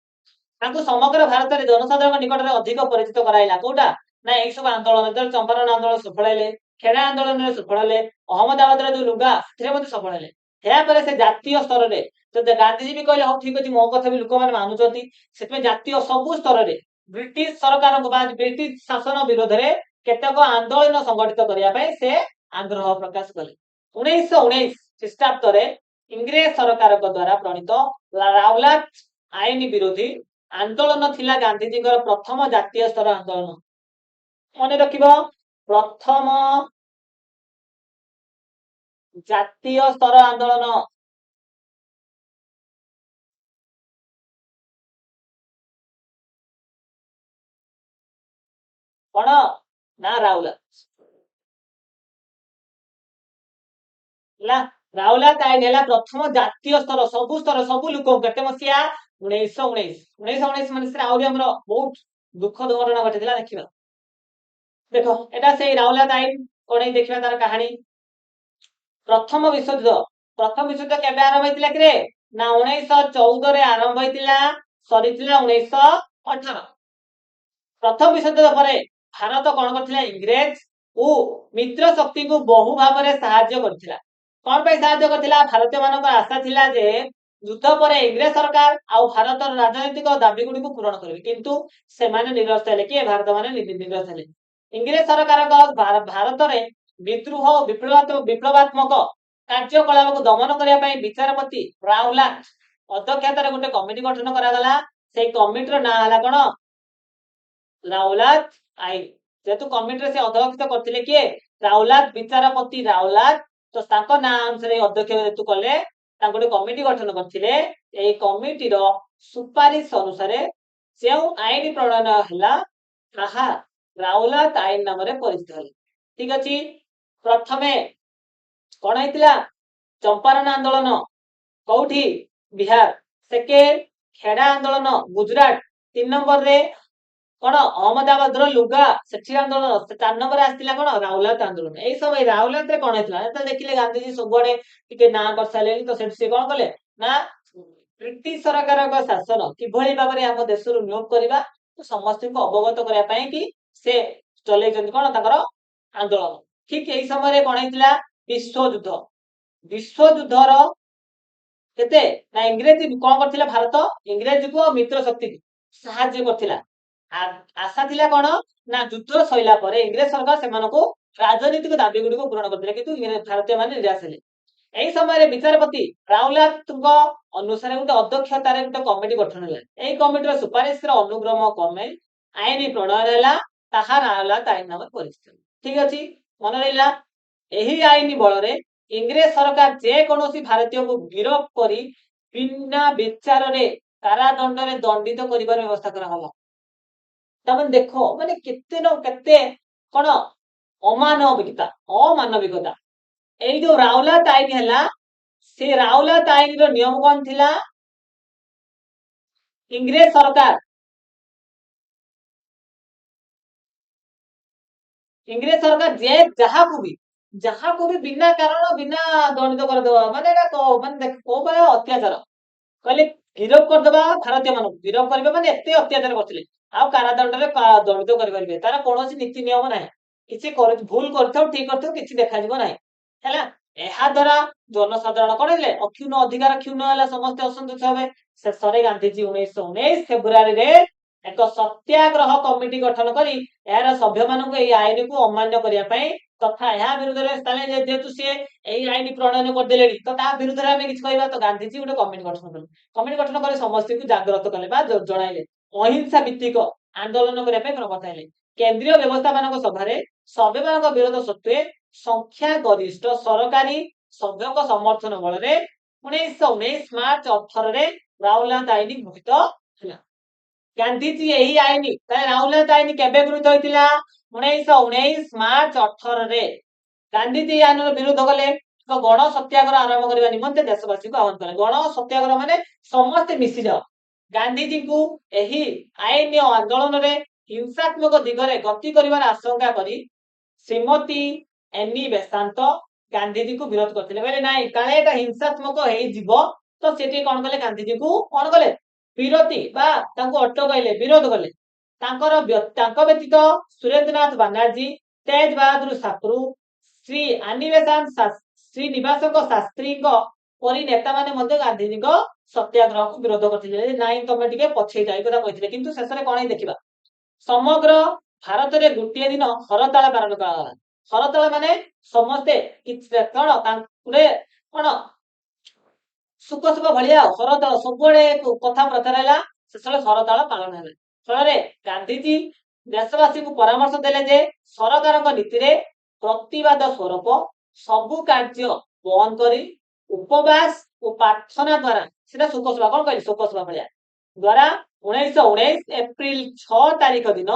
ତାଙ୍କୁ ସମଗ୍ର ଭାରତରେ ଜନସାଧାରଣଙ୍କ ନିକଟରେ ଅଧିକ ପରିଚିତ କରାଇଲା। କୋଉଟା ନା ଏଇ ସବୁ ଆନ୍ଦୋଳନ, ଯେତେବେଳେ ଚମ୍ପାରଣ ଆନ୍ଦୋଳନ ସଫଳ ହେଲେ, ଖେଡ଼ା ଆନ୍ଦୋଳନରେ ସଫଳ ହେଲେ, ଅହମ୍ମଦାବାଦର ଯୋଉ ଲୁଗା ସେଥିରେ ମଧ୍ୟ ସଫଳ ହେଲେ। ଏହାପରେ ସେ ଜାତୀୟ ସ୍ତରରେ, ତ ଗାନ୍ଧୀଜୀ ବି କହିଲେ ହଉ ଠିକ ଅଛି, ମୋ କଥା ବି ଲୋକମାନେ ମାନୁଛନ୍ତି, ସେଥିପାଇଁ ଜାତୀୟ ସବୁ ସ୍ତରରେ ବ୍ରିଟିଶ ସରକାରଙ୍କ ବା ବ୍ରିଟିଶ ଶାସନ ବିରୋଧରେ କେତେକ ଆନ୍ଦୋଳନ ସଂଗଠିତ କରିବା ପାଇଁ ସେ ଆଗ୍ରହ ପ୍ରକାଶ କଲେ। 1919 ଖ୍ରୀଷ୍ଟାବ୍ଦରେ ଇଂରେଜ ସରକାରଙ୍କ ଦ୍ୱାରା ପ୍ରଣୀତ ରାଉଲାତ ଆଇନ ବିରୋଧୀ ଆନ୍ଦୋଳନ ଥିଲା ଗାନ୍ଧୀଜୀଙ୍କର ପ୍ରଥମ ଜାତୀୟ ସ୍ତର ଆନ୍ଦୋଳନ। ମନେ ରଖିବ, ପ୍ରଥମ ଜାତୀୟ ସ୍ତର ଆନ୍ଦୋଳନ। କଣ ନା ରାଉଲାତ ହେଲା। ରାଉଲାତ ଆଇନ ହେଲା ପ୍ରଥମ ଜାତୀୟ ସ୍ତର, ସବୁ ଲୋକ। କେତେ ମସିହା, 1919 ମସିହାରେ ଆହୁରି ଆମର ବହୁତ ଦୁଃଖଦ ଘଟଣା ଘଟିଥିଲା, ଦେଖିବା। ଦେଖ ଏଟା ସେଇ ରାଉଲାତ ଆଇନ, କଣ ଦେଖିବା ତାର କାହାଣୀ। ପ୍ରଥମ ବିଶ୍ୱଯୁଦ୍ଧ କେବେ ଆରମ୍ଭ ହେଇଥିଲା କିରେ, ନା 1914ରେ ଆରମ୍ଭ ହେଇଥିଲା, ସରିଥିଲା 1918। ପ୍ରଥମ ବିଶ୍ୱଯୁଦ୍ଧ ପରେ ଭାରତ କଣ କରିଥିଲା, ଇଂରେଜ ଓ ମିତ୍ର ଶକ୍ତିଙ୍କୁ ବହୁ ଭାବରେ ସାହାଯ୍ୟ କରିଥିଲା। କଣ ପାଇଁ ସାହାଯ୍ୟ କରିଥିଲା, ଭାରତୀୟ ମାନଙ୍କର ଆଶା ଥିଲା ଯେ ଯୁଦ୍ଧ ପରେ ଇଂରେଜ ସରକାର ଆଉ ଭାରତର ରାଜନୈତିକ ଦାବି ଗୁଡିକୁ ପୂରଣ କରିବେ, କିନ୍ତୁ ସେମାନେ ନିରସ୍ତ ହେଲେ। କିଏ, ଭାରତ ମାନେ ନିରସ୍ତ ହେଲେ। ଇଂରେଜ ସରକାରଙ୍କ ଭାରତରେ ବିଦ୍ରୋହ ବିପ୍ଳବାତ୍ମକ କାର୍ଯ୍ୟକଳାପକୁ ଦମନ କରିବା ପାଇଁ ବିଚାରପତି ରାଉଲାତ ଅଧ୍ୟକ୍ଷତାରେ ଗୋଟେ କମିଟି ଗଠନ କରାଗଲା। ସେଇ କମିଟିର ନାଁ ହେଲା କଣ, ରାଉଲାତ ଆଇନ। ଯେହେତୁ କମିଟିରେ ସେ ଅଧ୍ୟକ୍ଷତା କରିଥିଲେ କିଏ, ରାଉଲାତ, ବିଚାରପତି ରାଉଲାତ, ତ ତାଙ୍କ ନାଁ ଅନୁସାରେ ଅଧ୍ୟକ୍ଷ ଯେହେତୁ କଲେ, ତାଙ୍କୁ ଗୋଟେ କମିଟି ଗଠନ କରିଥିଲେ। ଏଇ କମିଟିର ସୁପାରିଶ ଅନୁସାରେ ଯେଉଁ ଆଇନ ପ୍ରଣୟନ ହେଲା ତାହା ରାଉଲାତ ଆଇନ ନାମରେ ପରିଚିତ ହେଲା। ଠିକ ଅଛି, ପ୍ରଥମେ କଣ ହେଇଥିଲା, ଚମ୍ପାରଣ ଆନ୍ଦୋଳନ, କୋଉଠି, ବିହାର। ସେକେଣ୍ଡ, ଖେଡ଼ା ଆନ୍ଦୋଳନ, ଗୁଜରାଟ। 3 ନମ୍ବରରେ କଣ, ଅହମ୍ମଦାବାଦର ଲୁଗା ସେଠି ଆନ୍ଦୋଳନ। 4 ନମ୍ବରରେ ଆସିଥିଲା କଣ, ରାଉଲାତ ଆନ୍ଦୋଳନ। ଏଇ ସମୟ ରାଉଲାତରେ କଣ ହେଇଥିଲା, ଯେତେବେଳେ ଦେଖିଲେ ଗାନ୍ଧୀଜୀ ସବୁଆଡେ ଟିକେ ନାଁ କରିସାରିଲେଣି, ତ ସେଠି ସେ କଣ କଲେ ନା ବ୍ରିଟିଶ ସରକାରଙ୍କ ଶାସନ କିଭଳି ଭାବରେ ଆମ ଦେଶରୁ ନିୟୋଗ କରିବା, ସମସ୍ତଙ୍କୁ ଅବଗତ କରିବା ପାଇଁ କି ସେ ଚଲେଇଛନ୍ତି କଣ, ତାଙ୍କର ଆନ୍ଦୋଳନ। ଠିକ ଏଇ ସମୟରେ କଣ ହେଇଥିଲା, ବିଶ୍ୱଯୁଦ୍ଧର କେତେ ନା ଇଂରେଜ କଣ କରିଥିଲା, ଭାରତ ଇଂରେଜକୁ ଆଉ ମିତ୍ର ଶକ୍ତିକୁ ସାହାଯ୍ୟ କରିଥିଲା। ଆଶା ଥିଲା କଣ ନା ଯୁଦ୍ଧ ସରିଲା ପରେ ଇଂରେଜ ସରକାର ସେମାନଙ୍କୁ ରାଜନୈତିକ ଦାବି ଗୁଡିକୁ ପୂରଣ କରିଥିଲେ, କିନ୍ତୁ ଭାରତୀୟ ମାନେ ନିରାଶ ହେଲେ। ଏଇ ସମୟରେ ବିଚାରପତି ରାଉଲାତଙ୍କ ଅନୁସାରେ ଗୋଟେ ଅଧ୍ୟକ୍ଷତାରେ ଗୋଟେ କମିଟି ଗଠନ ହେଲା। ଏଇ କମିଟିର ସୁପାରିଶର ଅନୁକ୍ରମ କ୍ରମେ ଆଇନ ପ୍ରଣୟନ ହେଲା, ତାହା ରାଉଲାତ ଆଇନ ନାମରେ ପରିଚିତ। ଠିକ ଅଛି, ମନେ ରହିଲା। ଏହି ଆଇନ ବଳରେ ଇଂରେଜ ସରକାର ଯେକୌଣସି ଭାରତୀୟକୁ ଗିରଫ କରି ବିନା ବିଚାରରେ କାରାଦଣ୍ଡରେ ଦଣ୍ଡିତ କରିବାର ବ୍ୟବସ୍ଥା କରାଗଲା। ତାମାନେ ଦେଖ, ମାନେ କେତେ କଣ ଅମାନବିକତା। ଏଇ ଯୋଉ ରାଉଲାତ ଆଇନ ହେଲା, ସେ ରାଉଲାତ ଆଇନର ନିୟମ କଣ ଥିଲା, ଇଂରେଜ ସରକାର ଯେ ଯାହାକୁ ବି ବିନା କାରଣ ବିନା ଦଣ୍ଡିତ କରିଦବା, ମାନେ ଏଟା ମାନେ କୋଉ ଭଳିଆ ଅତ୍ୟାଚାର କହିଲେ, ଗିରଫ କରିଦବା ଭାରତୀୟ ମାନଙ୍କୁ, ଗିରଫ କରିବା ମାନେ ଏତେ ଅତ୍ୟାଚାର କରିଥିଲେ, ଆଉ କାରାଦଣ୍ଡରେ ଦଣ୍ଡିତ କରିପାରିବେ, ତାର କୌଣସି ନୀତି ନିୟମ ନାହିଁ। କିଛି ଭୁଲ କରିଥାଉ ଠିକ କରିଥାଉ କିଛି ଦେଖାଯିବ ନାହିଁ ହେଲା। ଏହା ଦ୍ୱାରା ଜନସାଧାରଣ କଣ ହେଲେ, ଅକ୍ଷୁଣ୍ଣ ଅଧିକାର କ୍ଷୁଣ୍ଣ ହେଲା, ସମସ୍ତେ ଅସନ୍ତୁଷ୍ଟ ହେବେ। ଶେଷରେ ଗାନ୍ଧୀଜୀ 1919 ଫେବୃଆରୀରେ ଏକ ସତ୍ୟାଗ୍ରହ କମିଟି ଗଠନ କରି ଏହାର ସଭ୍ୟମାନଙ୍କୁ ଏହି ଆଇନକୁ ଅମାନ୍ୟ କରିବା ପାଇଁ ତଥା ଏହା ବିରୁଦ୍ଧରେ, ଯେହେତୁ ସିଏ ଏଇ ଆଇନ ପ୍ରଣୟନ କରିଦେଲେଣି, ତ ତା ବିରୁଦ୍ଧରେ ଆମେ କିଛି କହିବା, ତ ଗାନ୍ଧୀଜୀ ଗୋଟେ କମିଟି ଗଠନ କଲେ। କମିଟି ଗଠନ କରି ସମସ୍ତଙ୍କୁ ଜାଗ୍ରତ କଲେ ବା ଜଣାଇଲେ, ଅହିଂସା ଭିତ୍ତିକ ଆନ୍ଦୋଳନ କରିବା ପାଇଁ ପ୍ରବର୍ତ୍ତାଇଲେ। କେନ୍ଦ୍ରୀୟ ବ୍ୟବସ୍ଥାପକ ସଭାରେ ସଭ୍ୟମାନଙ୍କ ବିରୋଧ ସତ୍ତ୍ୱେ ସଂଖ୍ୟା ଗରିଷ୍ଠ ସରକାରୀ ସଭ୍ୟଙ୍କ ସମର୍ଥନ ବଳରେ 1919 ମାର୍ଚ୍ଚ 18 ରାଉରକେଲା ଆଇନ ଗୃହୀତ ହେଲା। ଗାନ୍ଧୀଜୀ ଏହି ଆଇନ ରାଉରକେଲା ଆଇନ କେବେ ଗୃହୀତ ହୋଇଥିଲା? 1919 ମାର୍ଚ୍ଚ 18 ଗାନ୍ଧୀଜୀ ଏହି ଆଇନର ବିରୋଧ କଲେ। ଗଣ ସତ୍ୟାଗ୍ରହ ଆରମ୍ଭ କରିବା ନିମନ୍ତେ ଦେଶବାସୀଙ୍କୁ ଆହ୍ୱାନ କଲେ। ଗଣ ସତ୍ୟାଗ୍ରହ ମାନେ ସମସ୍ତେ ମିଶିଯାଅ। ଗାନ୍ଧୀଜୀଙ୍କୁ ଏହି ଆଇନ ଆନ୍ଦୋଳନରେ ହିଂସାତ୍ମକ ଦିଗରେ ଗତି କରିବାର ଆଶଙ୍କା କରି ଶ୍ରୀମତୀ ଏନି ବେସାନ୍ତ ଗାନ୍ଧୀଜୀଙ୍କୁ ବିରୋଧ କରିଥିଲେ। କହିଲେ ନାଇଁ କାଳେ ଏଟା ହିଂସାତ୍ମକ ହେଇଯିବ ତ ସେଠି କଣ କଲେ? ଗାନ୍ଧୀଜୀଙ୍କୁ କଣ କଲେ? ବିରୋଧୀ ବା ତାଙ୍କୁ ଅଟକାଇଲେ, ବିରୋଧ କଲେ। ତାଙ୍କ ବ୍ୟତୀତ ସୁରେନ୍ଦ୍ରନାଥ ବାନାର୍ଜୀ, ତେଜ ବାହାଦୁର ସାପରୁ, ଶ୍ରୀନିବାସଙ୍କ ଶାସ୍ତ୍ରୀଙ୍କ ପରି ନେତାମାନେ ମଧ୍ୟ ଗାନ୍ଧୀଜୀଙ୍କ ସତ୍ୟାଗ୍ରହକୁ ବିରୋଧ କରିଥିଲେ। ନାଇଁ ତମେ ଟିକେ ପଛେଇ ଯାଇ କଥା କହିଥିଲେ, କିନ୍ତୁ ଶେଷରେ କଣ ହେଇ ଦେଖିବା ସମଗ୍ର ଭାରତରେ ଗୋଟିଏ ଦିନ ହରତାଳ ପାଳନ କରାଗଲା। ହରତାଳ ମାନେ ସମସ୍ତେ କଣ କଣ ସୁଖ ଭଳିଆ ହରତାଳ ସବୁଆଡେ କଥା ପ୍ରଚାର ହେଲା। ଶେଷରେ ହରତାଳ ପାଳନ ହେଲା। ଫଳରେ ଗାନ୍ଧୀଜୀ ଦେଶବାସୀଙ୍କୁ ପରାମର୍ଶ ଦେଲେ ଯେ ସରକାରଙ୍କ ନୀତିରେ ପ୍ରତିବାଦ ସ୍ୱରୂପ ସବୁ କାର୍ଯ୍ୟ ବନ୍ଦ କରି ଉପବାସ ଓ ପ୍ରାର୍ଥନା ଦ୍ୱାରା ସେଟା ଶୋକସଭା କଣ କହିଲେ? ଶୋକସଭା ଭଳିଆ ଦ୍ୱାରା 1919 ଏପ୍ରିଲ 6 ତାରିଖ ଦିନ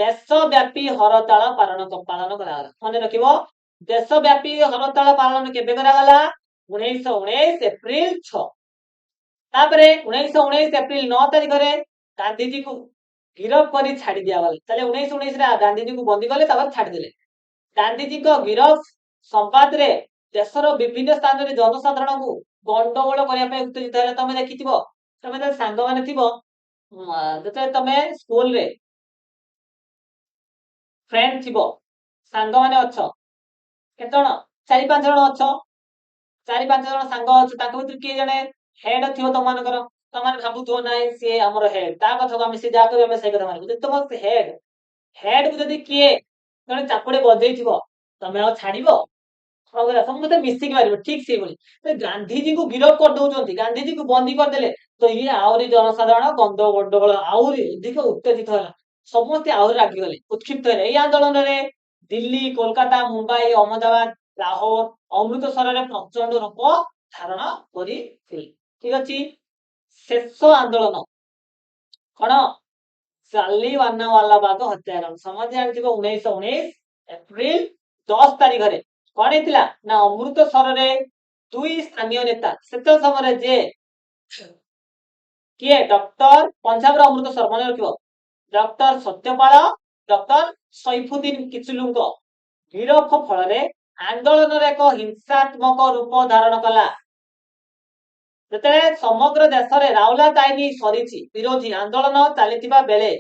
ଦେଶବ୍ୟାପୀ ହରତାଳ ପାଳନ କରାଗଲା। ମନେ ରଖିବ, ଦେଶବ୍ୟାପୀ ହରତାଳ ପାଳନ କେବେ କରାଗଲା? 1919 ଏପ୍ରିଲ 6। ତାପରେ 1919 ଏପ୍ରିଲ 9 ତାରିଖରେ ଗାନ୍ଧୀଜୀଙ୍କୁ ଗିରଫ କରି ଛାଡି ଦିଆଗଲା। ତାହେଲେ 1919 ଗାନ୍ଧୀଜୀଙ୍କୁ ବନ୍ଦୀ କଲେ, ତାପରେ ଛାଡିଦେଲେ। ଗାନ୍ଧୀଜୀଙ୍କ ଗିରଫ ସମ୍ବାଦରେ ଦେଶର ବିଭିନ୍ନ ସ୍ଥାନରେ ଜନସାଧାରଣଙ୍କୁ ଗଣ୍ଡଗୋଳ କରିବା ପାଇଁ ଉତ୍ତେଜିତ ହେଲା। ତମେ ଦେଖିଥିବ, ତମେ ତ ସାଙ୍ଗମାନେ ଥିବ, ଯେତେବେଳେ ତମେ ସ୍କୁଲରେ ଫ୍ରେଣ୍ଡ ଥିବ, ସାଙ୍ଗମାନେ ଅଛ, କେତେ ଜଣ? 4-5 ଜଣ ଅଛ। 4-5 ଜଣ ସାଙ୍ଗ ଅଛ। ତାଙ୍କ ଭିତରୁ କିଏ ଜଣେ ହେଡ ଥିବ ତମମାନଙ୍କର। ତମମାନେ ଭାବୁଥିବ ନାଇଁ ସିଏ ଆମର ହେଡ, ତା କଥାକୁ ଆମେ ସେ ଯାହା କରିବ ଆମେ ସେଇ କଥା ମାନିବୁ। ଯଦି ତମ ହେଡକୁ ଯଦି କିଏ ଜଣେ ଚାପୁଡେ ବଜେଇଥିବ, ତମେ ଆଉ ଛାଡିବ? ସମସ୍ତେ ମିଶିକି ମାରିବ। ଠିକ ସେଇଭଳି ଗାନ୍ଧୀଜୀଙ୍କୁ ଗିରଫ କରିଦଉଛନ୍ତି, ଗାନ୍ଧୀଜୀଙ୍କୁ ବନ୍ଦୀ କରିଦେଲେ ତ ଇଏ ଆହୁରି ଜନସାଧାରଣ ଗଣ୍ଡଗୋଳ ଆହୁରି ଅଧିକ ଉତ୍ତେଜିତ ହେଲା। ସମସ୍ତେ ଆହୁରି ରାଗିଗଲେ, ଉତ୍କ୍ଷିପ୍ତ ହେଲେ। ଏହି ଆନ୍ଦୋଳନରେ ଦିଲ୍ଲୀ, କୋଲକାତା, ମୁମ୍ବାଇ, ଅହମ୍ମଦାବାଦ, ଲାହୋର, ଅମୃତସରରେ ପ୍ରଚଣ୍ଡ ରୂପ ଧାରଣ କରିଥିଲେ। ଠିକ ଅଛି। ଶେଷ ଆନ୍ଦୋଳନ କଣ? ଜାଲିଆନାୱାଲାବାଗ ହତ୍ୟାକାଣ୍ଡ। ସମସ୍ତେ ଜାଣିଥିବ 1919 ଏପ୍ରିଲ 10 ତାରିଖରେ କଣ ହେଇଥିଲା? ନା ଅମୃତସରରେ 2 ସ୍ଥାନୀୟ ନେତା ସେତେ ସମୟରେ ଯେ କିଏ? ଡକ୍ଟର ପଞ୍ଜାବର ଅମୃତସର, ମନେ ରଖିବ, ଡକ୍ଟର ସତ୍ୟପାଳ, ଡକ୍ଟର ସୈଫୁଦ୍ଦିନ କିଚଲୁଙ୍କ ଗିରଫ ଫଳରେ ଆନ୍ଦୋଳନର ଏକ ହିଂସାତ୍ମକ ରୂପ ଧାରଣ କଲା। ଯେତେବେଳେ ସମଗ୍ର ଦେଶରେ ରାଉରକେଲା ଆଇନ ସରିଛି, ବିରୋଧୀ ଆନ୍ଦୋଳନ ଚାଲିଥିବା ବେଳେ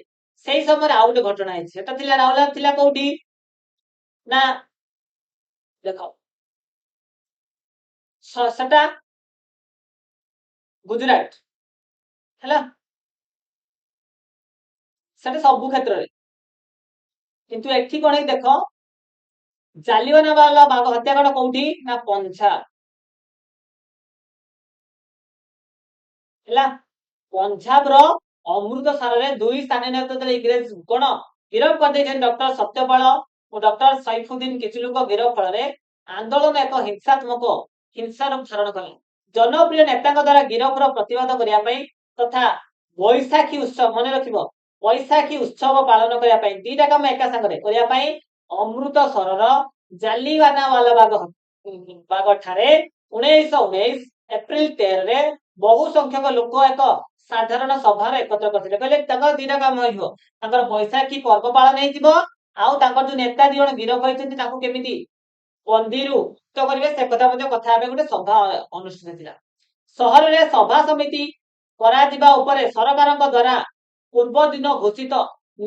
ସେଇ ସମୟରେ ଆଉ ଗୋଟେ ଘଟଣା ହେଇଛି। ସେଟା ଥିଲା ରାଉରକେଲା ଥିଲା କୋଉଠି? ନା ଦେଖ, ସେଟା ଗୁଜୁରାଟ ହେଲା। ସେଟା ସବୁ କ୍ଷେତ୍ରରେ, କିନ୍ତୁ ଏଠି କଣ ହେଇ ଦେଖ, ଜାଲିଆନାୱାଲାବାଗ ହତ୍ୟାକାଣ୍ଡ କୋଉଠି? ନା ପଞ୍ଜାବ ହେଲା। ପଞ୍ଜାବର ଅମୃତସରରେ 2 ସ୍ଥାନୀୟ ନେତା ଇଂରେଜ କଣ ଗିରଫ କରିଦେଇଛନ୍ତି? ଡକ୍ଟର ସତ୍ୟପାଳ ଓ ଡକ୍ଟର ସୈଫୁଦ୍ଦିନ କିଚଲୁଙ୍କ ଗିରଫ ଫଳରେ ଆନ୍ଦୋଳନ ଏକ ହିଂସା ରୂପ ଧାରଣ କଲା। ଜନପ୍ରିୟ ନେତାଙ୍କ ଦ୍ୱାରା ଗିରଫର ପ୍ରତିବାଦ କରିବା ପାଇଁ ତଥା ବୈଶାଖୀ ଉତ୍ସବ, ମନେ ରଖିବ, ବୈଶାଖୀ ଉତ୍ସବ ପାଳନ କରିବା ପାଇଁ, ଦିଟା କାମ ଏକା ସାଙ୍ଗରେ କରିବା ପାଇଁ ଅମୃତସରର ଜାଲିଆନାୱାଲାବାଗ ଠାରେ 1919 ଏପ୍ରିଲ 13ରେ ବହୁ ସଂଖ୍ୟକ ଲୋକ ଏକ ସାଧାରଣ ସଭାରେ ଏକତ୍ର କରିଥିଲେ। କହିଲେ ତାଙ୍କର ଦିଟା କାମ ହେଇଯିବ, ତାଙ୍କର ବୈଶାଖୀ ପର୍ବ ପାଳନ ହେଇଯିବ, ଆଉ ତାଙ୍କର ଯୋଉ ନେତା 2 ଜଣ ଗିରଫ ହୋଇଛନ୍ତି ତାଙ୍କୁ କେମିତି ବନ୍ଦୀରୁ ମୁକ୍ତ କରିବେ ସେ କଥା ମଧ୍ୟ କଥା ହେବେ। ଗୋଟେ ସଭା ଅନୁଷ୍ଠିତ ଥିଲା। ସହରରେ ସଭା ସମିତି କରାଯିବା ଉପରେ ସରକାରଙ୍କ ଦ୍ୱାରା ପୂର୍ବ ଦିନ ଘୋଷିତ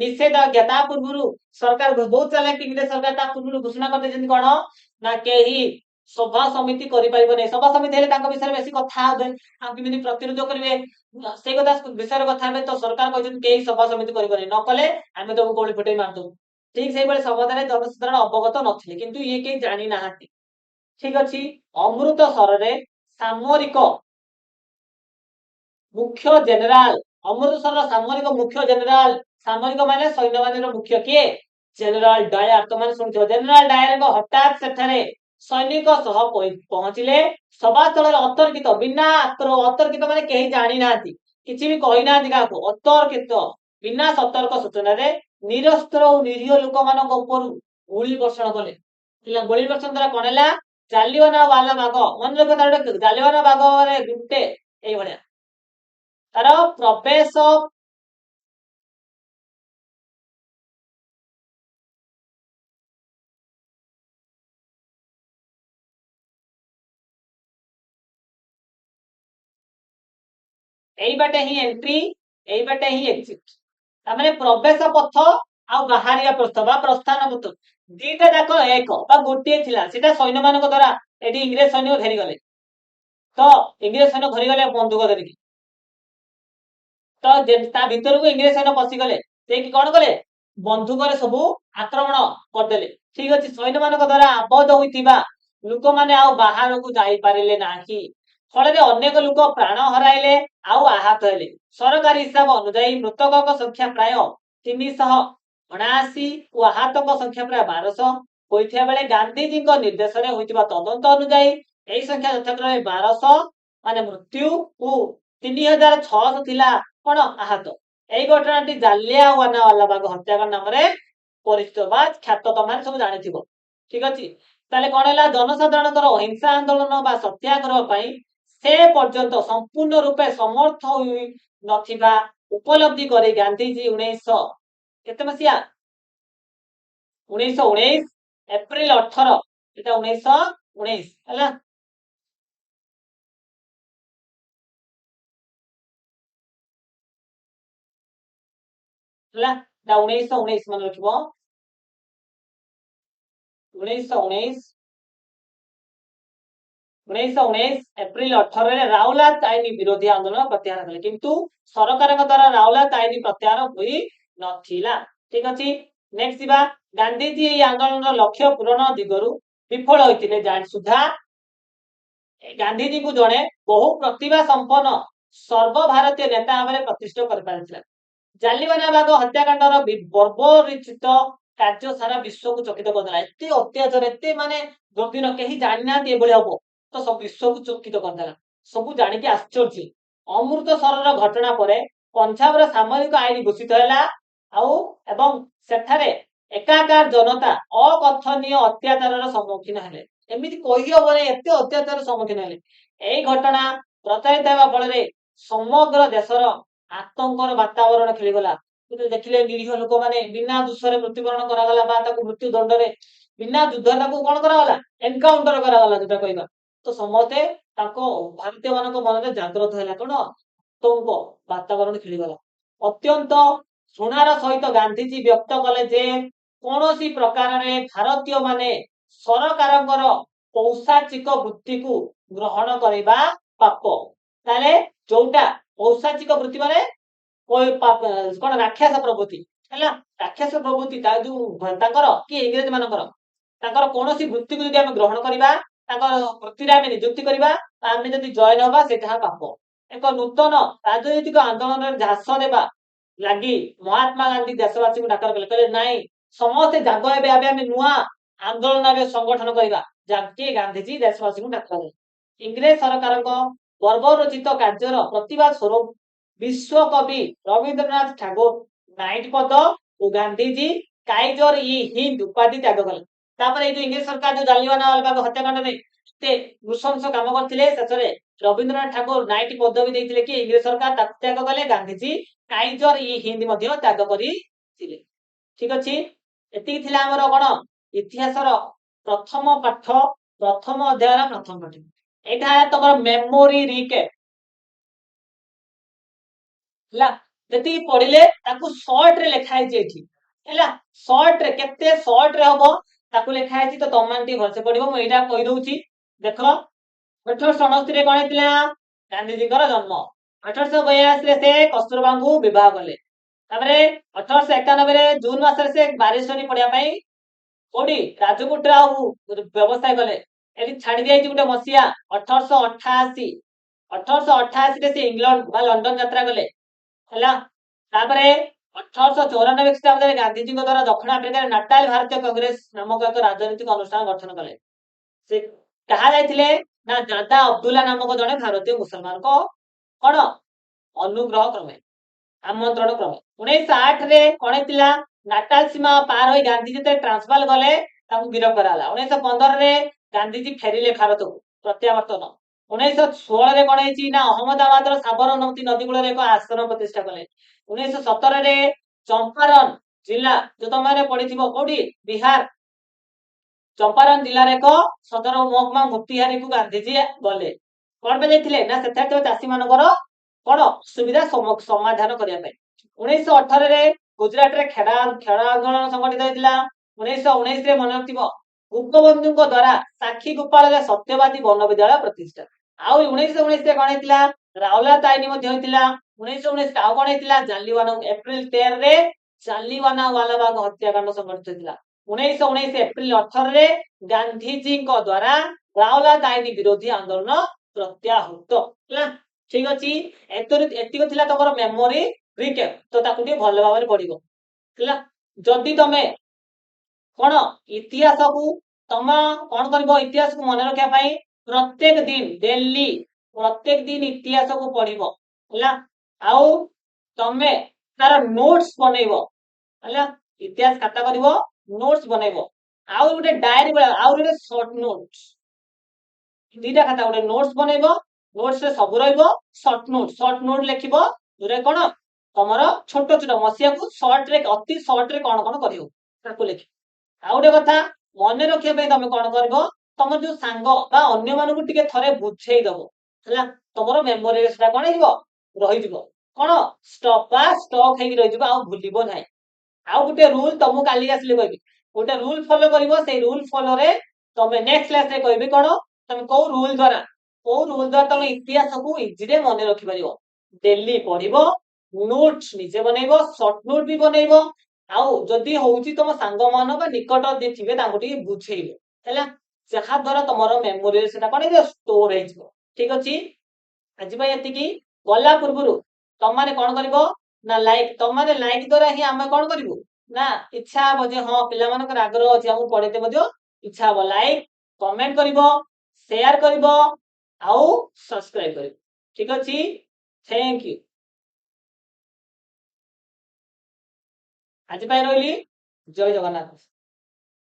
ନିଷେଧାଜ୍ଞା, ତା ପୂର୍ବରୁ ସରକାର ବହୁତ ଚାଲାକ, ଇଂରେଜ ସରକାର ତା ପୂର୍ବରୁ ଘୋଷଣା କରିଦେଇଛନ୍ତି କଣ? ନା କେହି ସଭା ସମିତି କରିପାରିବ ନାହିଁ। ସଭା ସମିତି ହେଲେ ତାଙ୍କ ବିଷୟରେ ବେଶୀ କଥା ହେବେ, ଆଉ କେମିତି ପ୍ରତିରୋଧ କରିବେ ସେଇ କଥା ବିଷୟରେ କଥା ହେବେ। ତ ସରକାର କହିଛନ୍ତି କେହି ସଭା ସମିତି କରିବନି, ନ କଲେ ଆମେ ତମକୁ ଗୋଳି ଫଟେଇ ମାରିଦବୁ। ଠିକ ସେଇଭଳି ସଭାରେ ଜନସାଧାରଣ ଅବଗତ ନଥିଲେ, କିନ୍ତୁ ଇଏ କେହି ଜାଣି ନାହାନ୍ତି। ଠିକ ଅଛି। ଅମୃତସରରେ ସାମରିକ ମୁଖ୍ୟ ଜେନେରାଲ, ଅମୃତସରର ସାମରିକ ମୁଖ୍ୟ ଜେନେରାଲ, ସାମରିକ ମାନେ ସୈନ୍ୟବାହିନୀର ମୁଖ୍ୟ କିଏ? General Dyer. ତମାନେ ଶୁଣିଥିବ ଜେନେରାଲ ଡାୟାରଙ୍କ ହଠାତ୍ ସେଠାରେ ସୈନିକ ସହ ପହଞ୍ଚିଲେ। ସଭାସ୍ଥଳରେ ଅତର୍କିତ ବିନା ଅତର୍କିତ ମାନେ କେହି ଜାଣିନାହାନ୍ତି, କିଛି ବି କହିନାହାନ୍ତି କାହାକୁ, ଅତର୍କିତ ବିନା ସତର୍କ ସୂଚନାରେ ନିରସ୍ତ୍ର ଓ ନିରୀହ ଲୋକମାନଙ୍କ ଉପରୁ ଗୁଳି ବର୍ଷଣ କଲେ। ଗୁଳି ବର୍ଷଣ ଦ୍ୱାରା କଣ ହେଲା? ଜାଲିଆନାବାଲା ବାଗ, ମନେ ରଖ ତାର ଗୋଟେ ଜାଲିଆନାବାଲା ବାଗରେ ଗୋଟେ ଏଇଭଳିଆ ତାର ପ୍ରବେଶ ଏଇ ବାଟେ ହିଁ ଏଣ୍ଟ୍ରି, ଏଇ ବାଟେ ହିଁ ଏକ୍ସିଟ୍। ତାମାନେ ପ୍ରବେଶ ପଥ ଆଉ ବାହାରିବା ପଥ ବା ପ୍ରସ୍ଥାନ ପଥ ଦିଟା ଯାକ ଏକ ବା ଗୋଟିଏ ଥିଲା। ସେଟା ସୈନ୍ୟମାନଙ୍କ ଦ୍ୱାରା ଏଠି ଇଂରେଜ ସୈନିକ ଘେରିଗଲେ। ତ ଇଂରେଜ ସୈନ୍ୟ ଘେରିଗଲେ ବନ୍ଧୁକ ଧରିକି। ତ ତା ଭିତରକୁ ଇଂରେଜ ସୈନ୍ୟ ପଶିଗଲେ, ଯାଇକି କଣ କଲେ? ବନ୍ଧୁକରେ ସବୁ ଆକ୍ରମଣ କରିଦେଲେ। ଠିକ ଅଛି, ସୈନ୍ୟମାନଙ୍କ ଦ୍ୱାରା ଆବଦ୍ଧ ହୋଇଥିବା ଲୋକମାନେ ଆଉ ବାହାରକୁ ଯାଇପାରିଲେ ନାହିଁ। ଫଳରେ ଅନେକ ଲୋକ ପ୍ରାଣ ହରାଇଲେ ଆଉ ଆହତ ହେଲେ। ସରକାରୀ ହିସାବ ଅନୁଯାୟୀ ମୃତକଙ୍କ ସଂଖ୍ୟା ପ୍ରାୟ 379 ଓ ଆହତଙ୍କ ସଂଖ୍ୟା ପ୍ରାୟ 1200 ହୋଇଥିବା ବେଳେ ଗାନ୍ଧୀଜୀଙ୍କ ନିର୍ଦ୍ଦେଶରେ ହୋଇଥିବା ତଦନ୍ତ ଅନୁଯାୟୀ ଏହି ସଂଖ୍ୟା ଯଥାକ୍ରମେ 1200 ମାନେ ମୃତ୍ୟୁ ଓ 3600 ଥିଲା କଣ ଆହତ। ଏଇ ଘଟଣାଟି ଜାଲିଆନାୱାଲା ବାଗ ହତ୍ୟାକାଣ୍ଡ ନାମରେ ପରିଚିତ ବା ଖ୍ୟାତ, ତମେ ସବୁ ଜାଣିଥିବ। ଠିକ ଅଛି, ତାହେଲେ କଣ ହେଲା? ଜନସାଧାରଣଙ୍କର ଅହିଂସା ଆନ୍ଦୋଳନ ବା ସତ୍ୟାଗ୍ରହ ପାଇଁ ସେ ପର୍ଯ୍ୟନ୍ତ ସମ୍ପୂର୍ଣ୍ଣ ରୂପେ ସମର୍ଥ ହୋଇ ନଥିବା ଉପଲବ୍ଧି କରି ଗାନ୍ଧୀଜୀ 1900 କେତେ ମସିହା? 1919 ଏପ୍ରିଲ 18 এটা 1919 ହେଲା। ହେଲା, এটা 1919 ମନେ ରଖିବ। 1919 ଏପ୍ରିଲ 18 ରେ ରାଉଲାତ ଆଇନ ବିରୋଧୀ ଆନ୍ଦୋଳନ ପ୍ରତ୍ୟାହାର କଲେ, କିନ୍ତୁ ସରକାରଙ୍କ ଦ୍ୱାରା ରାଉଲାତ ଆଇନ ପ୍ରତ୍ୟାହାର ହୋଇ ନଥିଲା। ଠିକ ଅଛି, ନେକ୍ସଟ ଯିବା। ଗାନ୍ଧୀଜୀ ଏହି ଆନ୍ଦୋଳନର ଲକ୍ଷ୍ୟ ପୂରଣ ଦିଗରୁ ବିଫଳ ହୋଇଥିଲେ ଜାଣି ସୁଦ୍ଧା ଗାନ୍ଧୀଜୀଙ୍କୁ ଜଣେ ବହୁ ପ୍ରତିଭା ସମ୍ପନ୍ନ ସର୍ବଭାରତୀୟ ନେତା ଭାବରେ ପ୍ରତିଷ୍ଠିତ କରିପାରିଥିଲା। ଜାଲିଆନାବାଗ ହତ୍ୟାକାଣ୍ଡର ବର୍ବୋଚିତ କାର୍ଯ୍ୟ ସାରା ବିଶ୍ୱକୁ ଚକିତ କରିଦେଲା। ଏତେ ଅତ୍ୟାଚାର, ଏତେ ମାନେ ଗଭୀର, କେହି ଜାଣିନାହାନ୍ତି ଏଭଳି ହବ, ତ ସବୁ ବିଶ୍ୱକୁ ଚକିତ କରିଦେଲା। ସବୁ ଜାଣିକି ଆଶ୍ଚର୍ଯ୍ୟ। ଅମୃତସରର ଘଟଣା ପରେ ପଞ୍ଜାବର ସାମରିକ ଆଇନ ଘୋଷିତ ହେଲା ଆଉ ଏବଂ ସେଠାରେ ଏକାକାର ଜନତା ଅକଥନୀୟ ଅତ୍ୟାଚାରର ସମ୍ମୁଖୀନ ହେଲେ। ଏମିତି କହିହବନି, ଏତେ ଅତ୍ୟାଚାର ସମ୍ମୁଖୀନ ହେଲେ। ଏଇ ଘଟଣା ପ୍ରଚାରିତ ହେବା ଫଳରେ ସମଗ୍ର ଦେଶର ଆତଙ୍କର ବାତାବରଣ ଖେଳିଗଲା। ଦେଖିଲେ ନିରୀହ ଲୋକମାନେ ବିନା ଦୋଷରେ ମୃତ୍ୟୁବରଣ କରାଗଲା ବା ତାକୁ ମୃତ୍ୟୁ ଦଣ୍ଡରେ ବିନା ଯୁଦ୍ଧରେ ତାକୁ କଣ କରାଗଲା? ଏନକାଉଣ୍ଟର କରାଗଲା ଯୋଉଟା କହିବା। ତ ସମସ୍ତେ ତାଙ୍କ ଭାରତୀୟ ମାନଙ୍କ ମନରେ ଜାଗ୍ରତ ହେଲା କଣ? ଆତଙ୍କ ବାତାବରଣ ଖେଳିଗଲା। ଅତ୍ୟନ୍ତ ଘୃଣାର ସହିତ ଗାନ୍ଧୀଜୀ ବ୍ୟକ୍ତ କଲେ ଯେ କୌଣସି ପ୍ରକାରରେ ଭାରତୀୟ ମାନେ ସରକାରଙ୍କର ପୌଶାଚିକ ବୃତ୍ତିକୁ ଗ୍ରହଣ କରିବା ପାପ। ତାହେଲେ ଯୋଉଟା ପୌଶାଚିକ ବୃତ୍ତି ମାନେ କଣ? ରାକ୍ଷସ ପ୍ରବୃତ୍ତି ହେଲା। ରାକ୍ଷସ ପ୍ରବୃତ୍ତି ତା ଯୋଉ ତାଙ୍କର କି ଇଂରେଜ ମାନଙ୍କର ତାଙ୍କର କୌଣସି ବୃତ୍ତିକୁ ଯଦି ଆମେ ଗ୍ରହଣ କରିବା, ତାଙ୍କର ବୃତ୍ତିରେ ଆମେ ନିଯୁକ୍ତି କରିବା, ଆମେ ଯଦି ଜଏନ ହବା, ସେଇଟା ପାପ। ଏକ ନୂତନ ରାଜନୈତିକ ଆନ୍ଦୋଳନରେ ଝାସ ଦେବା ଲାଗି ମହାତ୍ମା ଗାନ୍ଧୀ ଦେଶବାସୀଙ୍କୁ ଡାକରା କଲେ। କହିଲେ ନାଇଁ, ସମସ୍ତେ ଜାଗ ହେବେ, ଆମେ ନୂଆ ଆନ୍ଦୋଳନ ଏବେ ସଂଗଠନ କରିବା। ଯାକେ ଗାନ୍ଧୀଜୀ ଦେଶବାସୀଙ୍କୁ ଡାକରା କଲେ। ଇଂରେଜ ସରକାରଙ୍କ ବର୍ବରୋଚିତ କାର୍ଯ୍ୟର ପ୍ରତିବାଦ ସ୍ୱରୂପ ବିଶ୍ୱକବି ରବୀନ୍ଦ୍ରନାଥ ଠାକୁର ନାଇଟ ପଦ ଓ ଗାନ୍ଧୀଜୀ କାଇଜର ଇ ହିନ୍ଦ ଉପାଧି ତ୍ୟାଗ କଲେ। ତାପରେ ଏଇ ଯୋଉ ଇଂରେଜ ସରକାର ଯୋଉ ଜାଲିଆନାୱାଲା ବାଗ ହତ୍ୟାକାଣ୍ଡରେ ଏତେ ନୃଶଂସ କାମ କରିଥିଲେ, ଶେଷରେ ରବୀନ୍ଦ୍ରନାଥ ଠାକୁର ନାଇଟ ପଦବୀ ଦେଇଥିଲେ କି ଇଂରେଜ ସରକାର ତାକୁ ତ୍ୟାଗ କଲେ। ଗାନ୍ଧୀଜୀ କାଇଜର ଇ ହିନ୍ଦ ମଧ୍ୟ ତ୍ୟାଗ କରିଥିଲେ। ଠିକ ଅଛି, ଏତିକି ଥିଲା ଆମର କଣ ଇତିହାସର ପ୍ରଥମ ପାଠ, ପ୍ରଥମ ଅଧ୍ୟାୟର ପ୍ରଥମ ପାଠ। ଏଇଟା ତମର ମେମୋରି ରିକେପ ହେଲା। ଯେତିକି ପଢିଲେ ତାକୁ ସର୍ଟ ରେ ଲେଖା ହେଇଛି ଏଠି ହେଲା। ସର୍ଟ ରେ କେତେ ସର୍ଟ ରେ ହବ ତାକୁ ଲେଖା ହେଇଛି, ତ ତମେ ଟିକେ ଭଲସେ ପଢିବ। ମୁଁ ଏଇଟା କହିଦଉଛି। ଦେଖ, 1869 ରେ କଣ ହେଇଥିଲା? ଗାନ୍ଧୀଜୀଙ୍କର ଜନ୍ମ। 1882 ରେ ସେ କସ୍ତୁରବାଙ୍କୁ ବିବାହ କଲେ। ତାପରେ 1891 ରେ ଜୁନ ମାସରେ ସେ ବାଲେଶ୍ୱରୀ ପଢିବା ପାଇଁ କୋଉଠି ରାଜକୋଟରେ ଆଉ ବ୍ୟବସାୟ କଲେ। ଏଠି ଛାଡି ଦିଆଯାଇଛି ଗୋଟେ ମସିହା 1888। 1888 ରେ ସେ ଇଂଲଣ୍ଡ ବା ଲଣ୍ଡନ ଯାତ୍ରା କଲେ ହେଲା। ତାପରେ 1894 ଖ୍ରୀଷ୍ଟାବ୍ଦରେ ଗାନ୍ଧୀଜୀଙ୍କ ଦ୍ୱାରା ଦକ୍ଷିଣ ଆଫ୍ରିକାରେ ନାଟାଲ ଭାରତୀୟ କଂଗ୍ରେସ ନାମକ ଏକ ରାଜନୈତିକ ଅନୁଷ୍ଠାନ ଗଠନ କଲେ। ସେ କାହା ଯାଇଥିଲେ ନା ଦାଦା ଅବଦୁଲ୍ଲା ନାମକ ଜଣେ ଭାରତୀୟ ମୁସଲମାନଙ୍କ କଣ ଅନୁଗ୍ରହ କ୍ରମେ ଆମନ୍ତ୍ରଣ କ୍ରମେ 1908 ରେ କଣ ହେଇଥିଲା ନାଟାଲ ସୀମା ପାର ହୋଇ ଗାନ୍ଧୀ ଯେତେବେଳେ ଟ୍ରାନ୍ସବାଲ ଗଲେ ତାଙ୍କୁ ଗିରଫ କରାଗଲା 1915 ରେ ଗାନ୍ଧୀଜୀ ଫେରିଲେ ଭାରତକୁ ପ୍ରତ୍ୟାବର୍ତ୍ତନ 1916 ରେ କଣ ହେଇଛି ନା ଅହମ୍ମଦାବାଦର ସାବରମତୀ ନଦୀ କୂଳରେ ଏକ ଆଶ୍ରମ ପ୍ରତିଷ୍ଠା କଲେ 1917 ରେ ଚମ୍ପାରନ ଜିଲ୍ଲା ଯୋଉ ତମେ ପଢିଥିବ କୋଉଠି ବିହାର ଚମ୍ପାରନ ଜିଲ୍ଲାରେ ଏକ ସଦର ମହକୁମା ମୋତିହାରୀକୁ ଗାନ୍ଧୀଜୀ ଗଲେ କଣ ପାଇଁ ଯାଇଥିଲେ ନା ସେଠାରେ ଥିବା ଚାଷୀ ମାନଙ୍କର କଣ ଅସୁବିଧା ସମାଧାନ କରିବା ପାଇଁ 1918 ରେ ଗୁଜରାଟରେ ଖେଳ ଆନ୍ଦୋଳନ ସଂଗଠିତ ହେଇଥିଲା 1919 ରେ ମନେ ରଖିଥିବ ଗୋପବନ୍ଧୁଙ୍କ ଦ୍ୱାରା ସାକ୍ଷୀ ଗୋପାଳରେ ସତ୍ୟବାଦୀ ବନ ବିଦ୍ୟାଳୟ ପ୍ରତିଷ୍ଠା ଆଉ 1919 ରେ କଣ ହେଇଥିଲା ରାଉଲାତ ଆଇନ ମଧ୍ୟ ହେଇଥିଲା 1919 ଆଉ କଣ ହେଇଥିଲା ଜାଲିୱାନା ଏପ୍ରିଲ 13 ରେ ଜାଲିୱାନାୱାଲାବାଗ ହତ୍ୟାକାଣ୍ଡ ସଂଗଠିତ ହେଇଥିଲା 1919 ଏପ୍ରିଲ 18 ରେ ଗାନ୍ଧୀଜୀଙ୍କ ଦ୍ୱାରା ରାଉଲାତ ଆଇନ ବିରୋଧୀ ଆନ୍ଦୋଳନ ପ୍ରତ୍ୟାହୃତ ହେଲା ଠିକ ଅଛି ଏତିକି ଥିଲା ତମର ମେମୋରି ରିକ୍ୟାପ ତ ତାକୁ ଟିକେ ଭଲ ଭାବରେ ପଢିବ ହେଲା ଯଦି ତମେ କଣ ଇତିହାସକୁ ତମ କଣ କରିବ ଇତିହାସକୁ ମନେ ରଖିବା ପାଇଁ ପ୍ରତ୍ୟେକ ଦିନ ଡେଲି ପ୍ରତ୍ୟେକ ଦିନ ଇତିହାସକୁ ପଢିବ ହେଲା ଆଉ ତମେ ତାର ନୋଟ୍ସ ବନେଇବ ହେଲା ଇତିହାସ ଖାତା କରିବ ନୋଟ୍ସ ବନେଇବ ଆଉ ଗୋଟେ ଡାଏରୀ ଆଉ ଗୋଟେ ସର୍ଟ ନୋଟ୍ସ ଦୁଇଟା ଖାତା ଗୋଟେ ନୋଟ୍ସ ବନେଇବ ନୋଟ୍ସ ରେ ସବୁ ରହିବ ସର୍ଟ ନୋଟ ଲେଖିବ ଯୋଉଟା କଣ ତମର ଛୋଟ ଛୋଟ ମସିଆକୁ ସର୍ଟ ରେ ଅତି ସର୍ଟ ରେ କଣ କଣ କରିବ ତାକୁ ଲେଖିବ ଆଉ ଗୋଟେ କଥା ମନେ ରଖିବା ପାଇଁ ତମେ କଣ କରିବ ତମର ଯୋଉ ସାଙ୍ଗ ବା ଅନ୍ୟମାନଙ୍କୁ ଟିକେ ଥରେ ବୁଝେଇ ଦବ ହେଲା ତମର ମେମୋରିରେ ସେଟା କଣ ହେଇଯିବ ରହିଯିବ କଣ ଷ୍ଟକ୍ ହେଇକି ରହିଯିବ ଆଉ ଭୁଲିବ ନାହିଁ ଆଉ ଗୋଟେ ରୁଲ ତମକୁ କାଲି ଆସିଲେ କହିବି ଗୋଟେ ରୁଲ ଫଲୋ କରିବ ସେଇ ରୁଲ ଫଲୋରେ ତମେ ନେକ୍ସଟ କ୍ଲାସରେ କହିବି କଣ ତମେ କୋଉ ରୁଲ ଦ୍ୱାରା ତମେ ଇତିହାସକୁ ଇଜିରେ ମନେ ରଖିପାରିବ ଡେଲି ପଢିବ ନୋଟ୍ସ ନିଜେ ବନେଇବ ସର୍ଟ ନୋଟ ବି ବନେଇବ ଆଉ ଯଦି ହଉଛି ତମ ସାଙ୍ଗମାନ ବା ନିକଟ ଯିଏ ଥିବେ ତାଙ୍କୁ ଟିକେ ବୁଝେଇବ ହେଲା ଯାହା ଦ୍ୱାରା ତମର ମେମୋରିରେ ସେଟା କଣ ହେଇଯିବ ଷ୍ଟୋର ହେଇଯିବ ଠିକ ଅଛି ଆଜି ପାଇଁ ଏତିକି ଗଲା ପୂର୍ବରୁ ତମମାନେ କଣ କରିବ ନା ତମମାନେ ଲାଇକ ଦ୍ୱାରା ହିଁ ଆମେ କଣ କରିବୁ ନା ଇଚ୍ଛା ହବ ଯେ ହଁ ପିଲାମାନଙ୍କର ଆଗ୍ରହ ଅଛି ଆମକୁ ପଢେଇତେ ମଧ୍ୟ ଇଚ୍ଛା ହବ ଲାଇକ କମେଣ୍ଟ କରିବ ସେୟାର କରିବ ଆଉ ସବସ୍କ୍ରାଇବ କରିବ ଠିକ ଅଛି ଥ୍ୟାଙ୍କ ୟୁ ଆଜି ପାଇଁ ରହିଲି ଜୟ ଜଗନ୍ନାଥ